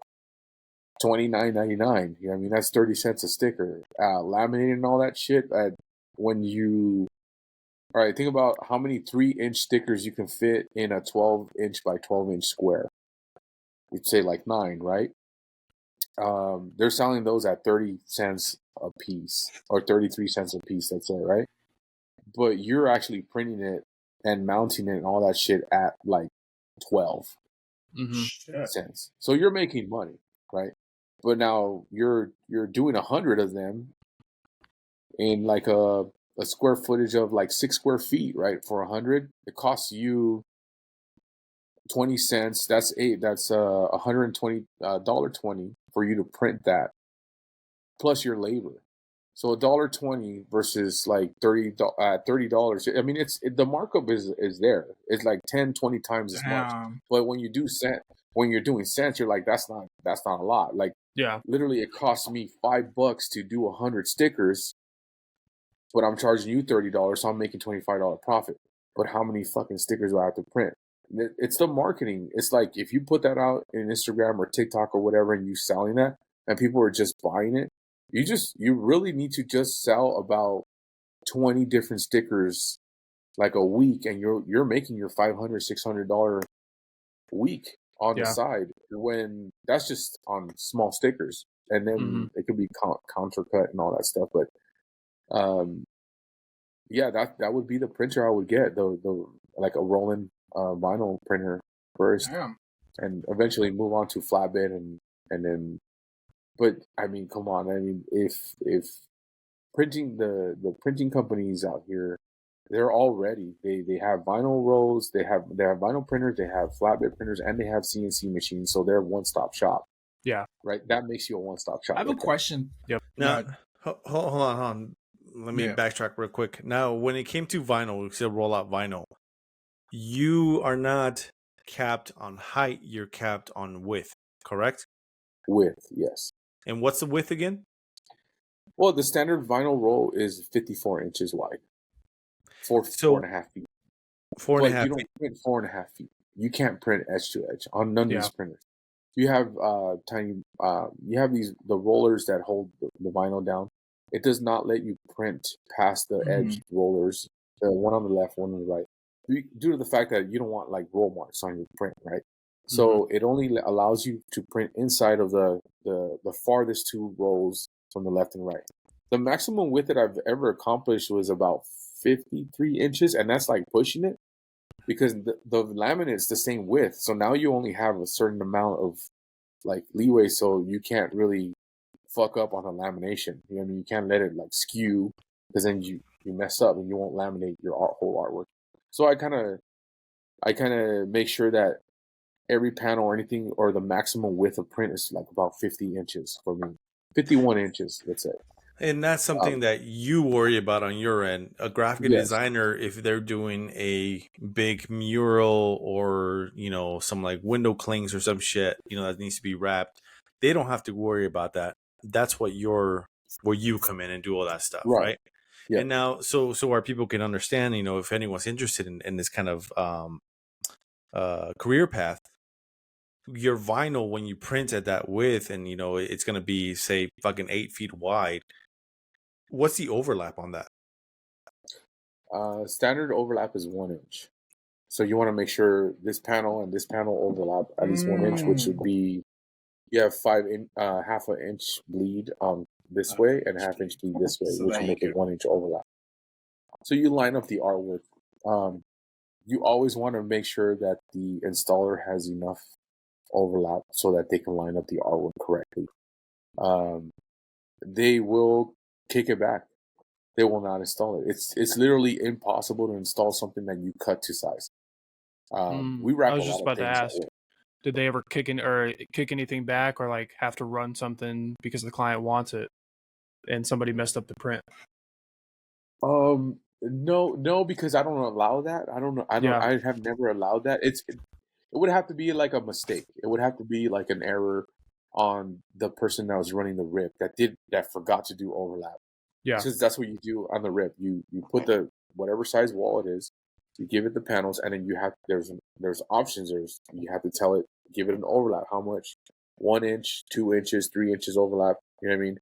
S2: $29.99. I mean, that's 30 cents a sticker. Laminating and all that shit. All right, think about how many 3-inch stickers you can fit in a 12-inch by 12-inch square. You'd say like 9, right? They're selling those at 30 cents a piece or 33 cents a piece. That's it, right? But you're actually printing it and mounting it and all that shit at like 12 cents. So you're making money, right? But now you're doing 100 of them in like a square footage of like 6 square feet, right? For 100, it costs you 20 cents. That's $120 $20 for you to print that, plus your labor. So $1.20 versus like $30. I mean, the markup is there. It's like 10, 20 times as much. But when you're doing cents, you're like, that's not a lot. Like,
S3: Yeah.
S2: literally, it costs me $5 to do 100 stickers, but I'm charging you $30, so I'm making $25 profit. But how many fucking stickers do I have to print? It's the marketing. It's like if you put that out in Instagram or TikTok or whatever, and you selling that, and people are just buying it, you really need to just sell about 20 different stickers like a week, and you're making your $500, $600 week on the side, when that's just on small stickers, and then it could be countercut and all that stuff. But yeah, that would be the printer I would get, the like a Roland vinyl printer first.
S4: Damn.
S2: And eventually move on to flatbed and then. But I mean, come on! I mean, if printing the printing companies out here, they're all ready. They have vinyl rolls, they have vinyl printers, they have flatbed printers, and they have CNC machines. So they're one-stop shop.
S3: Yeah.
S2: Right. That makes you a one-stop shop.
S4: I have a question.
S3: Yep.
S1: Now, hold on. Let me backtrack real quick. Now, when it came to vinyl, we said roll out vinyl. You are not capped on height. You're capped on width, correct?
S2: Width, yes.
S1: And what's the width again?
S2: Well, the standard vinyl roll is 54 inches wide. 4.5 feet.
S1: 4.5
S2: You don't print 4.5 feet. You can't print edge to edge on none of these printers. You have you have the rollers that hold the vinyl down. It does not let you print past the edge rollers. The one on the left, one on the right, due to the fact that you don't want like roll marks on your print, right? So it only allows you to print inside of the farthest two rows from the left and right. The maximum width that I've ever accomplished was about 53 inches, and that's like pushing it because the laminate's the same width. So now you only have a certain amount of like leeway, so you can't really fuck up on a lamination. You know what I mean? You can't let it like skew because then you mess up and you won't laminate your whole artwork. So I kind of make sure that every panel or anything or the maximum width of print is like about 50 inches for me. 51 inches, let's say.
S1: And that's something that you worry about on your end. A graphic designer, if they're doing a big mural or, some like window clings or some shit, that needs to be wrapped, they don't have to worry about that. That's where you come in and do all that stuff, right? Yeah. And now, so our people can understand, if anyone's interested in this kind of career path, your vinyl, when you print at that width and, it's going to be, say, fucking 8 feet wide, what's the overlap on that?
S2: Standard overlap is 1 inch. So you want to make sure this panel and this panel overlap at least 1 inch, which would be, you have half an inch bleed this way and half inch bleed this way, which will make it 1 inch overlap. So you line up the artwork. You always want to make sure that the installer has enough overlap so that they can line up the artwork correctly. They will kick it back. They will not install it. It's literally impossible to install something that you cut to size. We wrap.
S3: I was just about to ask, did they ever kick anything back or like have to run something because the client wants it and somebody messed up the print?
S2: No, because I don't allow that. I don't know. I have never allowed that. It would have to be like a mistake. It would have to be like an error on the person that was running the rip that forgot to do overlap. Yeah, because that's what you do on the rip. You put the whatever size wall it is, you give it the panels, and then there's options. You have to tell it, give it an overlap. How much? 1 inch, 2 inches, 3 inches overlap. You know what I mean?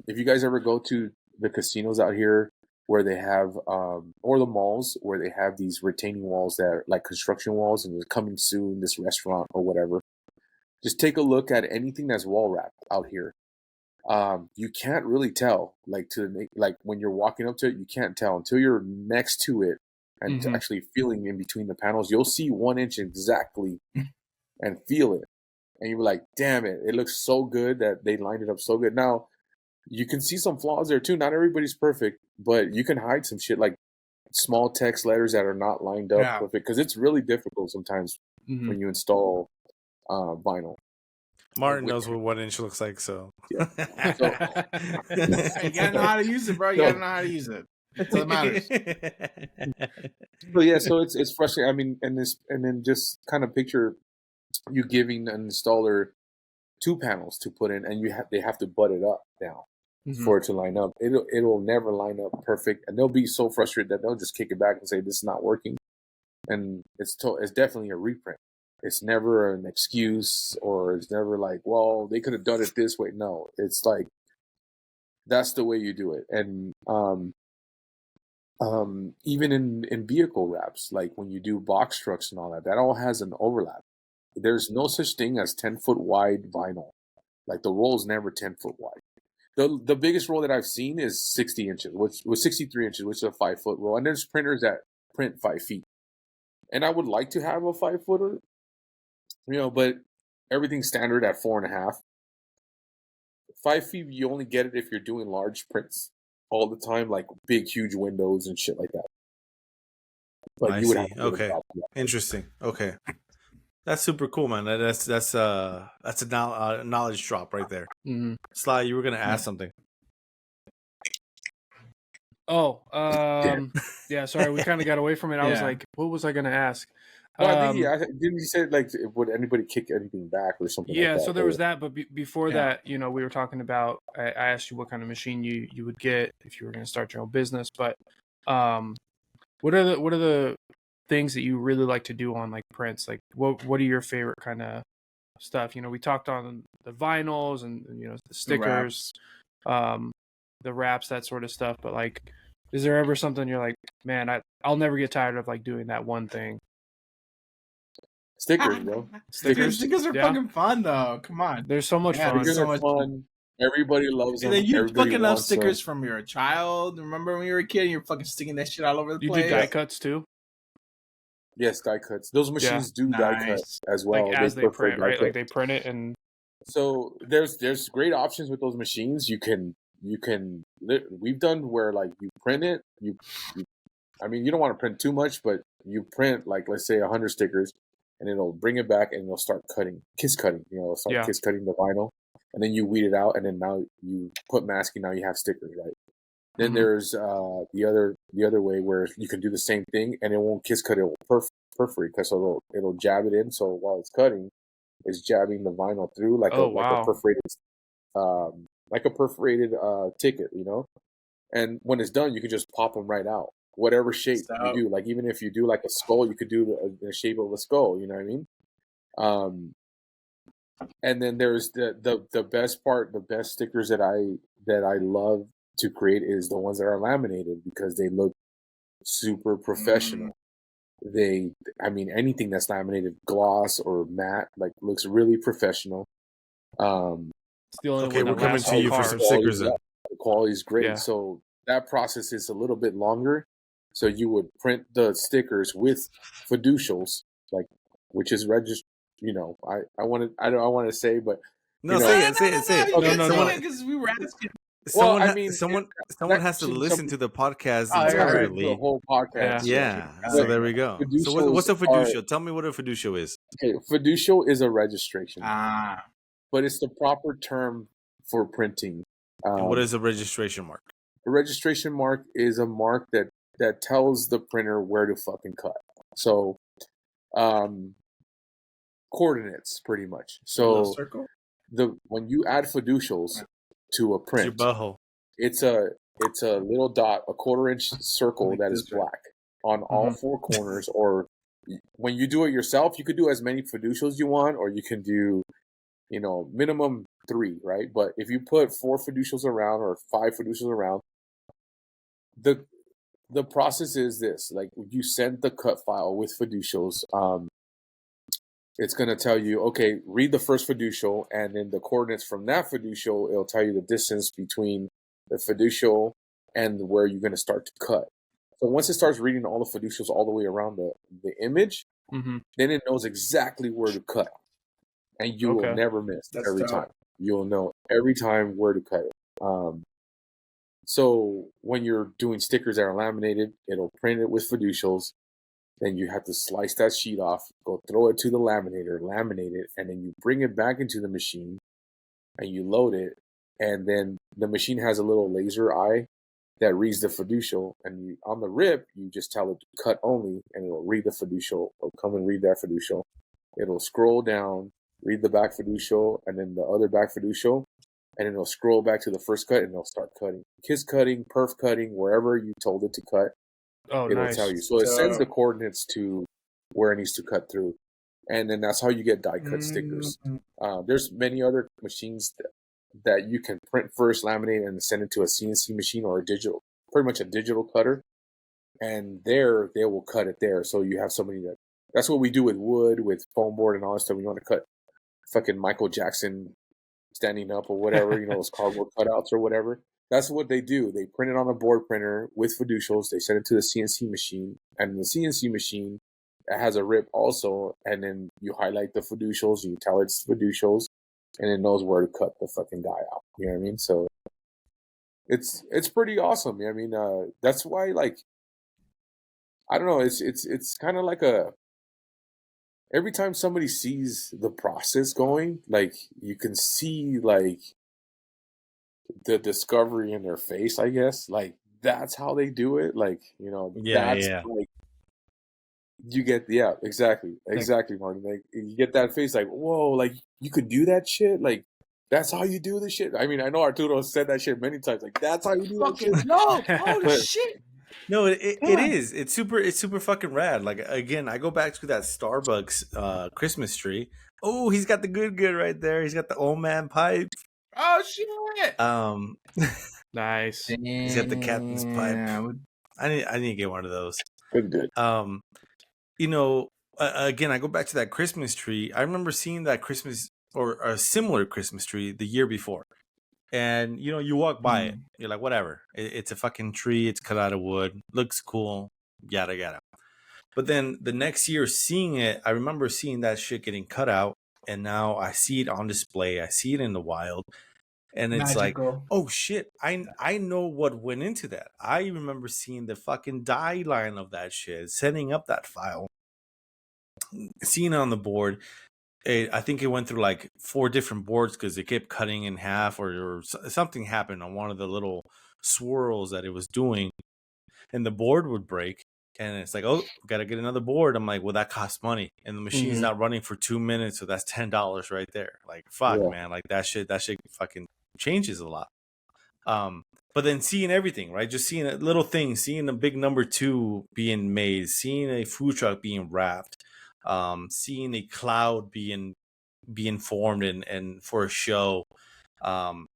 S2: If you guys ever go to the casinos out here where they have, or the malls where they have these retaining walls that are like construction walls, and they're coming soon, this restaurant or whatever. Just take a look at anything that's wall wrapped out here. You can't really tell, like when you're walking up to it, you can't tell until you're next to it and actually feeling in between the panels. You'll see 1 inch exactly and feel it, and you're like, "Damn it! It looks so good that they lined it up so good." Now, you can see some flaws there too. Not everybody's perfect, but you can hide some shit like small text letters that are not lined up perfect because it's really difficult sometimes when you install vinyl.
S1: Martin knows what 1 inch looks like, so.
S4: You gotta know how to use it, bro. You gotta know how to use it. That's what matters.
S2: But yeah, so it's frustrating. I mean, and then just kind of picture you giving an installer 2 panels to put in, and they have to butt it up now for it to line up. It'll never line up perfect, and they'll be so frustrated that they'll just kick it back and say this is not working. And it's definitely a reprint. It's never an excuse, or it's never like, well, they could have done it this way. No, it's like that's the way you do it. And even in vehicle wraps, like when you do box trucks and all that all has an overlap. There's no such thing as 10-foot wide vinyl. Like the roll is never 10-foot wide. The biggest roll that I've seen is 60 inches, which was 63 inches, which is a 5-foot roll. And there's printers that print 5 feet. And I would like to have a 5-footer, but everything's standard at 4.5. 5 feet, you only get it if you're doing large prints all the time, like big, huge windows and shit like that.
S1: But I see. Okay. Interesting. Okay. That's super cool, man. That's a knowledge drop right there. Sly, you were gonna ask something.
S3: Oh, yeah. Sorry, we kind of got away from it. I was like, what was I gonna ask?
S2: Well, I think didn't you say like would anybody kick anything back or something?
S3: Yeah,
S2: like that?
S3: So there was that, but before that, we were talking about. I asked you what kind of machine you would get if you were going to start your own business. But what are the things that you really like to do on like prints? Like what are your favorite kind of stuff? We talked on the vinyls and the stickers, the wraps, that sort of stuff. But like, is there ever something you're like, man, I'll never get tired of like doing that one thing?
S2: Stickers, bro.
S4: Stickers.
S2: Stickers.
S4: Stickers are
S3: Yeah.
S4: fucking fun though. Come on.
S3: They're so much
S4: Yeah,
S3: fun.
S2: Stickers
S4: so
S2: are
S4: much
S2: fun. Everybody loves
S4: And
S2: them.
S4: then you
S2: Everybody
S4: fucking love
S2: wants
S4: stickers
S2: them.
S4: from your child. Remember when you were a kid and you're fucking sticking that shit all over the
S3: You
S4: place?
S3: do die cuts too,
S2: Yes, die cuts. Those machines do die cut
S4: Nice.
S2: as well.
S3: like as they
S2: prefer
S3: print,
S2: die
S3: right?
S2: cut.
S3: Like they print it and
S2: So there's great options with those machines. You can we've done where like you print it. You I mean you don't want to print too much, but you print like let's say 100 stickers, and it'll bring it back and it'll start kiss cutting. You know, it'll start
S3: Yeah.
S2: kiss cutting the vinyl, and then you weed it out, and then now you put masking. Now you have stickers, right? Then
S3: Mhm.
S2: there's the other way where you can do the same thing, and it won't kiss cut. It will perforate, because it'll jab it in. So while it's cutting, it's jabbing the vinyl through like
S3: Oh,
S2: a
S3: wow.
S2: perforated ticket, you know. And when it's done, you can just pop them right out, whatever shape you do. Like even if you do like a skull, you could do the shape of a skull. You know what I mean? And then there's the best part, the best stickers that I love to create is the ones that are laminated, because they look super professional. I mean, anything that's laminated, gloss or matte, like looks really professional.
S3: it's the only
S1: Okay,
S3: one
S1: we're
S3: that
S1: coming
S3: lasts
S1: to
S3: on
S1: you for
S3: cars.
S1: some stickers then.
S2: The quality's great.
S3: Yeah.
S2: So that process is a little bit longer. So you would print the stickers with fiducials, like, which is registered. You know, I don't want to say, but
S1: No,
S2: you know,
S1: say it.
S4: No,
S3: No.
S4: because we were asking.
S1: Someone,
S2: Well, I mean,
S1: someone
S2: that
S1: has to
S2: should-
S1: listen to the podcast
S4: Oh, yeah, right.
S2: the
S1: entirely.
S2: whole podcast.
S1: Yeah,
S4: Yeah.
S1: so there we go. So what's a
S2: Fiducials are-
S1: fiducial? Tell me what a fiducial is.
S2: Okay, fiducial is a registration,
S4: Ah,
S2: but it's the proper term for printing.
S1: And what is a registration mark?
S2: A registration mark is a mark that tells the printer where to fucking cut. So, coordinates, pretty much. So
S4: circle.
S2: when you add fiducials to a
S1: It's your
S2: print,
S1: butthole.
S2: it's a little dot, a 1/4-inch circle that is black on all four corners. Or when you do it yourself, you could do as many fiducials you want, or you can do, you know, minimum 3, right? But if you put 4 fiducials around or 5 fiducials around, the process is this: like, you send the cut file with fiducials. It's going to tell you, okay, read the first fiducial, and then the coordinates from that fiducial, it'll tell you the distance between the fiducial and where you're going to start to cut. So once it starts reading all the fiducials all the way around the image, then it knows exactly where to cut. And you will never miss every time. You'll know every time where to cut it. So when you're doing stickers that are laminated, it'll print it with fiducials. Then you have to slice that sheet off, go throw it to the laminator, laminate it, and then you bring it back into the machine and you load it. And then the machine has a little laser eye that reads the fiducial. And on the rip, you just tell it to cut only, and it'll read the fiducial. It'll come and read that fiducial. It'll scroll down, read the back fiducial, and then the other back fiducial. And then it'll scroll back to the first cut, and it'll start cutting. Kiss cutting, perf cutting, wherever you told it to cut.
S3: Oh,
S2: It'll
S3: nice.
S2: tell you. So it sends the coordinates to where it needs to cut through. And then that's how you get die cut stickers. There's many other machines that you can print first, laminate, and send it to a CNC machine or pretty much a digital cutter. And there, they will cut it there. So you have somebody that's what we do with wood, with foam board and all that stuff. We want to cut fucking Michael Jackson standing up or whatever, you know, those cardboard cutouts or whatever. That's what they do. They print it on a board printer with fiducials. They send it to the CNC machine, and the CNC machine has a rip also. And then you highlight the fiducials, you tell it's fiducials, and it knows where to cut the fucking die out. You know what I mean? So it's pretty awesome. I mean, that's why, like, I don't know. It's kind of like every time somebody sees the process going, like, you can see like the discovery in their face, I guess. Like, that's how they do it. Like, you know, like, you get, exactly, Martin. Like, you get that face, like, whoa, like, you could do that shit. Like, that's how you do this shit. I mean, I know Arturo said that shit many times. Like, that's how you do that shit.
S4: No, holy shit.
S1: No, it is. It's super fucking rad. Like, again, I go back to that Starbucks Christmas tree. Oh, he's got the good right there. He's got the old man pipe.
S4: Oh shit.
S3: Nice.
S1: He's got the captain's pipe. I need to get one of those.
S2: Good.
S1: You know, again, I go back to that Christmas tree. I remember seeing that Christmas or a similar Christmas tree the year before. And, you know, you walk by it. You're like, whatever. It's a fucking tree. It's cut out of wood. Looks cool. Yada, yada. But then the next year seeing it, I remember seeing that shit getting cut out. And now I see it on display. I see it in the wild. And it's
S4: Magical.
S1: like, oh shit, I know what went into that. I remember seeing the fucking die line of that shit, setting up that file, seeing it on the board. I think it went through like 4 different boards because it kept cutting in half, or something happened on one of the little swirls that it was doing, and the board would break. And it's like, oh, gotta get another board. I'm like, well, that costs money, and the machine's not running for 2 minutes, so that's $10 right there. Like, fuck, man, like that shit fucking changes a lot. But then seeing everything, right? Just seeing a little thing, seeing a big number 2 being made, seeing a food truck being wrapped, seeing a cloud being formed and for a show,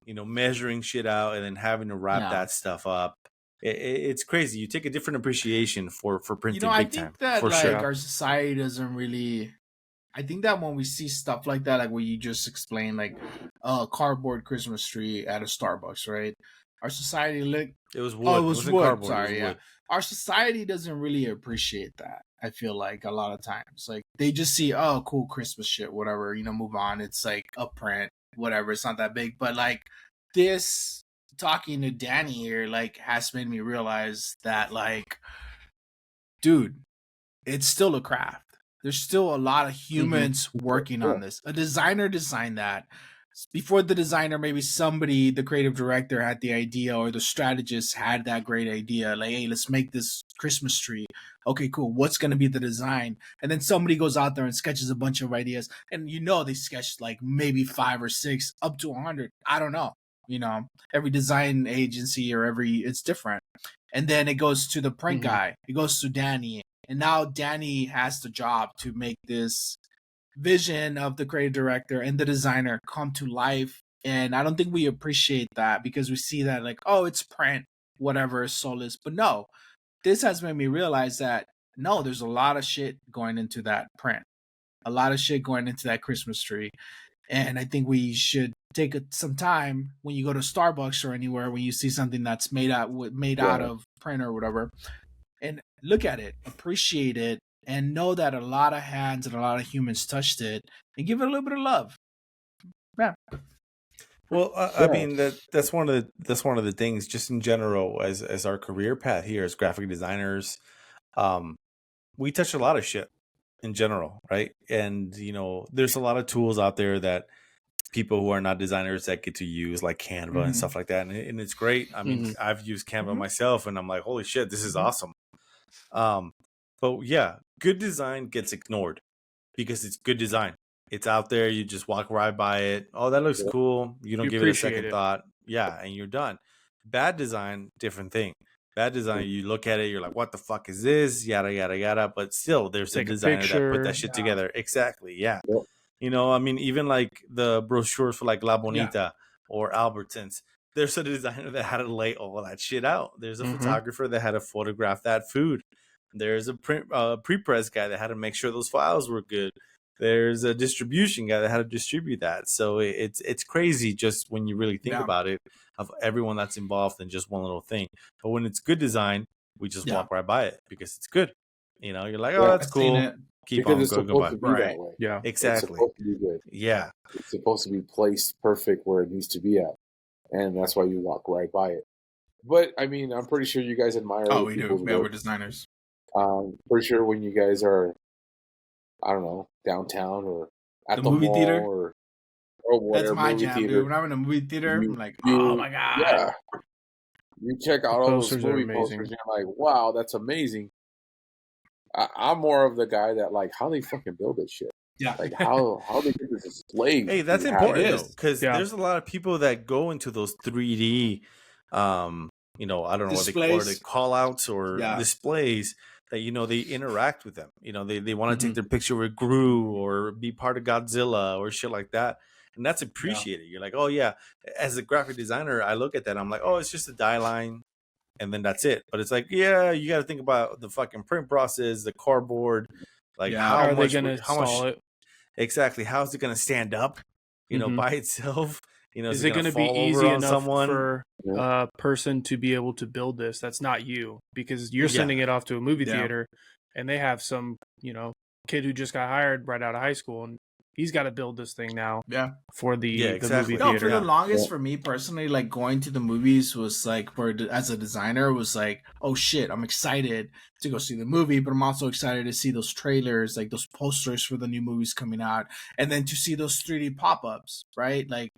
S1: you know, measuring shit out and then having to wrap that stuff up. It's crazy. You take a different appreciation for printing.
S4: You know, I
S1: big
S4: think
S1: time,
S4: that
S1: for
S4: like
S1: sure.
S4: our society doesn't really. I think that when we see stuff like that, like what you just explained, like a cardboard Christmas tree at a Starbucks, right? Our society
S1: It was wood.
S4: Oh, it
S1: It
S4: was
S1: wasn't
S4: wood.
S1: cardboard.
S4: Sorry,
S1: It was
S4: yeah.
S1: wood.
S4: Our society doesn't really appreciate that. I feel like a lot of times, like they just see, oh, cool Christmas shit, whatever, you know, move on. It's like a print, whatever. It's not that big, but like this, talking to Danny here, like has made me realize that, like, dude, it's still a craft. There's still a lot of humans working on this. A designer designed that. Before the designer, maybe somebody, the creative director, had the idea, or the strategist had that great idea. Like, hey, let's make this Christmas tree. Okay, cool. What's going to be the design? And then somebody goes out there and sketches a bunch of ideas. And you know, they sketched like maybe 5 or 6, up to 100. I don't know. You know, every design agency or it's different. And then it goes to the print guy. It goes to Danny. And now Danny has the job to make this vision of the creative director and the designer come to life. And I don't think we appreciate that because we see that like, oh, it's print, whatever, soulless. But no, this has made me realize that no, there's a lot of shit going into that print, a lot of shit going into that Christmas tree. And I think we should take some time when you go to Starbucks or anywhere when you see something that's made out of print or whatever, and look at it, appreciate it, and know that a lot of hands and a lot of humans touched it, and give it a little bit of love. Yeah.
S1: Well, I mean that's one of the things, just in general, as our career path here as graphic designers, we touch a lot of shit in general, right? And you know, there's a lot of tools out there that people who are not designers that get to use, like Canva and stuff like that, and it's great. I mean, I've used Canva myself, and I'm like, holy shit, this is awesome. But yeah, good design gets ignored because it's good design. It's out there. You just walk right by it. Oh, that looks cool. You don't give it a second thought. Yeah, and you're done. Bad design, different thing. Bad design, you look at it, you're like, what the fuck is this? Yada, yada, yada. But still, there's a designer that put that shit together. Exactly, yeah. You know, I mean, even like the brochures for like La Bonita or Albertsons, there's a designer that had to lay all of that shit out. There's a photographer that had to photograph that food. There's a pre-press guy that had to make sure those files were good. There's a distribution guy that had to distribute that. So it's crazy just when you really think about it, of everyone that's involved in just one little thing. But when it's good design, we just walk right by it because it's good. You know, you're like, oh, that's cool.
S2: Keep because on, it's supposed to be that way.
S1: Yeah, exactly.
S2: It's supposed to be good.
S1: Yeah,
S2: it's supposed to be placed perfect where it needs to be at, and that's why you walk right by it. But I mean, I'm pretty sure you guys admire.
S4: Oh, we do. Yeah, we're designers.
S2: Pretty sure when you guys are, I don't know, downtown or at the
S4: movie
S2: mall
S4: theater
S2: or whatever.
S4: That's my
S2: movie
S4: jam,
S2: theater,
S4: dude. When I'm in a movie theater, I'm like, oh my god.
S2: Yeah. You check out all those movie
S3: amazing.
S2: posters, and you're like, wow, that's amazing. I'm more of the guy that like, how they fucking build this shit.
S4: Yeah.
S2: Like how they get this display.
S1: Hey, that's important though, because there's a lot of people that go into those 3D, you know, I don't know
S4: displays.
S1: what they call it, call outs or displays that, you know, they interact with them. You know, they want to take their picture with Gru or be part of Godzilla or shit like that. And that's appreciated. You're like, oh yeah. As a graphic designer, I look at that. I'm like, oh, it's just a die line. And then that's it. But it's like, yeah, you got to think about the fucking print process, the cardboard, Like
S4: Yeah.
S3: How
S1: how
S3: are they
S1: much,
S3: going to
S1: how much
S3: install it?
S1: exactly? How is it going to stand up?
S3: Mhm.
S1: By itself. Is
S3: Is
S1: it
S3: it
S1: going
S3: going
S1: to
S3: to be
S1: fall over
S3: easy
S1: on
S3: enough
S1: someone?
S3: for
S2: Yeah.
S3: a person to be able to build this? That's not you, because you're
S1: Yeah.
S3: sending it off to a movie
S4: Yeah.
S3: theater, and they have some, kid who just got hired right out of high school, and he's got to build this thing now
S4: Yeah.
S3: for the
S1: Yeah,
S3: movie
S1: exactly.
S4: No, for
S3: theater.
S4: the
S1: Yeah.
S4: longest,
S2: Yeah.
S4: for me personally, like going to the movies was like, as a designer, was like, oh shit, I'm excited to go see the movie, but I'm also excited to see those trailers, like those posters for the new movies coming out, and then to see those 3D pop-ups, right? Like,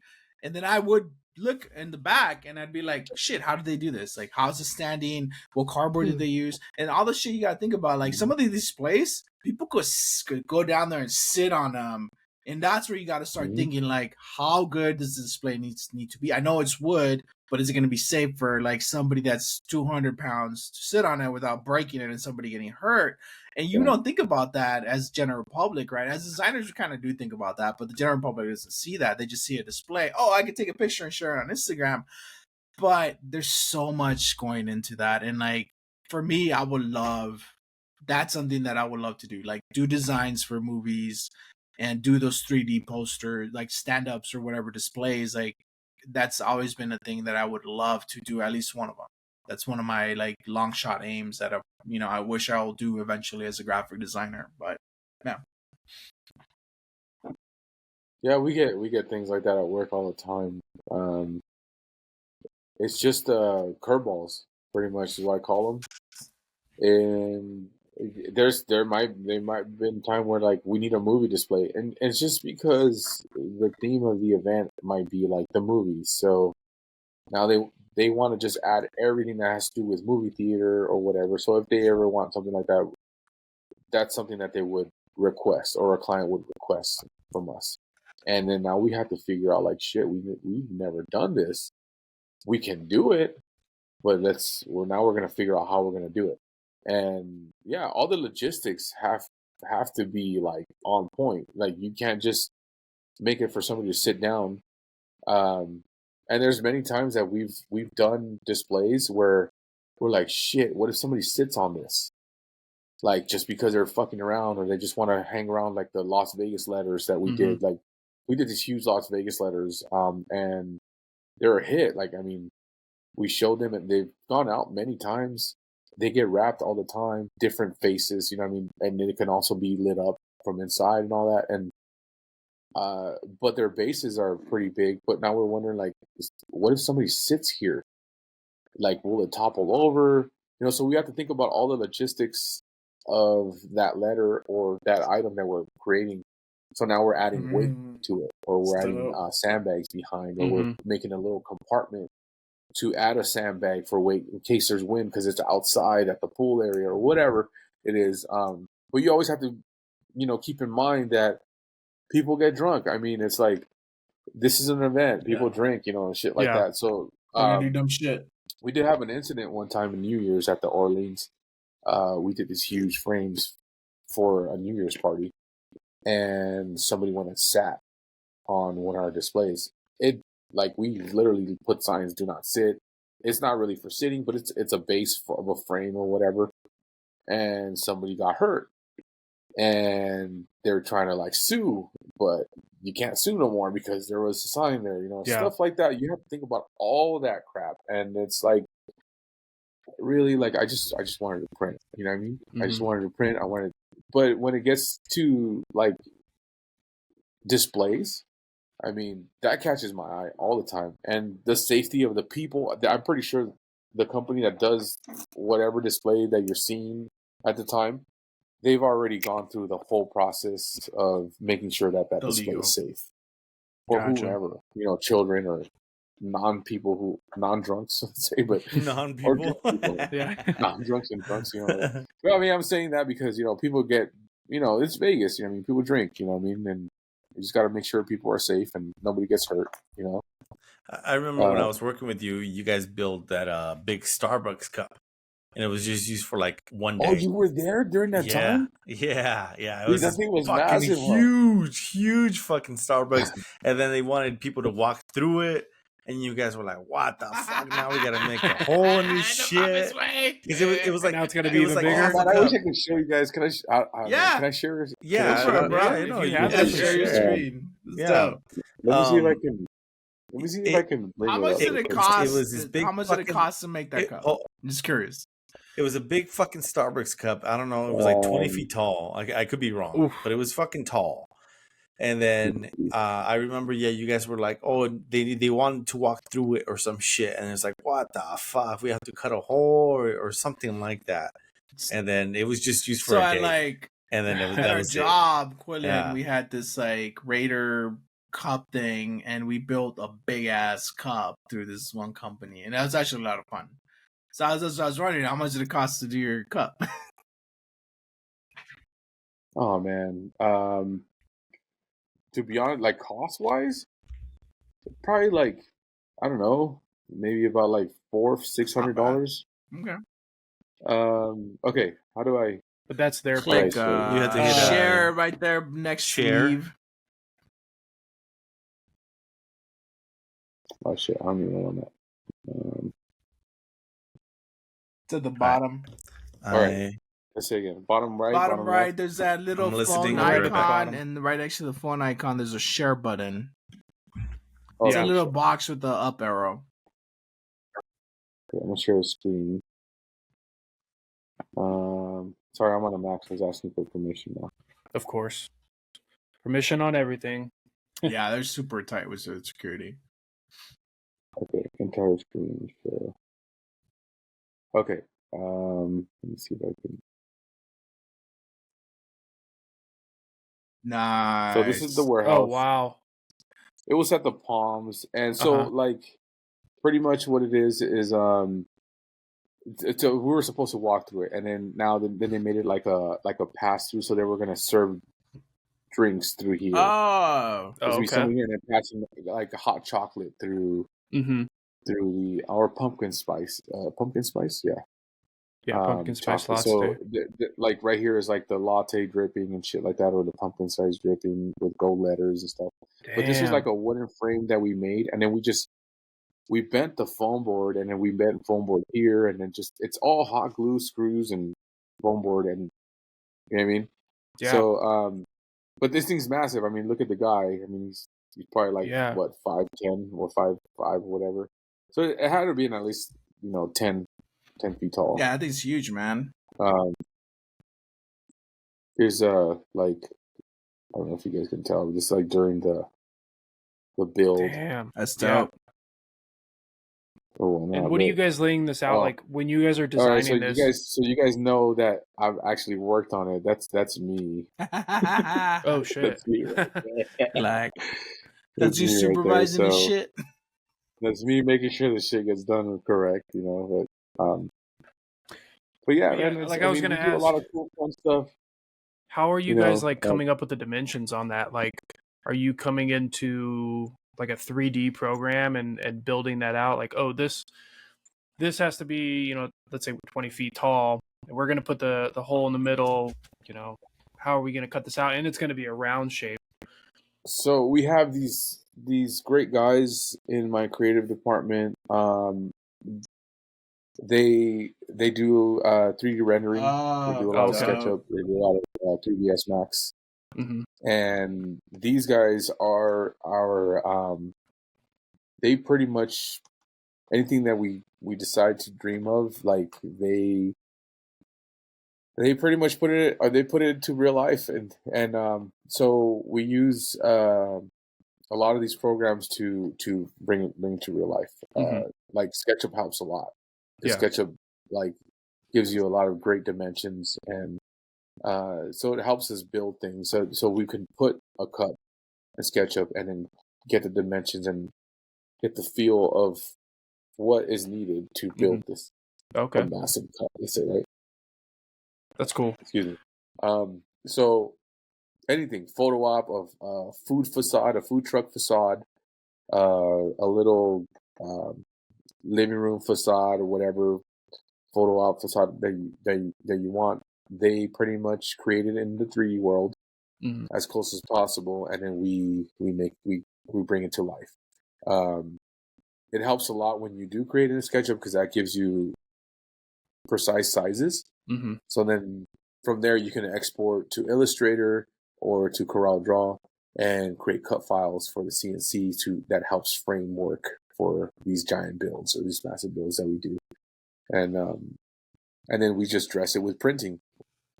S4: and then I would look in the back and I'd be like, shit, how did they do this? Like, how's it standing? What cardboard did they use? And all the shit you gotta think about. Like, some of these displays, people could go down there and sit on them. And that's where you got to start
S2: Mhm.
S4: thinking, like, how good does the display need to be? I know it's wood, but is it going to be safe for like somebody that's 200 pounds to sit on it without breaking it and somebody getting hurt? And you
S2: Yeah.
S4: don't think about that as general public, right? As designers, we kind of do think about that, but the general public doesn't see that. They just see a display. Oh, I can take a picture and share it on Instagram. But there's so much going into that. And like, for me, that's something that I would love to do. Like, do designs for movies and do those 3D posters, like stand-ups or whatever displays. Like, that's always been a thing that I would love to do, at least one of them. That's one of my like long shot aims that I wish I will do eventually as a graphic designer. But yeah.
S2: Yeah, we get things like that at work all the time. It's just curveballs, pretty much is what I call them. And there might have been time where like we need a movie display, and it's just because the theme of the event might be like the movies. So now they want to just add everything that has to do with movie theater or whatever. So if they ever want something like that, that's something that they would request or a client would request from us. And then now we have to figure out like shit, we've never done this. We can do it, but we're gonna figure out how we're gonna do it. And yeah, all the logistics have to be like on point. Like you can't just make it for somebody to sit down. And there's many times that we've done displays where we're like, shit, what if somebody sits on this? Like just because they're fucking around or they just want to hang around, like the Las Vegas letters that we
S3: Mhm.
S2: did. Like we did these huge Las Vegas letters, and they're a hit. Like I mean, we showed them and they've gone out many times. They get wrapped all the time, different faces, you know what I mean? And it can also be lit up from inside and all that. And but their bases are pretty big. But now we're wondering, like, what if somebody sits here? Like, will it topple over? So we have to think about all the logistics of that letter or that item that we're creating. So now we're adding weight to it, or we're adding sandbags behind, or we're making a little compartment to add a sandbag for weight in case there's wind because it's outside at the pool area or whatever it is. But you always have to, keep in mind that people get drunk. I mean, it's like this is an event. People drink, and shit like that. So
S4: They're gonna do dumb shit.
S2: we did have an incident one time in New Year's at the Orleans. We did these huge frames for a New Year's party, and somebody went and sat on one of our displays. We literally put signs, "Do not sit." It's not really for sitting, but it's a base of a frame or whatever. And somebody got hurt, and they're trying to like sue, but you can't sue no more because there was a sign there. Stuff like that. You have to think about all that crap, and it's like really like I just wanted to print. You know what I mean? I just wanted to print. But when it gets to like displays, I mean, that catches my eye all the time. And the safety of the people, I'm pretty sure the company that does whatever display that you're seeing at the time, they've already gone through the whole process of making sure that display is safe. For whoever, children or non-drunks, let's say, but
S1: non-people.
S2: Non-drunks and drunks, Well, I mean, I'm saying that because, people get, it's Vegas, I mean, people drink, you know what I mean? And you just got to make sure people are safe and nobody gets hurt,
S1: I remember when I was working with you, you guys built that big Starbucks cup, and it was just used for like one day.
S2: Oh, you were there during that time?
S1: Yeah. It
S2: Dude,
S1: was
S2: that thing was
S1: fucking
S2: massive,
S1: huge fucking Starbucks, and then they wanted people to walk through it. and you guys were like, "What the fuck? Now we gotta make a whole new shit." Because it was like
S3: now it's gotta
S1: it
S3: be
S1: was
S3: even
S1: like
S3: bigger.
S1: half a
S2: Man, I wish
S1: cup.
S2: I could show you guys. Can I?
S4: Yeah.
S2: Can I share?
S1: Yeah,
S4: Go for it, bro.
S1: yeah,
S3: If
S1: no,
S3: you
S1: you
S3: have
S1: can
S3: that,
S4: share your
S3: share.
S4: screen. Let's
S1: Yeah.
S4: go.
S2: Let me see if I
S1: Um,
S2: can. Let me see if
S1: it-
S2: I can bring
S4: How
S2: it
S4: much
S2: up.
S4: did
S2: real
S4: it
S2: quick.
S4: cost?
S1: It was this big
S4: How much did it
S1: fucking-
S4: cost to make that
S1: it-
S4: cup?
S1: oh,
S4: I'm just curious.
S1: It was a big fucking Starbucks cup. I don't know. It was like 20 feet tall. I could be wrong,
S3: Oof.
S1: but it was fucking tall. And then I remember, yeah, you guys were like, "Oh, they wanted to walk through it or some shit," and it's like, "What the fuck? We have to cut a hole or something like that." And then it was just used for
S4: So
S1: a
S4: at
S1: day.
S4: like
S1: And then
S4: at
S1: that
S4: our
S1: was it.
S4: job, Quillen,
S1: Yeah.
S4: we had this like Raider cup thing, and we built a big ass cup through this one company, and that was actually a lot of fun. So I was wondering, how much did it cost to do your cup?
S2: Oh man. To be honest, like cost wise, probably like I don't know, maybe about like $600.
S4: Okay.
S2: Okay. How do I?
S3: But that's their
S4: Click
S3: price.
S1: You have to hit,
S4: share right there next
S1: share.
S4: sleeve.
S2: Oh shit! I don't even know on that.
S4: To the bottom.
S2: All right. Let's say again. Bottom right.
S4: Bottom right,
S2: left.
S4: there's that little
S1: I'm listening.
S4: phone
S1: I'll be right back.
S4: icon, and right next to the phone icon, there's a share button.
S2: Oh,
S4: It's
S2: yeah.
S4: a little box with the up arrow.
S2: Okay, I'm gonna share a screen. Sorry, I'm on a Mac. So I was asking for permission now.
S3: Of course. Permission on everything.
S4: Yeah, they're super tight with the security.
S2: Okay, entire screen share. Okay. Let me see if I can.
S4: Nice.
S2: So this is the warehouse.
S3: Oh wow.
S2: It was at the Palms, and so like pretty much what it is so we were supposed to walk through it, and then they made it like a pass through, so they were gonna serve drinks through here.
S4: Oh,
S2: There's
S3: okay.
S2: somebody here and they're passing like a hot chocolate through
S3: Mm-hmm.
S2: our pumpkin spice, yeah.
S3: Yeah, pumpkin spice
S2: chocolate.
S3: latte.
S2: So like right here is like the latte dripping and shit like that, or the pumpkin spice dripping with gold letters and stuff. But this was like a wooden frame that we made, and then we bent the foam board, and then we bent foam board here, and then it's all hot glue, screws, and foam board, and you know what I mean?
S3: Yeah.
S2: So but this thing's massive. I mean, look at the guy. I mean, he's probably like what 5'10" or 5'5" or whatever. So it had to be at least 10 feet tall.
S4: yeah, I think it's huge, man.
S2: Here's like I don't know if you guys can tell, just like during the build.
S3: Damn.
S4: That's
S3: Yeah.
S4: dope.
S2: Oh, no,
S3: And what are you guys laying this out? Like when you guys are designing this?
S2: You guys know that I've actually worked on it. That's me.
S3: Oh shit.
S2: That's me right there.
S4: Like, that's you
S2: me right
S4: supervising
S2: there.
S4: the
S2: So,
S4: shit.
S2: That's me making sure the shit gets done correct, but yeah,
S3: Yeah,
S2: man,
S3: like I was
S2: we
S3: gonna
S2: do a
S3: ask-
S2: lot of cool fun stuff.
S3: How are you
S2: You
S3: guys
S2: know,
S3: like coming up with the dimensions on that? Like, are you coming into like a 3D program and building that out? Like, oh, this has to be, let's say 20 feet tall, and we're gonna put the hole in the middle. How are we gonna cut this out? And it's gonna be a round shape.
S2: So we have these great guys in my creative department. They do 3D rendering. They do a lot of
S3: okay.
S2: SketchUp. They do a lot of 3ds Max.
S3: Mm-hmm.
S2: And these guys are our they pretty much anything that we decide to dream of, like they pretty much put it into real life, and so we use a lot of these programs to bring it to real life. Like SketchUp helps a lot.
S3: Yeah.
S2: SketchUp like gives you a lot of great dimensions, and so it helps us build things. So we can put a cup in SketchUp and then get the dimensions and get the feel of what is needed to build this
S3: Okay.
S2: a massive cup. Let's say, right?
S3: That's cool.
S2: Excuse me. So anything photo op of a food truck facade, a little living room facade or whatever photo op facade that you want. They pretty much create it in the 3D world as close as possible, and then we bring it to life. it helps a lot when you do create in SketchUp because that gives you precise sizes.
S3: Mm-hmm.
S2: So then from there you can export to Illustrator or to CorelDRAW and create cut files for the CNC that helps framework for these giant builds or these massive builds that we do. And then we just dress it with printing,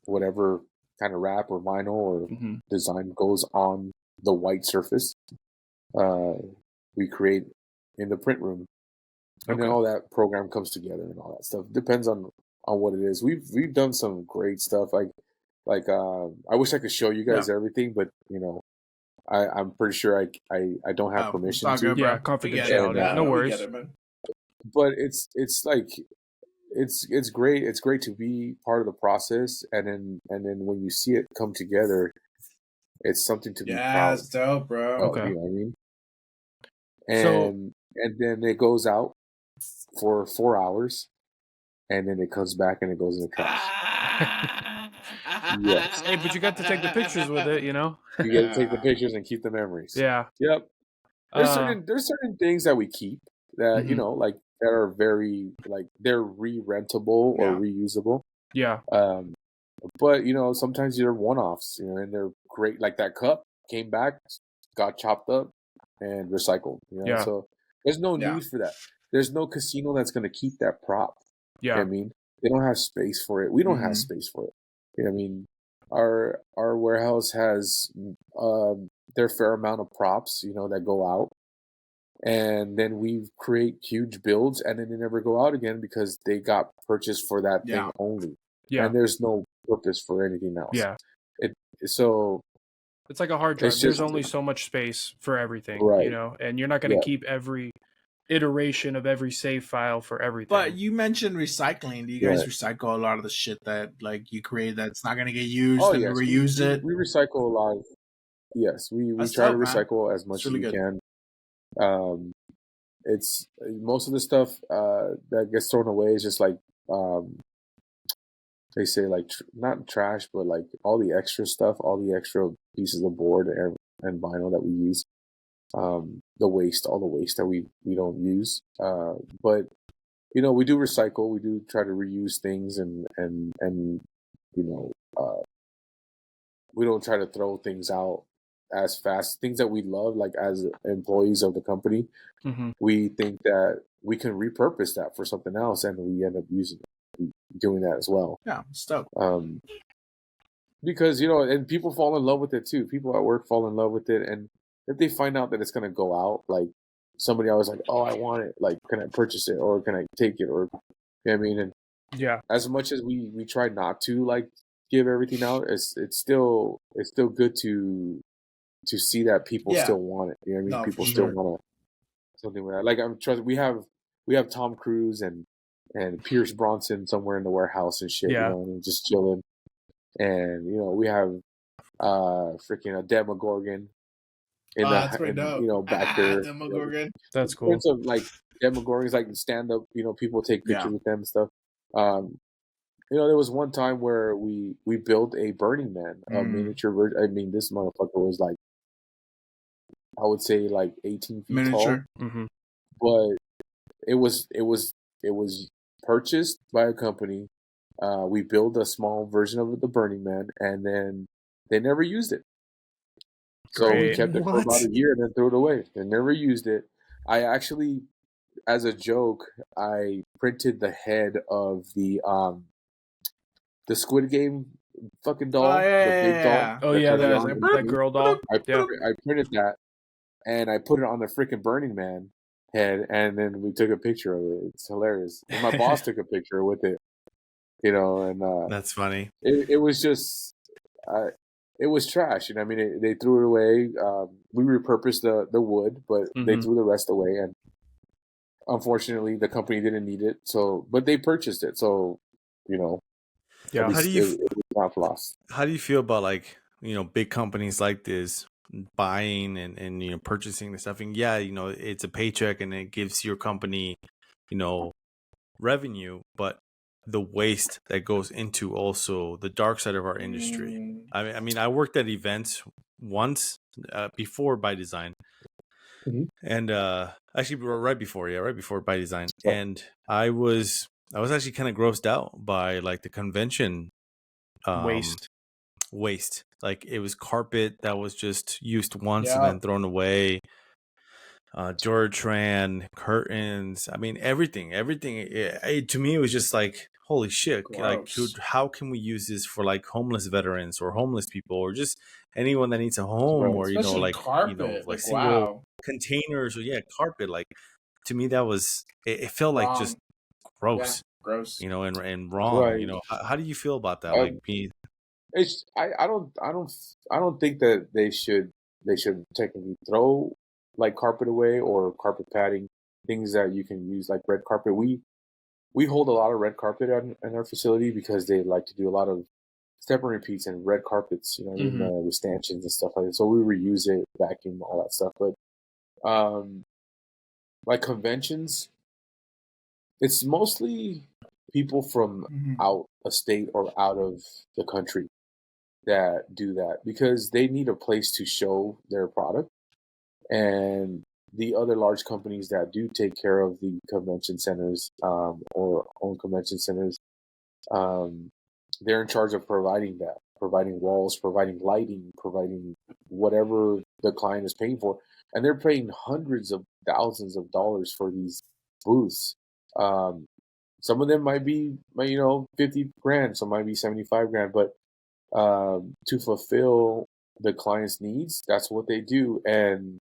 S2: whatever kind of wrap or vinyl or design goes on the white surface. We create in the print room, and then all that program comes together and all that stuff. Depends on what it is. We've done some great stuff. I wish I could show you guys everything, but I'm pretty sure I don't have permission to.
S3: Yeah, confidentiality. No worries.
S2: But it's like it's great. It's great to be part of the process, and then when you see it come together, it's something to be proud.
S4: Yeah, it's dope, bro.
S2: Okay, you know what I mean. And then it goes out for 4 hours, and then it comes back and it goes in the trash. Yes.
S3: Hey, but you got to take the pictures with it,
S2: You got to take the pictures and keep the memories.
S3: Yeah.
S2: Yep. There's certain things that we keep that like that are very like they're re-rentable or reusable.
S3: Yeah.
S2: But sometimes they're one-offs, and they're great. Like that cup came back, got chopped up, and recycled. So there's no need for that. There's no casino that's going to keep that prop.
S3: Yeah.
S2: You know what I mean, they don't have space for it. We don't have space for it. You know what I mean, our warehouse has their fair amount of props, that go out, and then we create huge builds, and then they never go out again because they got purchased for that thing only. Yeah. And there's no purpose for anything else.
S3: Yeah.
S2: So
S3: it's like a hard drive. There's only so much space for everything,
S2: right.
S3: And you're not going to keep every iteration of every save file for everything.
S4: But you mentioned recycling. Do you guys recycle a lot of the shit that like you create that's not going to get used and reuse it?
S2: We recycle a lot. Yes, we try to recycle as much as we can. It's most of the stuff that gets thrown away is just like they say like not trash, but like all the extra stuff, all the extra pieces of board and vinyl that we use. All the waste that we don't use. But we do recycle. We do try to reuse things, and we don't try to throw things out as fast. Things that we love, like as employees of the company, we think that we can repurpose that for something else, and we end up doing that as well.
S4: Yeah, stuff.
S2: Because and people fall in love with it too. People at work fall in love with it, and if they find out that it's going to go out, like somebody always like, oh, I want it. Like, can I purchase it or can I take it? Or, you know what I mean? And as much as we try not to like give everything out, it's still good to see that people still want it. You know what I mean?
S4: No,
S2: people still want something like that. Like we have Tom Cruise and Pierce Bronson somewhere in the warehouse and shit, and just chilling. And, we have freaking a Demogorgon.
S4: That's pretty dope.
S2: Back there.
S4: Demogorgon.
S3: That's cool.
S2: Of like Demogorgons, like stand up, people take pictures with them and stuff. There was one time where we built a Burning Man, a miniature version. I mean, this motherfucker was like, I would say like 18 feet
S4: miniature.
S2: Tall. But it was purchased by a company. We built a small version of the Burning Man, and then they never used it. So we kept it for about a year and then threw it away. They never used it. I actually, as a joke, I printed the head of the Squid Game fucking doll, the big doll.
S3: Oh yeah, that girl doll.
S2: I printed that, and I put it on the freaking Burning Man head, and then we took a picture of it. It's hilarious. And my boss took a picture with it, and
S1: that's funny.
S2: It was just. It was trash, I mean, they threw it away. We repurposed the wood, but they threw the rest away, and unfortunately, the company didn't need it. So, but they purchased it, so
S1: how do you
S2: it was not lost.
S1: How do you feel about like big companies like this buying and purchasing the stuff? And it's a paycheck and it gives your company revenue, but the waste that goes into also the dark side of our industry. I mean, I worked at events once before By Dzign,
S2: Mhm.
S1: and actually right before By Dzign,
S2: So,
S1: and I was actually kind of grossed out by like the convention um
S3: Waste.
S1: waste. Like it was carpet that was just used once and
S4: Yeah.
S1: then thrown away. George curtains. I mean, everything. To me, it was just like, holy shit! Like,
S4: Gross.
S1: how can we use this for like homeless veterans or homeless people or just anyone that needs a home
S2: right.
S1: or
S4: Especially carpet.
S1: like
S4: Like,
S1: single
S4: wow.
S1: containers or carpet. Like to me, that was it felt like just
S4: Wrong. Yeah.
S1: gross,
S4: Gross.
S1: and wrong.
S2: Right.
S1: How do you feel about that? Like
S2: Um,
S1: me,
S2: I don't think that they should technically throw like carpet away or carpet padding, things that you can use like red carpet. We hold a lot of red carpet in our facility because they like to do a lot of step and repeats and red carpets, you know, in
S3: Mhm.
S2: the stanchions and stuff like that. So we reuse it, vacuum, all that stuff. But um, like conventions, it's mostly people from
S4: Mhm.
S2: out of state or out of the country that do that because they need a place to show their product. And the other large companies that do take care of the convention centers or own convention centers, um, they're in charge of providing that, providing walls, providing lighting, providing whatever the client is paying for. And they're paying hundreds of thousands of dollars for these booths. Um, some of them might be, 50 grand, some might be 75 grand, but to fulfill the client's needs, that's what they do. And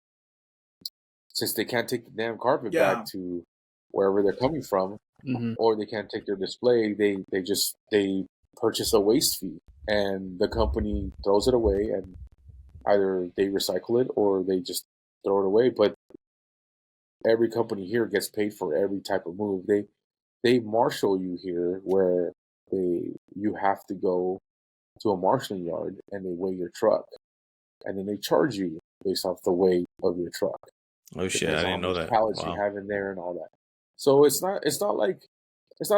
S2: since they can't take the damn carpet
S4: Yeah.
S2: back to wherever they're coming from,
S3: Mhm.
S2: or they can't take their display, they purchase a waste fee, and the company throws it away, and either they recycle it or they just throw it away. But every company here gets paid for every type of move. They marshal you here where you have to go to a marshaling yard and they weigh your truck and then they charge you based off the weight of your truck.
S1: oh shit, I
S2: Depends on
S1: didn't
S2: how
S1: know
S2: much
S1: that.
S2: pallets you
S1: Wow.
S2: have in there and all that. So it's not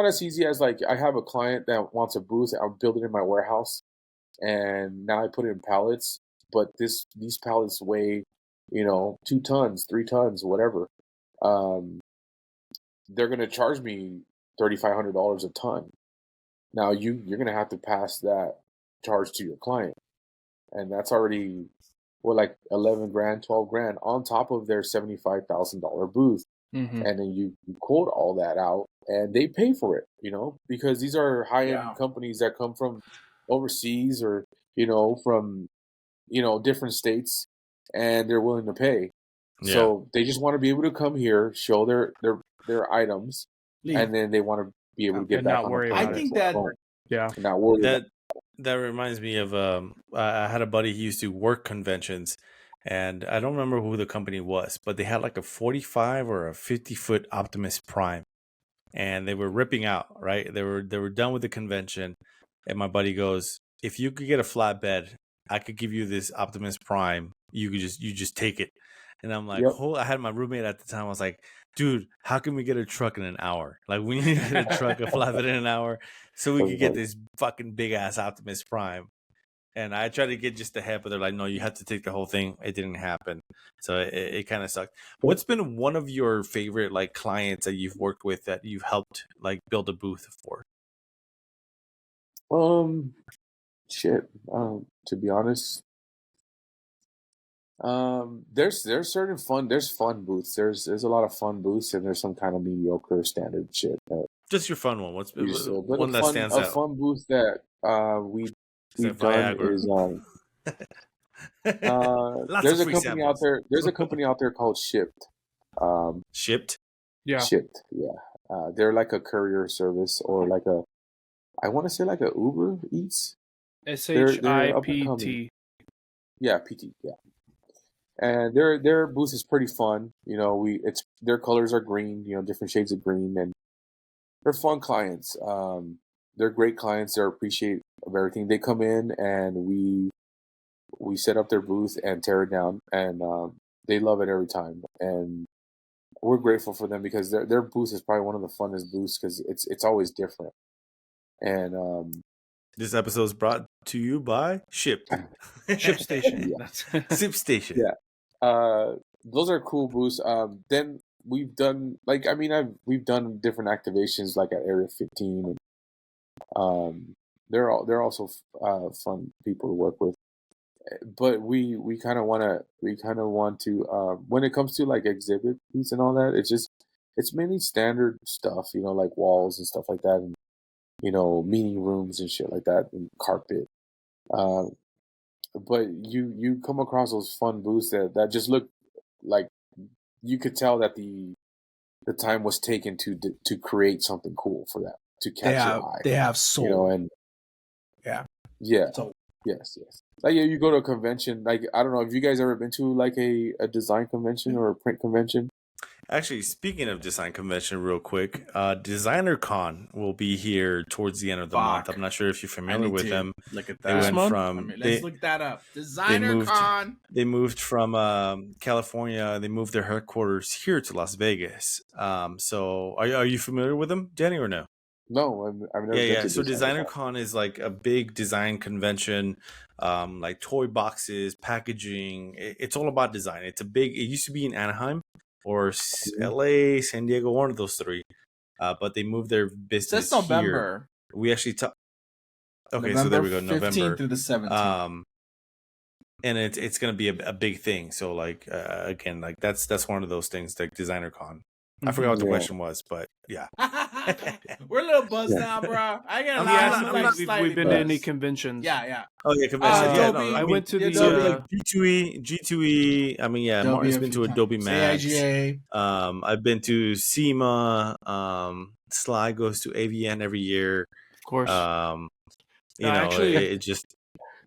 S2: as easy as like I have a client that wants a booth. I'll build it in my warehouse and now I put it in pallets. But these pallets weigh, 2 tons, 3 tons, whatever. Um, they're gonna charge me $3,500 a ton. Now you're gonna have to pass that charge to your client, and that's already like 11 grand, 12 grand on top of their $75,000 booth.
S3: Mhm.
S2: And then you quote all that out and they pay for it, because these are high end
S4: Yeah.
S2: companies that come from overseas or, from, different states and they're willing to pay.
S1: Yeah.
S2: So they just want to be able to come here, show their items,
S4: Leave.
S2: and then they want to be able to get
S3: And
S2: back
S3: not
S2: on the
S3: worry
S2: plane
S4: I
S3: about it.
S2: and
S4: think
S2: fly
S4: that
S2: home
S3: Yeah.
S2: and not worry about
S1: That reminds me of I had a buddy, he used to work conventions, and I don't remember who the company was, but they had like a 45 or a 50-foot Optimus Prime, and they were ripping out, right? They were done with the convention, and my buddy goes, "If you could get a flatbed, I could give you this Optimus Prime. You just take it." And I'm like,
S2: Yep.
S1: "Oh," I had my roommate at the time. I was like, "Dude, how can we get a truck in an hour? Like, we need to get a truck, a flatbed in an hour, so we could get this fucking big ass Optimus Prime." And I tried to get just the head, but they're like, "No, you have to take the whole thing." It didn't happen, so it kind of sucked. What's been one of your favorite like clients that you've worked with that you've helped like build a booth for?
S2: Um, shit. To be honest, there's fun booths. There's a lot of fun booths, and there's some kind of mediocre standard shit that
S1: Just your fun one. What's
S2: we just sold. But
S1: one that stands
S2: a
S1: out?
S2: fun booth that
S1: Is that
S2: we've done
S1: Viagra?
S2: is
S1: Lots of free samples.
S2: There's a company out there called Shipped.
S1: Shipped.
S3: Yeah.
S2: Shipped, yeah. They're like a courier service or like I want to say like a Uber Eats. They're up and coming.
S3: SHIPT.
S2: Yeah, PT. Yeah. And their booth is pretty fun. Their colors are green, different shades of green, and they're fun clients. They're great clients. They're appreciate of everything. They come in and we set up their booth and tear it down, and they love it every time. And we're grateful for them because their booth is probably one of the funnest booths because it's always different. And
S1: This episode is brought to you by Shipped.
S3: Ship station.
S2: Yeah.
S3: That's
S1: Sip Station.
S2: Yeah. those are cool booths. Then we've done we've done different activations like at Area 15. They're also fun people to work with. But we kind of want to when it comes to like exhibit booths and all that, it's mainly standard stuff, like walls and stuff like that, and meeting rooms and shit like that, and carpet. But you come across those fun booths that just look like you could tell that the time was taken to create something cool for that, to catch your eye.
S4: They have soul.
S2: And
S4: yeah. So
S2: yes. Like you go to a convention, like I don't know, have you guys ever been to like a design convention or a print convention?
S1: Actually, speaking of design convention, real quick, Designer Con will be here towards the end of the month. I'm not sure if you're familiar with them.
S4: Look at
S1: They
S4: that.
S1: went from
S4: let's look that up. Designer Con.
S1: They moved from California. They moved their headquarters here to Las Vegas. So are you familiar with them, Danny, or no?
S2: No, I've never been to
S1: So Designer Con is like a big design convention, like toy boxes, packaging. It's all about design. It used to be in Anaheim or LA, San Diego, one of those three. But they moved their business
S4: That's November.
S1: here. We actually talked. Okay,
S4: November
S1: so there we go.
S4: 15th
S1: November
S4: through the 17th.
S1: And it's gonna be a big thing. So like again, like that's one of those things, like Designer Con. I forgot what the question was, but yeah.
S4: We're a little buzzed now, bro. I got
S3: we've been to any conventions.
S4: Yeah.
S1: Oh yeah, convention.
S3: I went to the
S1: G2E. I mean, yeah, Martin's been to Adobe Max.
S4: AIGA.
S1: I've been to SEMA. Sly goes to AVN every year.
S3: Of course.
S1: Actually, it just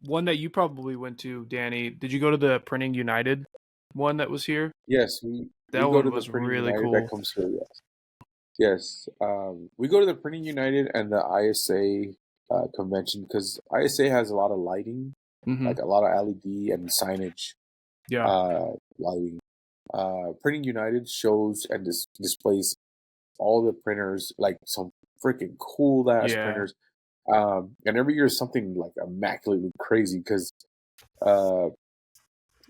S3: one that you probably went to, Danny. Did you go to the Printing United one that was here?
S2: Yes,
S3: that
S2: one
S3: was really
S2: United
S3: cool.
S2: That comes here, yes. We go to the Printing United and the ISA convention because ISA has a lot of lighting, like a lot of LED and signage. Lighting. Printing United shows and displays all the printers, like some freaking cool ass printers. And every year is something like immaculately crazy because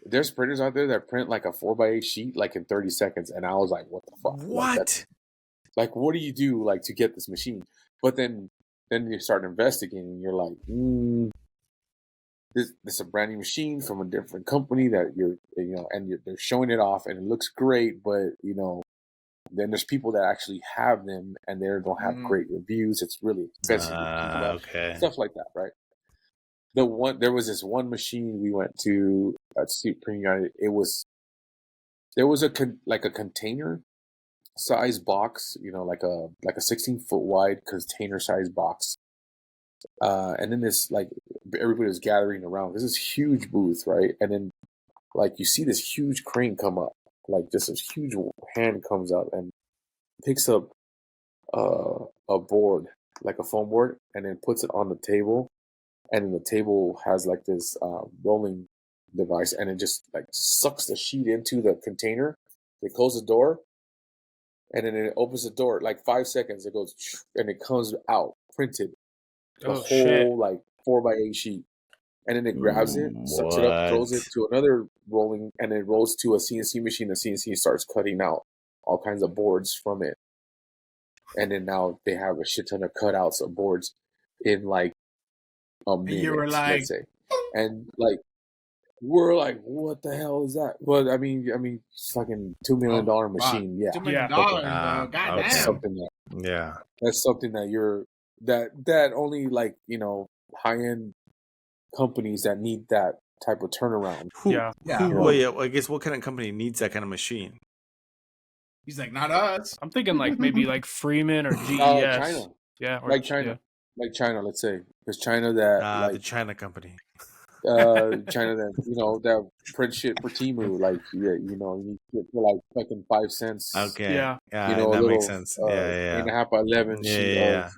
S2: there's printers out there that print like a 4x8 sheet like in 30 seconds, and I was like, "What the fuck?
S1: What?
S2: Like, what do you do like to get this machine?" But then you start investigating, and you're like, "This is a brand new machine from a different company that they're showing it off, and it looks great, but then there's people that actually have them, and they don't have great reviews. It's really expensive, stuff like that, right?" There was this one machine we went to at Printing United. There was a container size box, like a 16-foot wide container size box. And then this, like, everybody was gathering around. There's this huge booth, right? And then, like, you see this huge crane come up, like just this huge hand comes up and picks up a board, like a foam board, and then puts it on the table. And then the table has like this rolling device, and it just like sucks the sheet into the container. They close the door, and then it opens the door. Like 5 seconds, it goes, and it comes out printed, whole like 4x8 sheet. And then it grabs it, sucks it up, throws it to another rolling, and it rolls to a CNC machine. The CNC starts cutting out all kinds of boards from it. And then now they have a shit ton of cutouts of boards in like a minute,
S4: you were like,
S2: let's say. And like, we're like, what the hell is that? Well, I mean, it's fucking $2 million machine. Yeah.
S4: $2 million, bro. Goddamn.
S2: That's something that's something that only like, high-end companies that need that type of turnaround.
S1: I guess what kind of company needs that kind of machine?
S4: He's like, not us.
S3: I'm thinking like maybe like Freeman or GES.
S2: China.
S3: Yeah.
S2: Like China. Yeah. Like China, let's say. Because China that
S1: the China company.
S2: China that that print shit for Temu, like you get for like fucking 5 cents.
S1: Okay. Yeah.
S2: That
S1: makes sense.
S2: 8.5 by 11 sheet of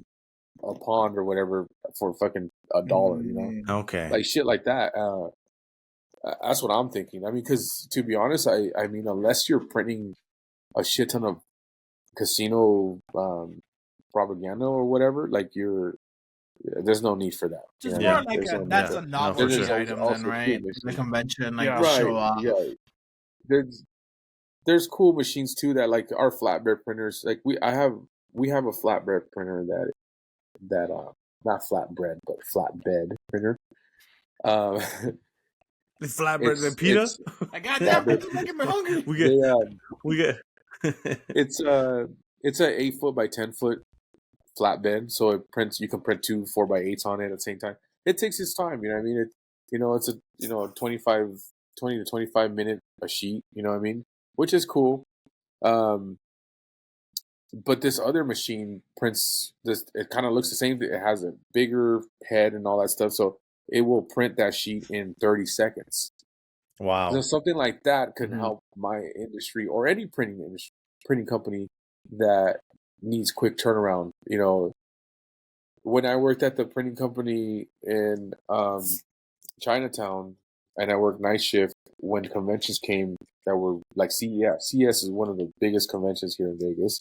S2: a pond or whatever for fucking $1.
S1: Okay.
S2: Like shit like that. That's what I'm thinking. I mean, because to be honest, I mean, unless you're printing a shit ton of casino propaganda or whatever, like there's no need for that.
S4: Just more like that's a novelty item then, right? The convention, like show off.
S2: Yeah. there's cool machines too that like our flatbed printers. Like we have a flatbed printer that not flatbread but flatbed printer. Um,
S1: The flatbread and pita.
S2: it's
S4: I got that.
S2: flatbed.
S4: Fucking hungry.
S1: We
S2: They,
S1: get we get.
S2: it's a 8 foot by 10 foot flatbed, so it prints. You can print 2 4x8s on it at the same time. It takes its time, you know what I mean. It's a 20 to 25 minute a sheet, you know what I mean, which is cool. But this other machine prints this. It kind of looks the same. It has a bigger head and all that stuff, so it will print that sheet in 30 seconds.
S1: Wow.
S2: So something like that could
S3: Mhm.
S2: help my industry or any printing company that needs quick turnaround. You know, when I worked at the printing company in Chinatown, and I worked night shift when conventions came that were like CES. CES is one of the biggest conventions here in Vegas,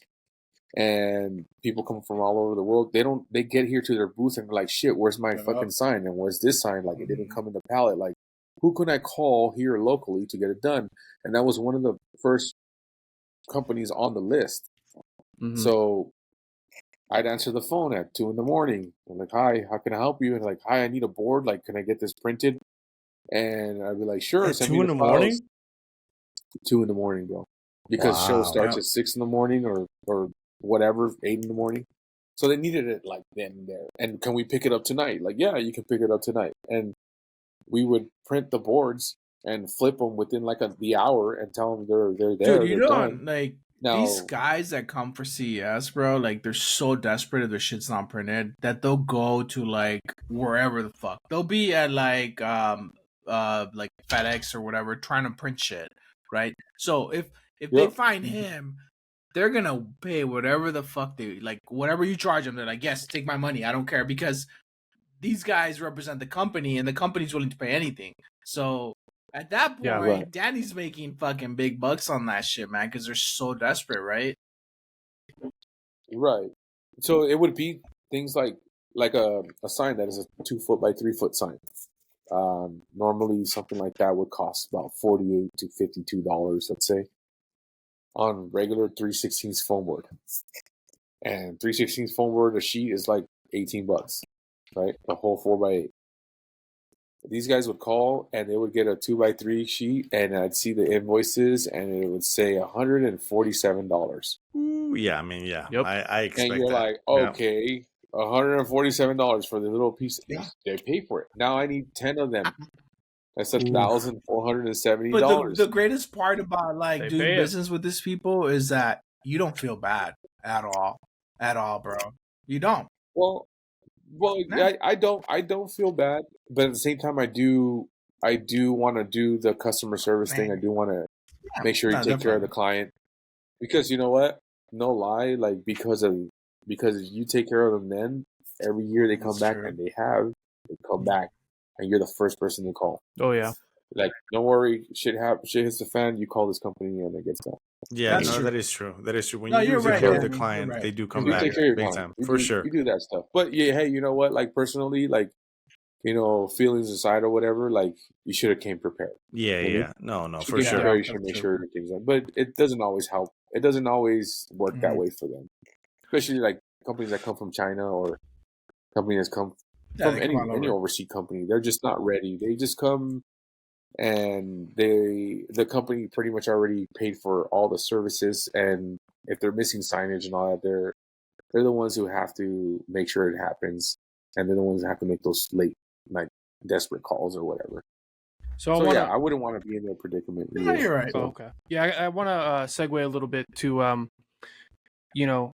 S2: and people come from all over the world. They get here to their booth and they're like, shit, where's my fucking sign? And where's this sign? Like, it didn't come in the pallet. Like, who can I call here locally to get it done? And that was one of the first companies on the list.
S3: Mhm.
S2: So I'd answer the phone at 2 a.m. I'm like, hi, how can I help you? And like, hi, I need a board. Like, can I get this printed? And I'd be like, sure.
S1: At
S2: Send
S1: 2
S2: me
S1: in
S2: the
S1: the
S2: files.
S1: morning?
S2: 2 a.m, bro. Because show
S1: Wow.
S2: starts at 6 a.m. or whatever, 8 a.m. So they needed it like then and there. And can we pick it up tonight? Like, yeah, you can pick it up tonight. And we would print the boards and flip them within like the hour and tell them they're there.
S4: Dude, you
S2: they're
S4: don't
S2: done.
S4: like
S2: Now,
S4: these guys that come for CES, bro. Like they're so desperate if their shit's not printed that they'll go to like wherever the fuck they'll be at, like FedEx or whatever, trying to print shit, right? So if they
S2: Yep.
S4: find him, they're gonna pay whatever the fuck they like, whatever you charge them. They're like, yes, take my money, I don't care, because these guys represent the company and the company's willing to pay anything. So at that point,
S3: Yeah.
S2: Right.
S4: Danny's making fucking big bucks on that shit, man, because they're so desperate, right?
S2: Right. So it would be things like a sign that is a 2 foot by 3 foot sign. Normally something like that would cost about $48 to $52, let's say, on regular 3/16 foam board. And 3/16 foam board, a sheet is like $18, right? The whole 4x8. These guys would call and they would get a 2x3 sheet, and I'd see the invoices and it would say $147.
S1: Ooh, yeah, I mean, yeah.
S3: Yep.
S1: I expect
S2: And you're
S1: that.
S2: like,
S1: Yeah.
S2: okay, $147 for the little piece.
S4: Yeah.
S2: They pay for it. Now I need 10 of them. That's
S1: Oof.
S2: $1,470.
S4: But the greatest part about like
S3: They
S4: doing
S3: pay it.
S4: business with these people is that you don't feel bad at all, bro. You don't.
S2: Well,
S4: No.
S2: I don't feel bad, but at the same time, I do want to do the customer service thing. I do want to
S4: Yeah,
S2: make sure you
S4: no,
S2: take care of
S4: definitely.
S2: the client, because you know what? No lie, like because you take care of them, then every year they come
S4: That's
S2: back
S4: true.
S2: and they come back, and you're the first person they call.
S3: Oh yeah.
S2: Like, don't worry, shit hits the fan. You call this company and it gets done.
S1: Yeah,
S4: That's
S1: no,
S4: true.
S1: that is true. That is true. When
S4: No,
S1: you
S4: you're
S1: take
S4: right,
S1: care of
S2: Danny.
S1: the
S4: You're
S1: client,
S4: right.
S1: they do come
S2: You
S1: back
S2: take care of your
S1: big
S2: client.
S1: time. For sure.
S2: You do that stuff. But yeah, hey, you know what? Like personally, like, you know, feelings aside or whatever, like you should have came prepared.
S1: Yeah,
S2: Maybe.
S1: yeah. No,
S2: You should
S1: for
S2: get
S1: sure.
S2: prepared, you should
S4: That's
S2: make
S4: true.
S2: sure everything's done. But it doesn't always help. It doesn't always work that
S4: Mhm.
S2: way for them. Especially like companies that come from China or companies that come
S4: Yeah,
S2: from
S4: they come all
S2: any
S4: over.
S2: overseas company. They're just not ready. They just come and the company pretty much already paid for all the services, and if they're missing signage and all that, they're the ones who have to make sure it happens, and they're the ones that have to make those late, like, desperate calls or whatever.
S3: So I
S2: So
S3: want
S2: yeah,
S3: to.
S2: I wouldn't want to be in their predicament.
S4: Yeah,
S2: either.
S4: you're right.
S3: Oh,
S2: So,
S3: okay. Yeah, I want to segue a little bit to you know,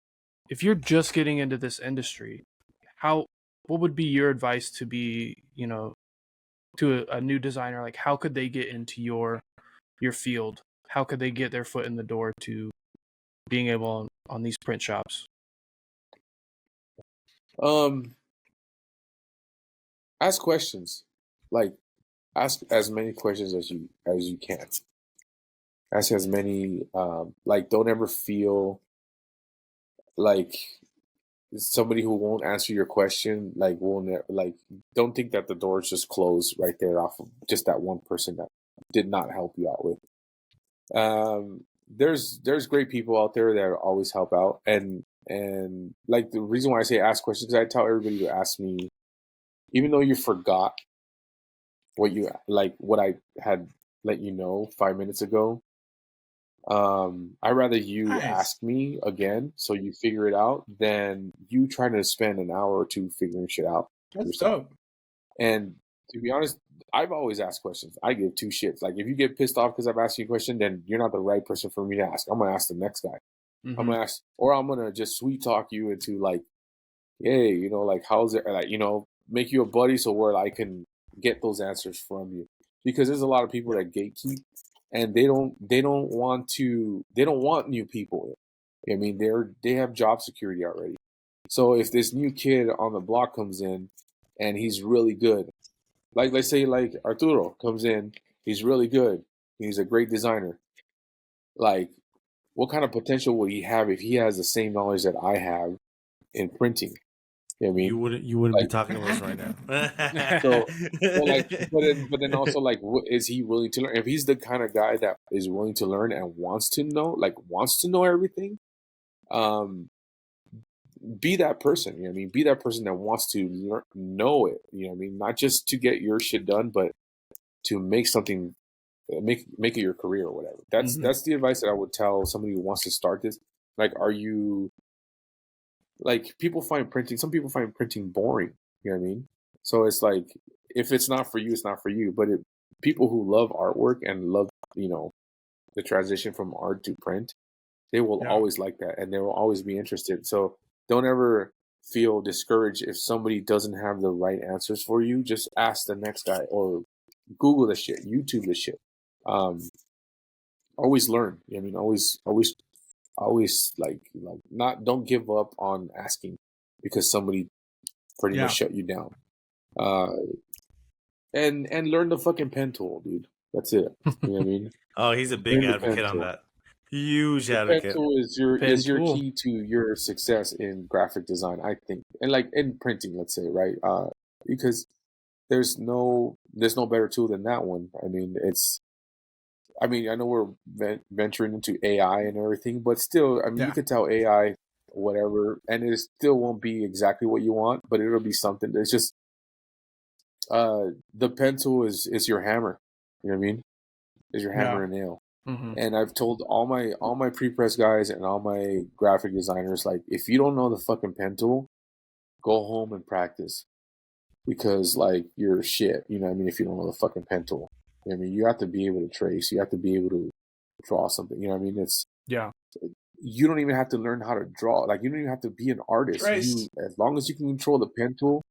S3: if you're just getting into this industry, what would be your advice to be, to a new designer? Like, how could they get into your field? How could they get their foot in the door to being able on these print shops?
S2: ask questions. Like, ask as many questions as you can. Ask as many. Like, don't ever feel like somebody who won't answer your question. Like, don't think that the door's just closed right there off of just that one person that did not help you out with. there's great people out there that always help out, and like the reason why I say ask questions, because I tell everybody to ask me, even though you forgot what I had let you know 5 minutes ago. I'd rather you
S4: Nice.
S2: ask me again so you figure it out than you trying to spend an hour or two figuring shit out
S4: That's
S2: yourself.
S4: dope.
S2: And to be honest, I've always asked questions. I give two shits. Like, if you get pissed off because I've asked you a question, then you're not the right person for me to ask. I'm gonna ask the next guy.
S3: Mhm.
S2: I'm gonna ask, or I'm gonna just sweet talk you into like, hey, like, how's it? Like, make you a buddy so where I can get those answers from you. Because there's a lot of people that gatekeep, and they don't want new people. I mean, they have job security already. So if this new kid on the block comes in and he's really good, like let's say like Arturo comes in, he's really good, he's a great designer. Like, what kind of potential would he have if he has the same knowledge that I have in printing? You know what I mean?
S1: You wouldn't be
S2: Like,
S1: talking to us right now.
S2: so like, but then also, like, is he willing to learn? If he's the kind of guy that is willing to learn and wants to know everything, be that person. You know what I mean? Be that person that wants to know it. You know what I mean? Not just to get your shit done, but to make something, make it your career or whatever. That's the advice that I would tell somebody who wants to start this. Like, are you like, some people find printing boring. You know what I mean? So it's like, if it's not for you, it's not for you. But people who love artwork and love, the transition from art to print, they will always like that, and they will always be interested. So don't ever feel discouraged if somebody doesn't have the right answers for you. Just ask the next guy, or Google the shit, YouTube the shit. Always learn. I mean, always like not, don't give up on asking because somebody pretty much shut you down. And learn the fucking pen tool, dude. That's it. You know what I mean?
S1: Oh, he's a big
S2: Learn the
S1: advocate
S2: pen
S1: on
S2: tool.
S1: that. Huge
S2: The
S1: advocate.
S2: pen tool is your
S3: tool.
S2: key to your success in graphic design, I think, and like in printing, let's say, right? Because there's no better tool than that one. I mean, I know we're venturing into AI and everything, but still, I mean, you could tell AI whatever, and it still won't be exactly what you want, but it'll be something. It's just the pen tool is your hammer. You know what I mean? Is your hammer and nail. And I've told all my pre-press guys and all my graphic designers, like, if you don't know the fucking pen tool, go home and practice, because like, you're shit. You know what I mean? If you don't know the fucking pen tool, I mean, you have to be able to trace. You have to be able to draw something. You know what I mean? You don't even have to learn how to draw. Like, you don't even have to be an artist.
S4: Trace.
S2: As long as you can control the pen tool,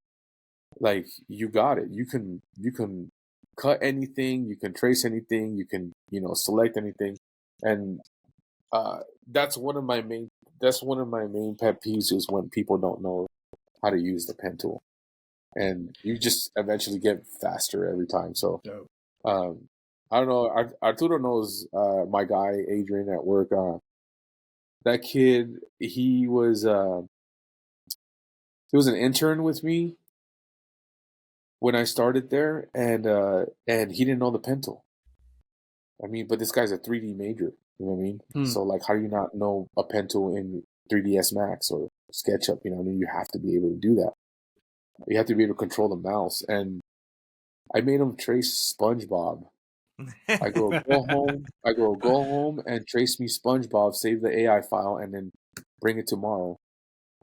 S2: like, you got it. You can cut anything, you can trace anything, you can, select anything. And that's one of my main pet peeves, is when people don't know how to use the pen tool. And you just eventually get faster every time. So I don't know, Arturo knows my guy Adrian at work. That kid, he was an intern with me when I started there, and he didn't know the pen tool. I mean, but this guy's a 3D major. You know what I mean? So like, how do you not know a pen tool in 3ds Max or SketchUp? You know what I mean? You have to be able to do that. You have to be able to control the mouse. And I made him trace SpongeBob. I go home and trace me SpongeBob, save the AI file, and then bring it tomorrow,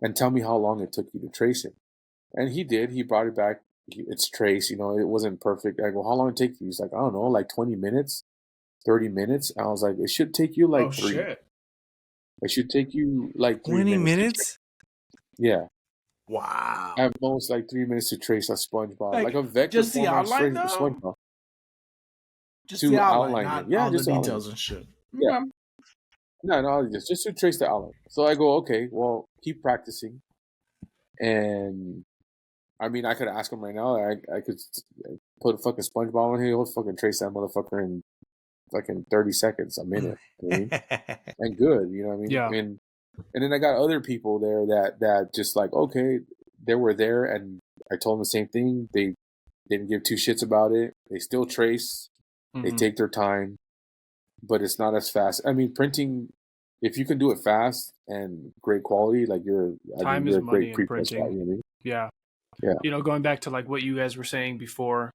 S2: and tell me how long it took you to trace it. And he did. He brought it back. It's traced. It wasn't perfect. I go, how long did it take you? He's like, I don't know, like 20 minutes, 30 minutes. And I was like, it should take you like 3.
S4: Shit.
S2: It should take you like 3
S1: 20
S2: minutes.
S1: minutes?
S2: Yeah.
S1: Wow.
S2: At most, like 3 minutes to trace a SpongeBob,
S4: Like,
S2: like a vector
S4: just the
S2: format
S4: outline,
S2: straight
S4: though?
S2: SpongeBob.
S4: Just
S2: To
S4: the outline,
S2: outline
S4: not
S2: it. Yeah,
S4: all the
S2: just the outline.
S4: details and shit.
S2: Yeah. No, just to trace the outline. So I go, okay, well, keep practicing. And I mean, I could ask him right now. I could put a fucking SpongeBob in here. He'll fucking trace that motherfucker in fucking 30 seconds, a minute. You know what I mean? And good, you know what I mean?
S3: Yeah.
S2: And then I got other people there that just like, okay, they were there, and I told them the same thing. They didn't give two shits about it. They still trace. They take their time. but it's not as fast. I mean, printing, if you can do it fast and great quality, like you're
S3: Time is
S2: a
S3: money
S2: great
S3: in
S2: pre-press guy.
S3: printing.
S2: You know what I mean?
S3: Yeah.
S2: Yeah.
S3: You know, going back to like what you guys were saying before,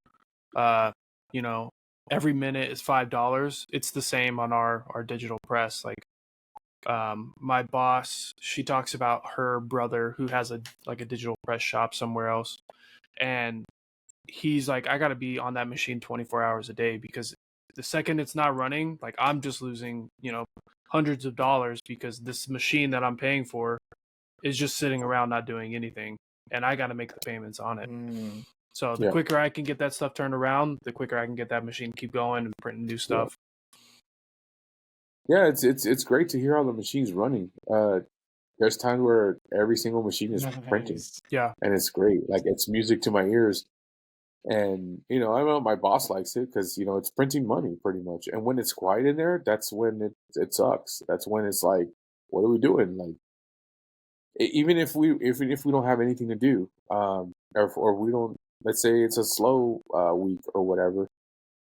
S3: you know, every minute is $5. It's the same on our digital press. Like, my boss, she talks about her brother who has a digital press shop somewhere else, and he's like, I got to be on that machine 24 hours a day, because the second it's not running, like, I'm just losing, you know, hundreds of dollars, because this machine that I'm paying for is just sitting around not doing anything, and I got to make the payments on it. So the quicker I can get that stuff turned around, the quicker I can get that machine keep going and printing new stuff.
S2: Yeah, it's great to hear how the machine's running. There's times where every single machine is printing.
S3: Yeah.
S2: And it's great. Like, it's music to my ears. And, you know, I know my boss likes it because, you know, it's printing money pretty much. And when it's quiet in there, that's when it sucks. That's when it's like, what are we doing? Like, even if we don't have anything to do, or we don't, let's say it's a slow week or whatever,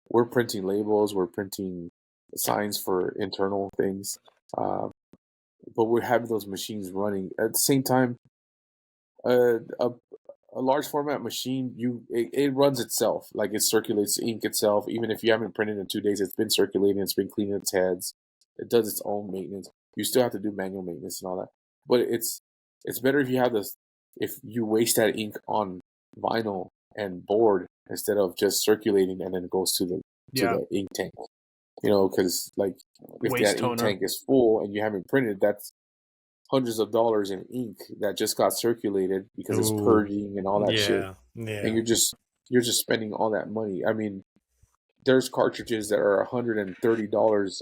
S2: we're printing labels, we're printing signs for internal things, but we're having those machines running at the same time. A large format machine, it runs itself, like it circulates ink itself. Even if you haven't printed in 2 days, it's been circulating, it's been cleaning its heads, it does its own maintenance. You still have to do manual maintenance and all that, but it's better if you have this, if you waste that ink on vinyl and board instead of just circulating and then it goes to the ink tank. You know, because like if
S3: Waste
S2: that ink
S3: toner.
S2: tank is full and you haven't printed, that's hundreds of dollars in ink that just got circulated because it's purging and all that shit.
S1: Yeah.
S2: And you're just spending all that money. I mean, there's cartridges that are $130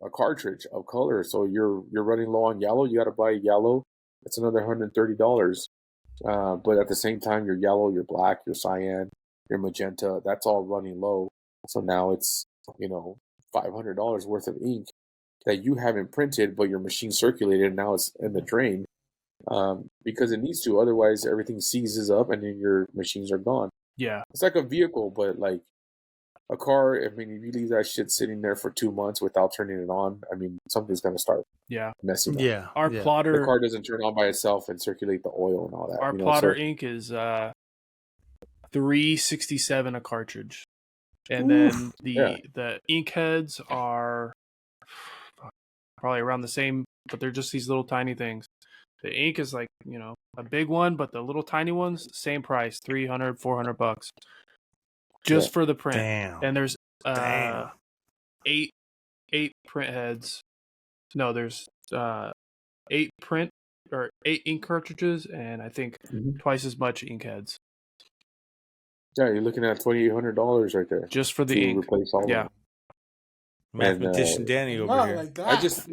S2: a cartridge of color. So you're running low on yellow. You got to buy yellow. That's another $130. But at the same time, your yellow, your black, your cyan, your magenta, that's all running low. So now it's, you know, $500 worth of ink that you haven't printed, but your machine circulated, and now it's in the drain because it needs to. Otherwise, everything seizes up, and then your machines are gone.
S3: Yeah,
S2: it's like a vehicle, but like a car. I mean, if you leave that shit sitting there for 2 months without turning it on, I mean, something's gonna start messing up.
S1: Yeah,
S3: our plotter,
S2: the car doesn't turn on by itself and circulate the oil and all that.
S3: Our plotter ink is $367 a cartridge, and then the ink heads are probably around the same, but they're just these little tiny things. The ink is like, you know, a big one, but the little tiny ones, same price, $300-$400 just for the print.
S1: Damn.
S3: And there's eight print heads. No, there's 8 ink cartridges, and I think twice as much ink heads.
S2: Yeah, you're looking at $2,800 right there
S3: just for the ink.
S2: Replace all of them.
S1: Mathematician Danny over here.
S4: Like that.
S2: That's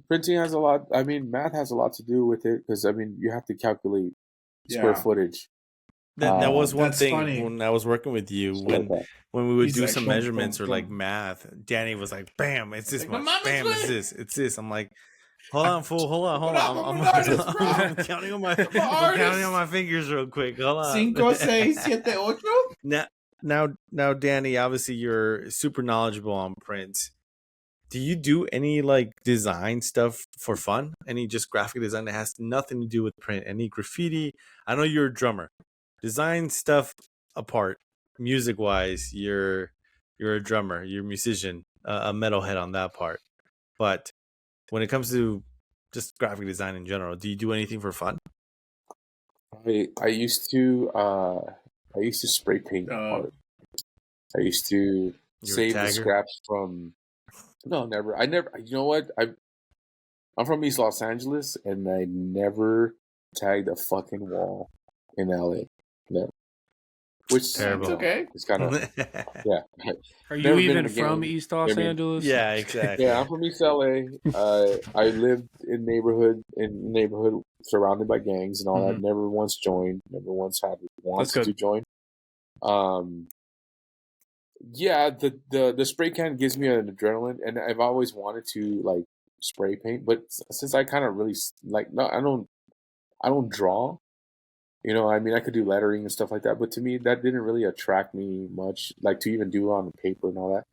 S2: printing has a lot. I mean, math has a lot to do with it because I mean, you have to calculate square footage.
S1: That was one thing
S4: funny.
S1: when I was working with you when we would do some measurements or like math. Danny was like, "Bam, it's this much. Bam, it's this." I'm like, "Hold on, fool. Hold on. I'm counting on my fingers real quick. Hold on."
S4: 5, 6, 7, 8.
S1: Now, Danny, obviously you're super knowledgeable on print. Do you do any like design stuff for fun? Any just graphic design that has nothing to do with print? Any graffiti? I know you're a drummer. Design stuff apart, music wise, you're a drummer, you're a musician, a metalhead on that part. But when it comes to just graphic design in general, do you do anything for fun?
S2: I used to spray paint art. I used to save the scraps from. No, never. I never. You know what? I'm from East Los Angeles, and I never tagged a fucking wall in LA. No. Which
S1: terrible.
S4: It's okay.
S2: It's kind of yeah.
S3: Are you even from East Los Angeles?
S1: Yeah, exactly.
S2: Yeah, I'm from East LA. I lived in neighborhood surrounded by gangs and all that. Never once joined. Never once had wants to join. Yeah, the spray can gives me an adrenaline, and I've always wanted to like spray paint, but since I kind of really like, no, I don't draw, You know, I mean, I could do lettering and stuff like that, but to me, that didn't really attract me much. Like to even do it on paper and all that.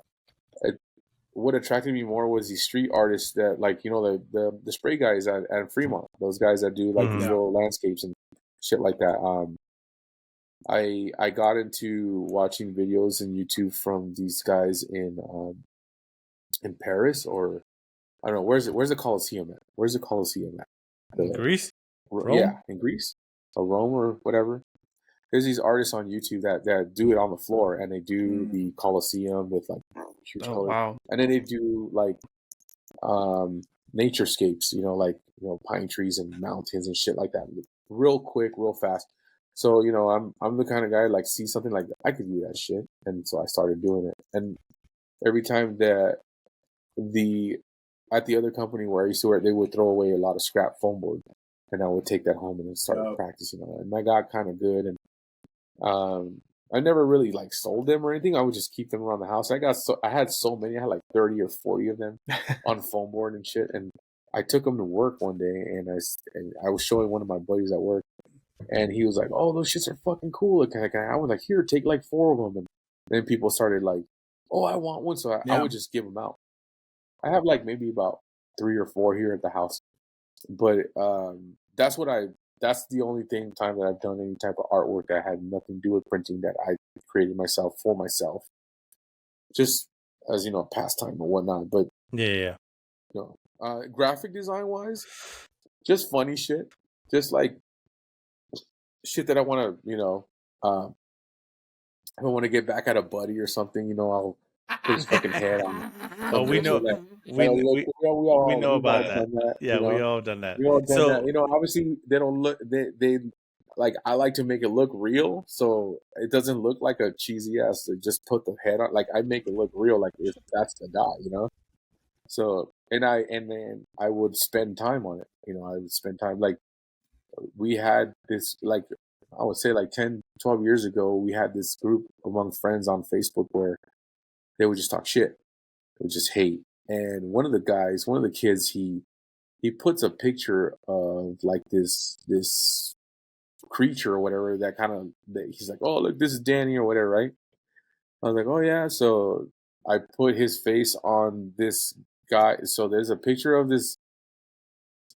S2: What attracted me more was these street artists that, like, you know, the spray guys at Fremont, those guys that do like these
S4: Yeah.
S2: little landscapes and shit like that. I got into watching videos in YouTube from these guys in Paris, or I don't know, where's the Colosseum at? Where's the Colosseum at?
S1: Greece? Rome?
S2: Yeah, in Greece or Rome or whatever. There's these artists on YouTube that do it on the floor, and they do the Colosseum with like huge
S3: Oh
S2: colors.
S3: wow.
S2: And then they do like naturescapes, you know, like, you know, pine trees and mountains and shit like that, real quick, real fast. So, you know, I'm the kind of guy like see something like that, I could do that shit, and so I started doing it. And every time that at the other company where I used to work, they would throw away a lot of scrap foam board, and I would take that home and then start practicing on it. And I got kind of good, and I never really like sold them or anything. I would just keep them around the house. I had so many. I had like 30 or 40 of them on foam board and shit. And I took them to work one day, and I was showing one of my buddies at work, and he was like, "Oh, those shits are fucking cool." And I was like, "Here, take like 4 of them." And then people started like, "Oh, I want one." So I would just give them out. I have like maybe about 3 or 4 here at the house, but that's the only time that I've done any type of artwork that had nothing to do with printing, that I created myself for myself, just as, you know, pastime or whatnot. But
S1: Yeah.
S2: you know, graphic design wise, just funny shit, just like shit that I want to, you know, if I want to get back at a buddy or something, you know, I'll put his fucking head on.
S1: Oh, we know. We know about that.
S2: Done that.
S1: Yeah,
S2: You know?
S1: we all done that.
S2: We all done
S1: So
S2: that. You know, obviously they don't look. They like, I like to make it look real, so it doesn't look like a cheesy ass to just put the head on. Like, I make it look real, like if that's the guy, you know. So and then I would spend time on it. You know, I would spend time, like, we had this, like, I would say like 10, 12 years ago, we had this group among friends on Facebook where they would just talk shit. They would just hate. And one of the kids, he puts a picture of like this creature or whatever, he's like, "Oh, look, this is Danny," or whatever, right? I was like, "Oh yeah." So I put his face on this guy. So there's a picture of this.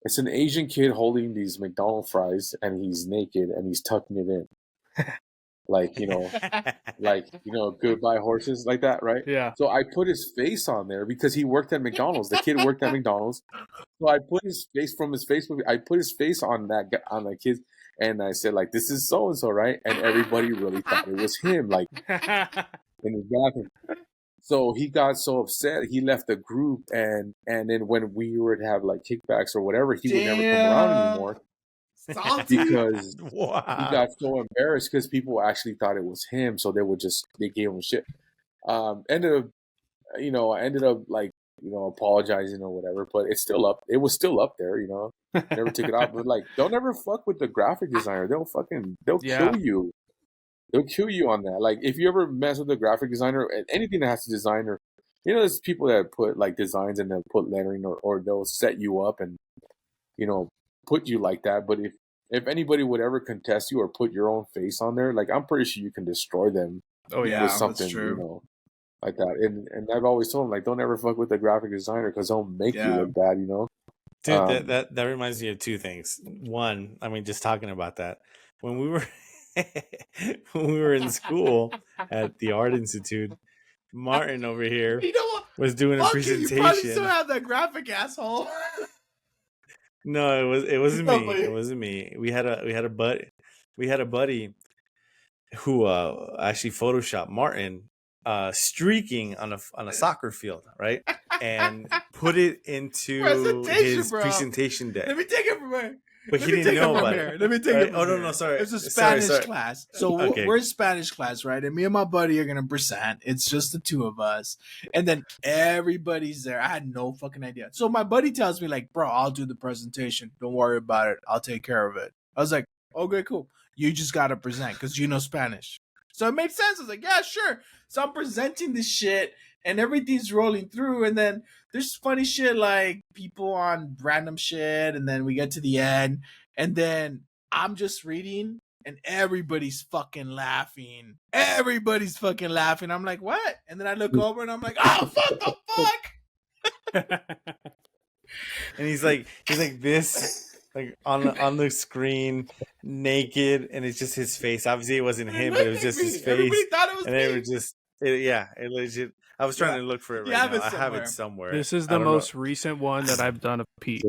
S2: It's an Asian kid holding these McDonald's fries, and he's naked and he's tucking it in. Like, you know, goodbye horses, like that, right?
S3: Yeah.
S2: So I put his face on there because he worked at McDonald's. The kid worked at McDonald's. So I put his face from his Facebook. I put his face on that kid, and I said, like, "This is so and so, right?" And everybody really thought it was him, like, in his bathroom. So he got so upset, he left the group, and then when we were to have like kickbacks or whatever, he would never come around anymore. Because
S1: wow.
S2: he got so embarrassed because people actually thought it was him, so they gave him shit. I ended up like, you know, apologizing or whatever, but it's still up. It was still up there, you know. Never took it out. But like, don't ever fuck with the graphic designer. They'll kill you. They'll kill you on that. Like, if you ever mess with a graphic designer, anything that has to design, or, you know, there's people that put like designs and then put lettering, or they'll set you up and, you know, put you like that. But if anybody would ever contest you or put your own face on there, like, I'm pretty sure you can destroy them.
S3: Oh yeah,
S2: with something, you know, like that. And I've always told them, like, don't ever fuck with the graphic designer because they'll make you look bad, you know.
S1: Dude, that reminds me of 2 things. One, I mean, just talking about that, when we were in school at the Art Institute, Martin over here was doing a presentation.
S4: You probably still have that graphic, asshole.
S1: No, it wasn't me. It wasn't me. We had a buddy who actually photoshopped Martin streaking on a soccer field, right? And put it into his presentation deck.
S4: Let me take it from here.
S1: But he didn't know about it.
S4: Let me take it from here.
S1: Oh, no, sorry.
S4: It's a Spanish class. So
S1: Okay.
S4: we're in Spanish class, right? And me and my buddy are going to present. It's just the 2 of us. And then everybody's there. I had no fucking idea. So my buddy tells me, like, "Bro, I'll do the presentation. Don't worry about it. I'll take care of it." I was like, "Okay, cool. You just got to present because you know Spanish." So it made sense. I was like, "Yeah, sure." So I'm presenting this shit, and everything's rolling through, and then there's funny shit like people on random shit, and then we get to the end, and then I'm just reading, and everybody's fucking laughing. Everybody's fucking laughing. I'm like, what? And then I look over and I'm like, oh, what the fuck?
S1: And he's like this, like on the screen, naked, and it's just his face. Obviously, it wasn't him, but it was just his face.
S4: Everybody thought it was
S1: and
S4: me.
S1: it was just, it legit. I was trying to look for it right now. I have it somewhere.
S3: This is the most recent one that I've done of Pete.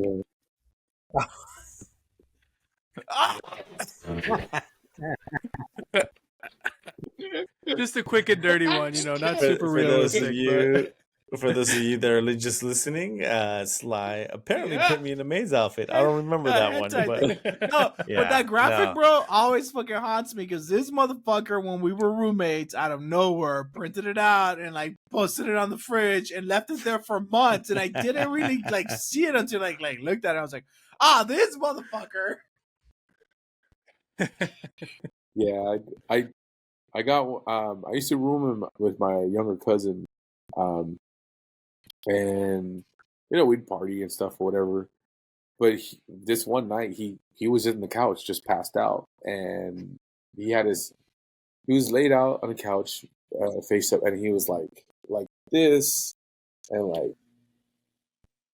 S3: Just a quick and dirty one, not super realistic.
S1: For those of you that are just listening, Sly apparently put me in a maid's outfit. I don't remember that one, but
S4: but that graphic, bro, always fucking haunts me because this motherfucker, when we were roommates, out of nowhere, printed it out and like posted it on the fridge and left it there for months, and I didn't really like see it until like looked at it. I was like, this motherfucker.
S2: Yeah, I got I used to room with my younger cousin, and we'd party and stuff or whatever. But this one night he was in the couch just passed out, and he was laid out on the couch, face up, and he was like this, and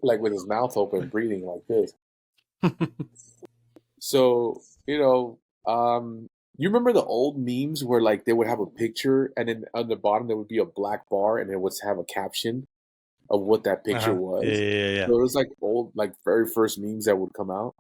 S2: like with his mouth open, breathing like this. So you remember the old memes where like they would have a picture and then on the bottom there would be a black bar and it would have a caption of what that picture was.
S1: Yeah.
S2: So it was like old, like very first memes that would come out.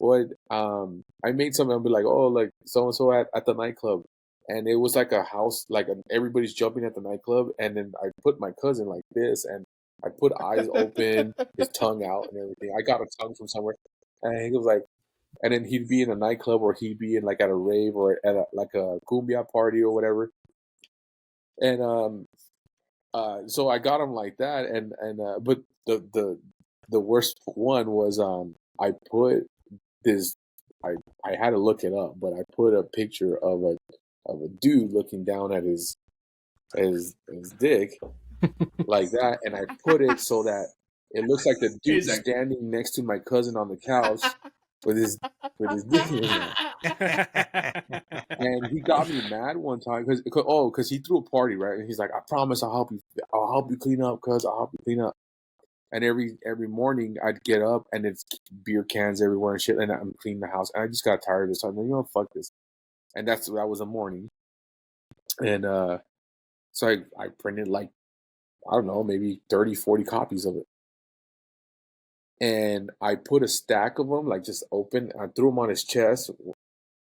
S2: But I made something and be like, oh, like so and so at the nightclub, and it was like a house, like everybody's jumping at the nightclub, and then I put my cousin like this, and I put eyes open, his tongue out, and everything. I got a tongue from somewhere, and he was like. And then he'd be in a nightclub or he'd be in like at a rave or at like a cumbia party or whatever. And so I got him like that. And but the worst one was I put this. I had to look it up, but I put a picture of a dude looking down at his dick like that, and I put it so that it looks like the dude standing next to my cousin on the couch. With his dick in his mouth. And he got me mad one time because he threw a party, right? And he's like, I promise I'll help you clean up, cuz I'll help you clean up. And every morning I'd get up and it's beer cans everywhere and shit, and I'm cleaning the house. And I just got tired of this. So I'm like, fuck this. And that was a morning. And so I printed like, I don't know, maybe 30, 40 copies of it. And I put a stack of them, like just open. I threw them on his chest.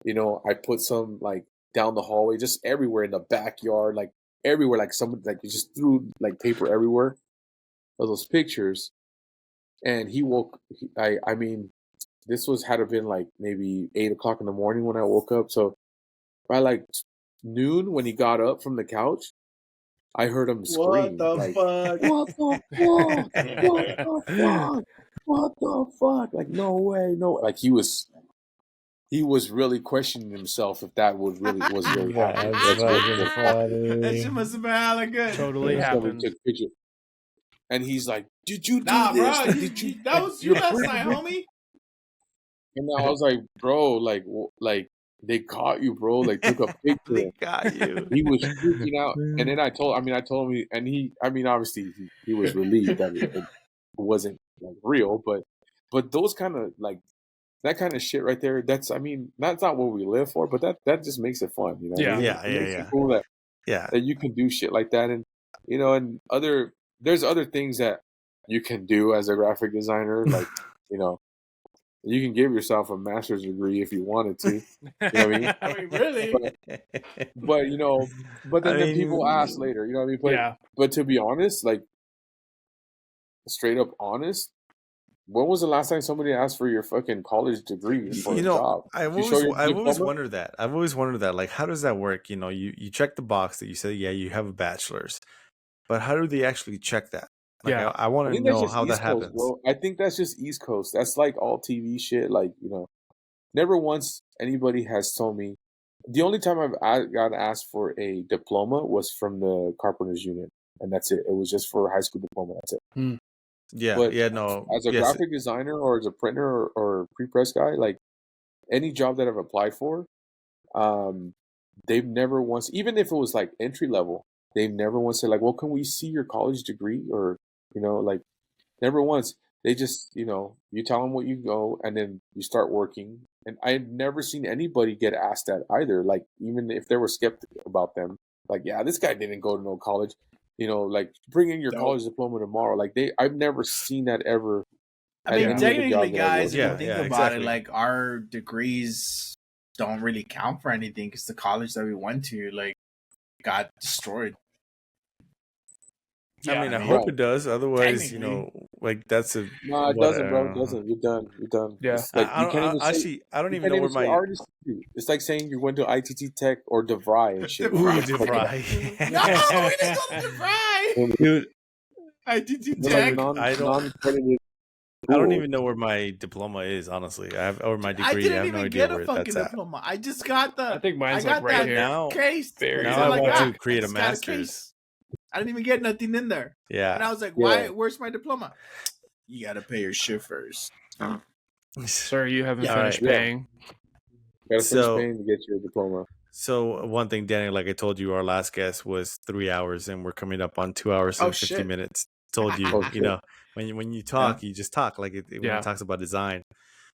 S2: I put some like down the hallway, just everywhere in the backyard, like everywhere. Like someone, like you just threw like paper everywhere of those pictures. And he woke. I mean, this had to have been like maybe 8 o'clock in the morning when I woke up. So by like noon, when he got up from the couch, I heard him scream.
S4: What the
S2: like,
S4: fuck?
S2: What the fuck? What the fuck? What the fuck? Like, no way, no. Like he was really questioning himself if that was really happening.
S4: That shit must have been hella good.
S3: Totally happened.
S2: And he's like, "Did you do
S4: nah,
S2: this?
S4: Bro, that was you last night, homie."
S2: And I was like, "Bro, like they caught you, bro. Like took a picture.
S1: They got you."
S2: He was freaking out, and then I told him, and he, obviously he was relieved that it wasn't like real, but those kind of like that kind of shit right there. That's not what we live for, but that just makes it fun,
S3: Yeah,
S2: It makes it cool that you can do shit like that, and and there's other things that you can do as a graphic designer, like you can give yourself a master's degree if you wanted to. You know what I mean?
S4: I mean, really?
S2: But then people ask later. You know what I mean? But to be honest, like straight up honest, when was the last time somebody asked for your fucking college degree for a job?
S1: I've always wondered that. Like, how does that work? You check the box that you say, yeah, you have a bachelor's, but how do they actually check that? Like, I want to know how that happens.
S2: Bro. I think that's just East Coast. That's like all TV shit. Like, never once anybody has told me. The only time I got asked for a diploma was from the Carpenters Union, and that's it. It was just for a high school diploma. That's it.
S1: Yeah,
S2: but
S1: no.
S2: As a graphic designer or as a printer or pre-press guy, like any job that I've applied for, they've never once, even if it was like entry level, they've never once said like, well, can we see your college degree? Or, like never once. They just, you tell them what you go and then you start working. And I've never seen anybody get asked that either. Like, even if they were skeptical about them, like, yeah, this guy didn't go to no college, like bring in your college diploma tomorrow. Like I've never seen that ever.
S4: I mean, technically, guys, if you
S1: Yeah,
S4: think about
S1: exactly.
S4: it, like our degrees don't really count for anything because the college that we went to, like, got destroyed.
S1: I mean, I hope
S2: right.
S1: it does. Otherwise,
S4: Technically.
S1: like that's a.
S2: No, it doesn't, bro. It doesn't. You're done. You're done.
S3: Yeah.
S2: It's like you can't even say.
S1: Actually, I don't
S2: You
S1: even
S2: can't
S1: know where
S2: even say
S1: my.
S2: artist. It's like saying you went to ITT Tech or DeVry and shit.
S1: Ooh, DeVry.
S4: No, we didn't go to DeVry.
S1: Dude,
S4: ITT
S2: They're
S4: Tech.
S2: like
S1: I don't.
S2: non-accredited.
S1: I don't even know where my diploma is, honestly. Or my degree.
S4: I didn't
S1: have
S4: even
S1: no idea
S4: get a
S1: where
S4: fucking
S1: that's at.
S4: diploma. I just got the.
S3: I think mine's
S4: got
S3: like right
S4: that
S3: here.
S1: Now,
S4: case.
S3: Very
S1: now
S4: That's all
S1: I want
S4: got.
S1: to create a
S4: just got
S1: master's.
S4: case. I didn't even get nothing in there. And
S1: Yeah.
S4: I was like,
S2: Yeah.
S4: where's my diploma? You got to pay your shit first.
S3: Sir, you haven't
S1: Yeah,
S3: finished
S2: right.
S3: paying.
S2: Gotta
S1: So-
S2: finish paying to get your diploma.
S1: So one thing, Danny, like I told you, our last guest was 3 hours, and we're coming up on 2 hours and
S4: Oh,
S1: 50
S4: shit.
S1: minutes. Told you,
S2: Oh, shit.
S1: when you talk, you just talk like when
S3: Yeah.
S1: it talks about design.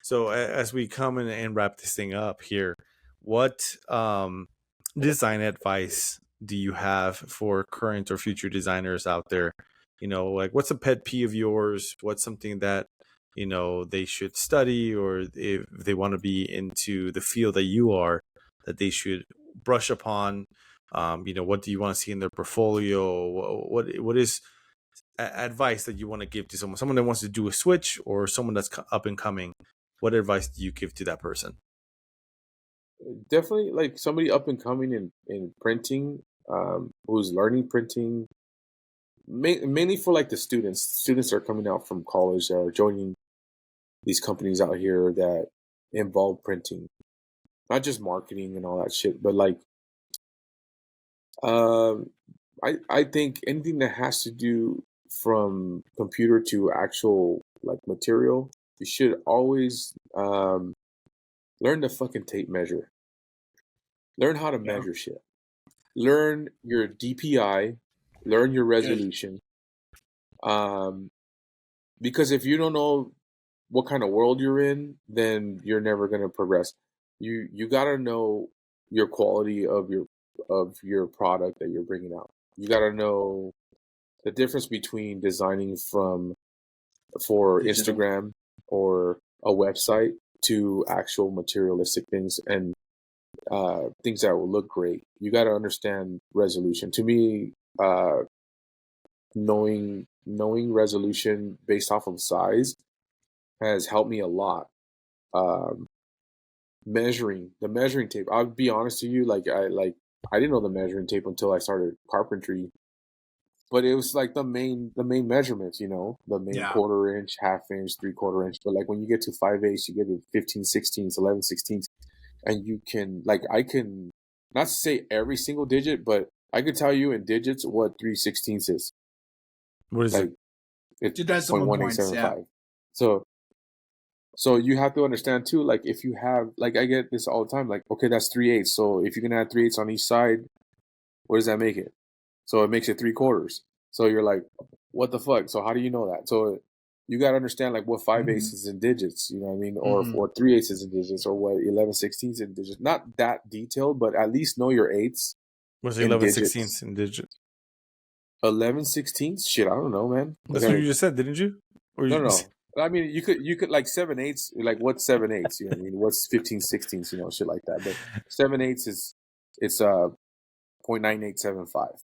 S1: So as we come in and wrap this thing up here, what design advice do you have for current or future designers out there? Like what's a pet peeve of yours? What's something that they should study, or if they want to be into the field that you are, that they should brush upon? What do you want to see in their portfolio? What is advice that you want to give to someone that wants to do a switch, or someone that's up and coming? What advice do you give to that person?
S2: Definitely, like somebody up and coming in printing, who's learning printing. Mainly for like the students. Students are coming out from college, are joining these companies out here that involve printing, not just marketing and all that shit, but like, I think anything that has to do from computer to actual like material, you should always learn to fucking tape measure. Learn how to measure shit. Learn your DPI. Learn your resolution. Because if you don't know what kind of world you're in, then you're never gonna progress. You gotta know your quality of your product that you're bringing out. You gotta know the difference between designing for
S4: Digital.
S2: Instagram or a website to actual materialistic things and things that will look great. You got to understand resolution. To me, knowing resolution based off of size has helped me a lot. Measuring tape. I'll be honest to you, I didn't know the measuring tape until I started carpentry. But it was like the main measurements, the main quarter inch, half inch, 3/4 inch. But like when you get to 5/8, you get to 15/16, 11/16, and you can I can not say every single digit, but I could tell you in digits what 3/16 is.
S1: What is it?
S2: It's
S4: decimal points,
S2: 0.1875. So you have to understand too, like if you have I get this all the time, like okay, that's 3/8. So if you can add 3/8 on each side, what does that make it? So it makes it 3/4. So you're like, what the fuck? So how do you know that? So you got to understand like what 5/8 is in digits, you know what I mean? Or what 3/8 is in digits, or what 11/16 is in digits. Not that detailed, but at least know your eighths.
S1: What's 11/16 in digits?
S2: 11/16? Shit, I don't know, man.
S1: That's what you just said, didn't you? Or
S2: No. I mean, you could like 7/8. Like what's 7/8? You know what I mean? What's 15/16? Shit like that. But 7/8 it's 0.9875.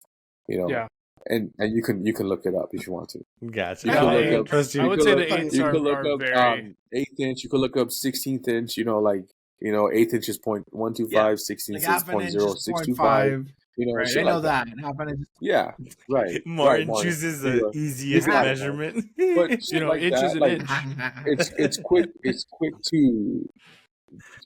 S3: Yeah.
S2: And you can look it up if you want to.
S1: Gotcha.
S2: You can look up.
S1: Trust you.
S3: I would say the eighths are very.
S2: 1/8 inch. You could look up 16th inch. 1/8 inch is 0.125. 16th
S4: Like
S2: is
S4: half an inch is
S2: 0.0625.
S4: Right,
S2: shit
S4: I know
S2: like
S4: that. Half an inch.
S2: Yeah, right.
S1: Martin
S2: Martin.
S1: chooses the easiest
S2: Yeah.
S1: measurement.
S2: But shit like
S3: inch
S2: that,
S3: is an
S2: like,
S3: inch.
S2: it's quick. It's quick to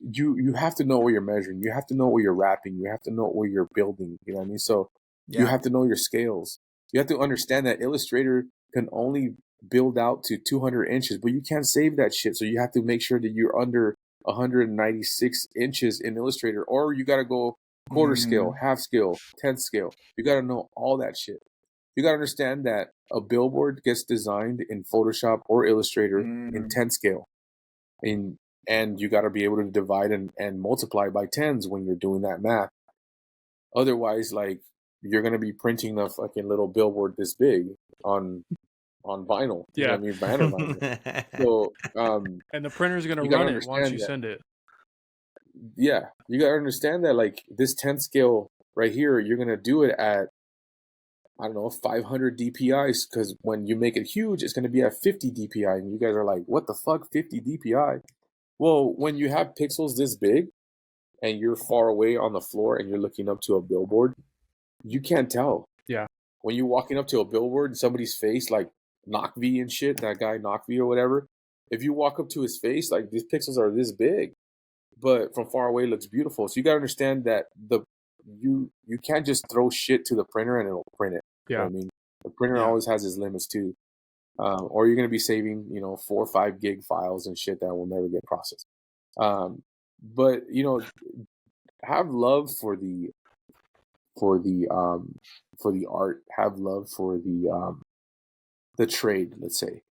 S2: you have to know what you're measuring. You have to know what you're wrapping. You have to know what you're building. You know what I mean? So you have to know your scales. You have to understand that Illustrator can only build out to 200 inches, but you can't save that shit. So you have to make sure that you're under 196 inches in Illustrator, or you got to go quarter scale, half scale, 10th scale. You got to know all that shit. You got to understand that a billboard gets designed in Photoshop or Illustrator in 10 scale. And you got to be able to divide and multiply by tens when you're doing that math. Otherwise, like, you're going to be printing a fucking little billboard this big on vinyl. You know what I mean? Banner vinyl. So,
S3: and the printer's going to
S2: you gotta
S3: run it once you
S2: understand
S3: send it.
S2: yeah, you got to understand that, like, this 10th scale right here, you're going to do it at, I don't know, 500 DPIs, because when you make it huge, it's going to be at 50 DPI. And you guys are like, what the fuck, 50 DPI? Well, when you have pixels this big and you're far away on the floor and you're looking up to a billboard, you can't tell.
S3: Yeah.
S2: When you're walking up to a billboard and somebody's face, like Knock V and shit, that guy Knock V or whatever, if you walk up to his face, like, these pixels are this big, but from far away it looks beautiful. So you got to understand that you can't just throw shit to the printer and it'll print it.
S3: Yeah.
S2: You know what I mean? The printer always has its limits too. Or you're going to be saving, 4 or 5 gig files and shit that will never get processed. But, have love for the art, have love for the trade, let's say.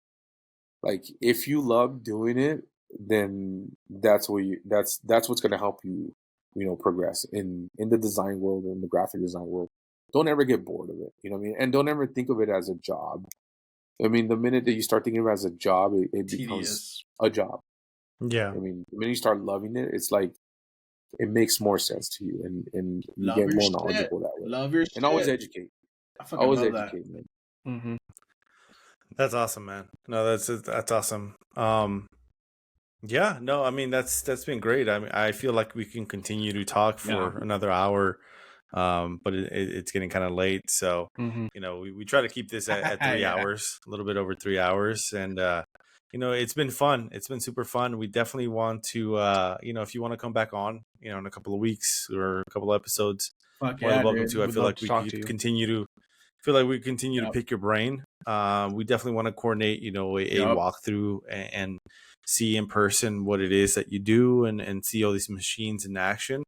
S2: Like, if you love doing it, then that's what's going to help you, progress in the design world, in the graphic design world. Don't ever get bored of it. You know what I mean? And don't ever think of it as a job. I mean, the minute that you start thinking of it as a job, it becomes a job.
S1: Yeah.
S2: I mean, the minute you start loving it, it's like, it makes more sense to you, and you get more knowledgeable that way.
S4: Love your shit.
S2: And always educate. Always educate, man.
S3: Mm-hmm.
S1: That's awesome, man. No, that's awesome. Yeah, no, I mean, that's been great. I mean, I feel like we can continue to talk for another hour. But it's getting kind of late, so we try to keep this at 3 hours, a little bit over 3 hours, and it's been fun. It's been super fun. We definitely want to if you want to come back on in a couple of weeks or a couple of episodes, more than welcome to. I feel like we could continue to pick your brain. We definitely want to coordinate a walkthrough and see in person what it is that you do, and see all these machines in action.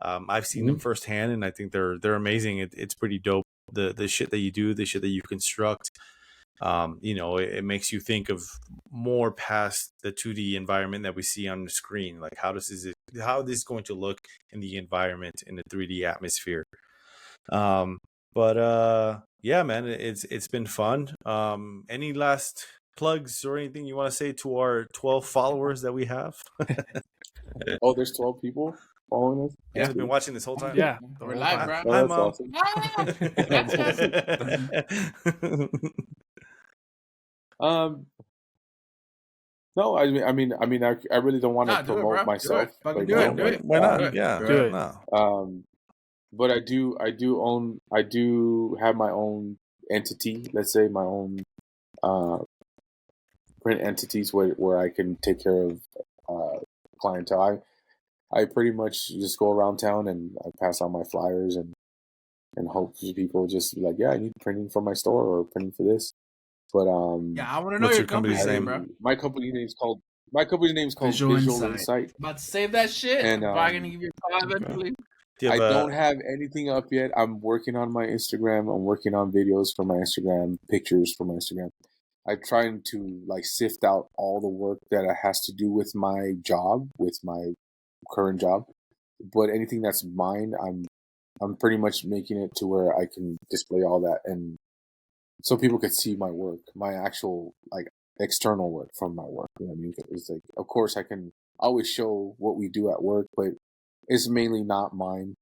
S1: I've seen them firsthand, and I think they're amazing. It's pretty dope. The shit that you do, the shit that you construct. It makes you think of more past the 2D environment that we see on the screen. Like, how this is going to look in the environment, in the 3D atmosphere. Yeah, man, it's been fun. Any last plugs or anything you want to say to our 12 followers that we have?
S2: Oh, there's 12 people following us?
S1: Yeah, I've been watching this whole time.
S3: Yeah,
S4: we're live, bro.
S1: Hi, Mom.
S2: Awesome. No, I really don't want to promote myself.
S4: Do it.
S1: Why not? Yeah,
S3: do it.
S1: No.
S2: But I do have my own entity. Let's say my own print entities where I can take care of clientele. I pretty much just go around town and I pass out my flyers and hope people just be like, yeah, I need printing for my store or printing for this. But
S4: I want to know your company's name, bro.
S2: My company's name is called Visual Insight.
S4: About to save that shit.
S2: And
S4: I'm probably gonna give you a call eventually.
S2: I don't have anything up yet. I'm working on my Instagram. I'm working on videos for my Instagram, pictures for my Instagram. I'm trying to sift out all the work that has to do with my job, with my current job. But anything that's mine, I'm pretty much making it to where I can display all that, and so people could see my work, my actual external work from my work. You know what I mean? It's of course I can always show what we do at work, but it's mainly not mine.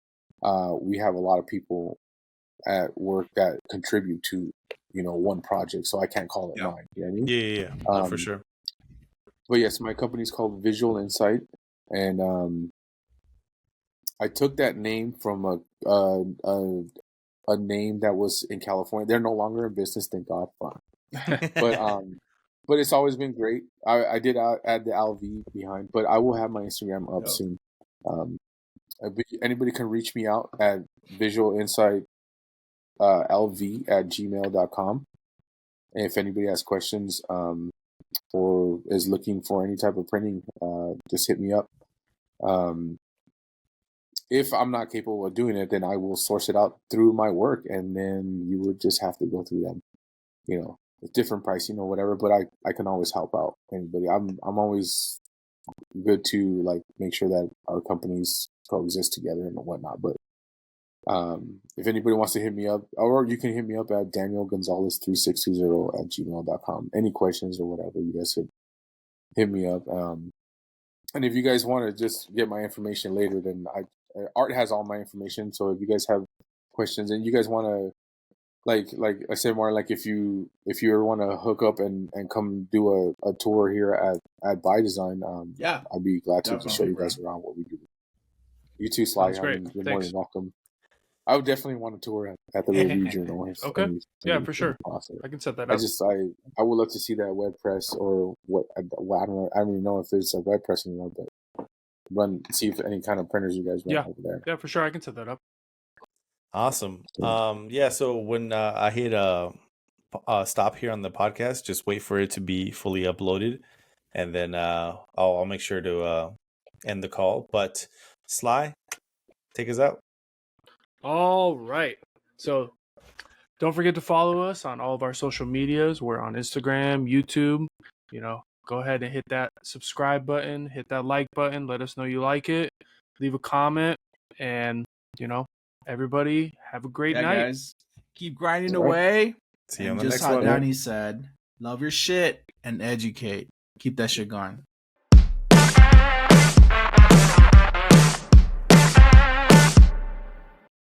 S2: We have a lot of people at work that contribute to one project, so I can't call it mine. You know what I mean?
S1: Yeah, for sure.
S2: But yes, my company's called Visual Insight, and I took that name from a name that was in California. They're no longer in business, thank God. But it's always been great. I did add the LV behind, but I will have my Instagram up soon. Anybody can reach me out at visualinsightlv@gmail.com. And if anybody has questions or is looking for any type of printing, just hit me up. If I'm not capable of doing it, then I will source it out through my work, and then you would just have to go through them. Different pricing or whatever. But I can always help out anybody. I'm always good to like make sure that our companies coexist together and whatnot. But if anybody wants to hit me up, or you can hit me up at danielgonzalez3620@gmail.com. Any questions or whatever, you guys could hit me up. And if you guys want to just get my information later, then Art has all my information. So if you guys have questions and you guys want to, like I said, more like if you ever want to hook up and come do a tour here at By Dzign, I'd be glad to show you guys around what we do. You too, Sly. You're more than welcome. I would definitely want a tour at the Review Journal.
S3: Okay. For sure. I can set that up.
S2: I would love to see that web press or what. I don't even know if it's a web press anymore, but see if any kind of printers you guys run over there.
S3: Yeah, for sure. I can set that up.
S1: Awesome. So when I hit stop here on the podcast, just wait for it to be fully uploaded, and then I'll make sure to end the call. But Sly, take us out.
S3: All right. So don't forget to follow us on all of our social medias. We're on Instagram, YouTube. Go ahead and hit that subscribe button, hit that like button. Let us know you like it. Leave a comment, and everybody have a great night.
S4: Guys, keep grinding away.
S1: See you on the
S4: next
S1: one.
S4: Just how Danny said, love your shit and educate. Keep that shit going.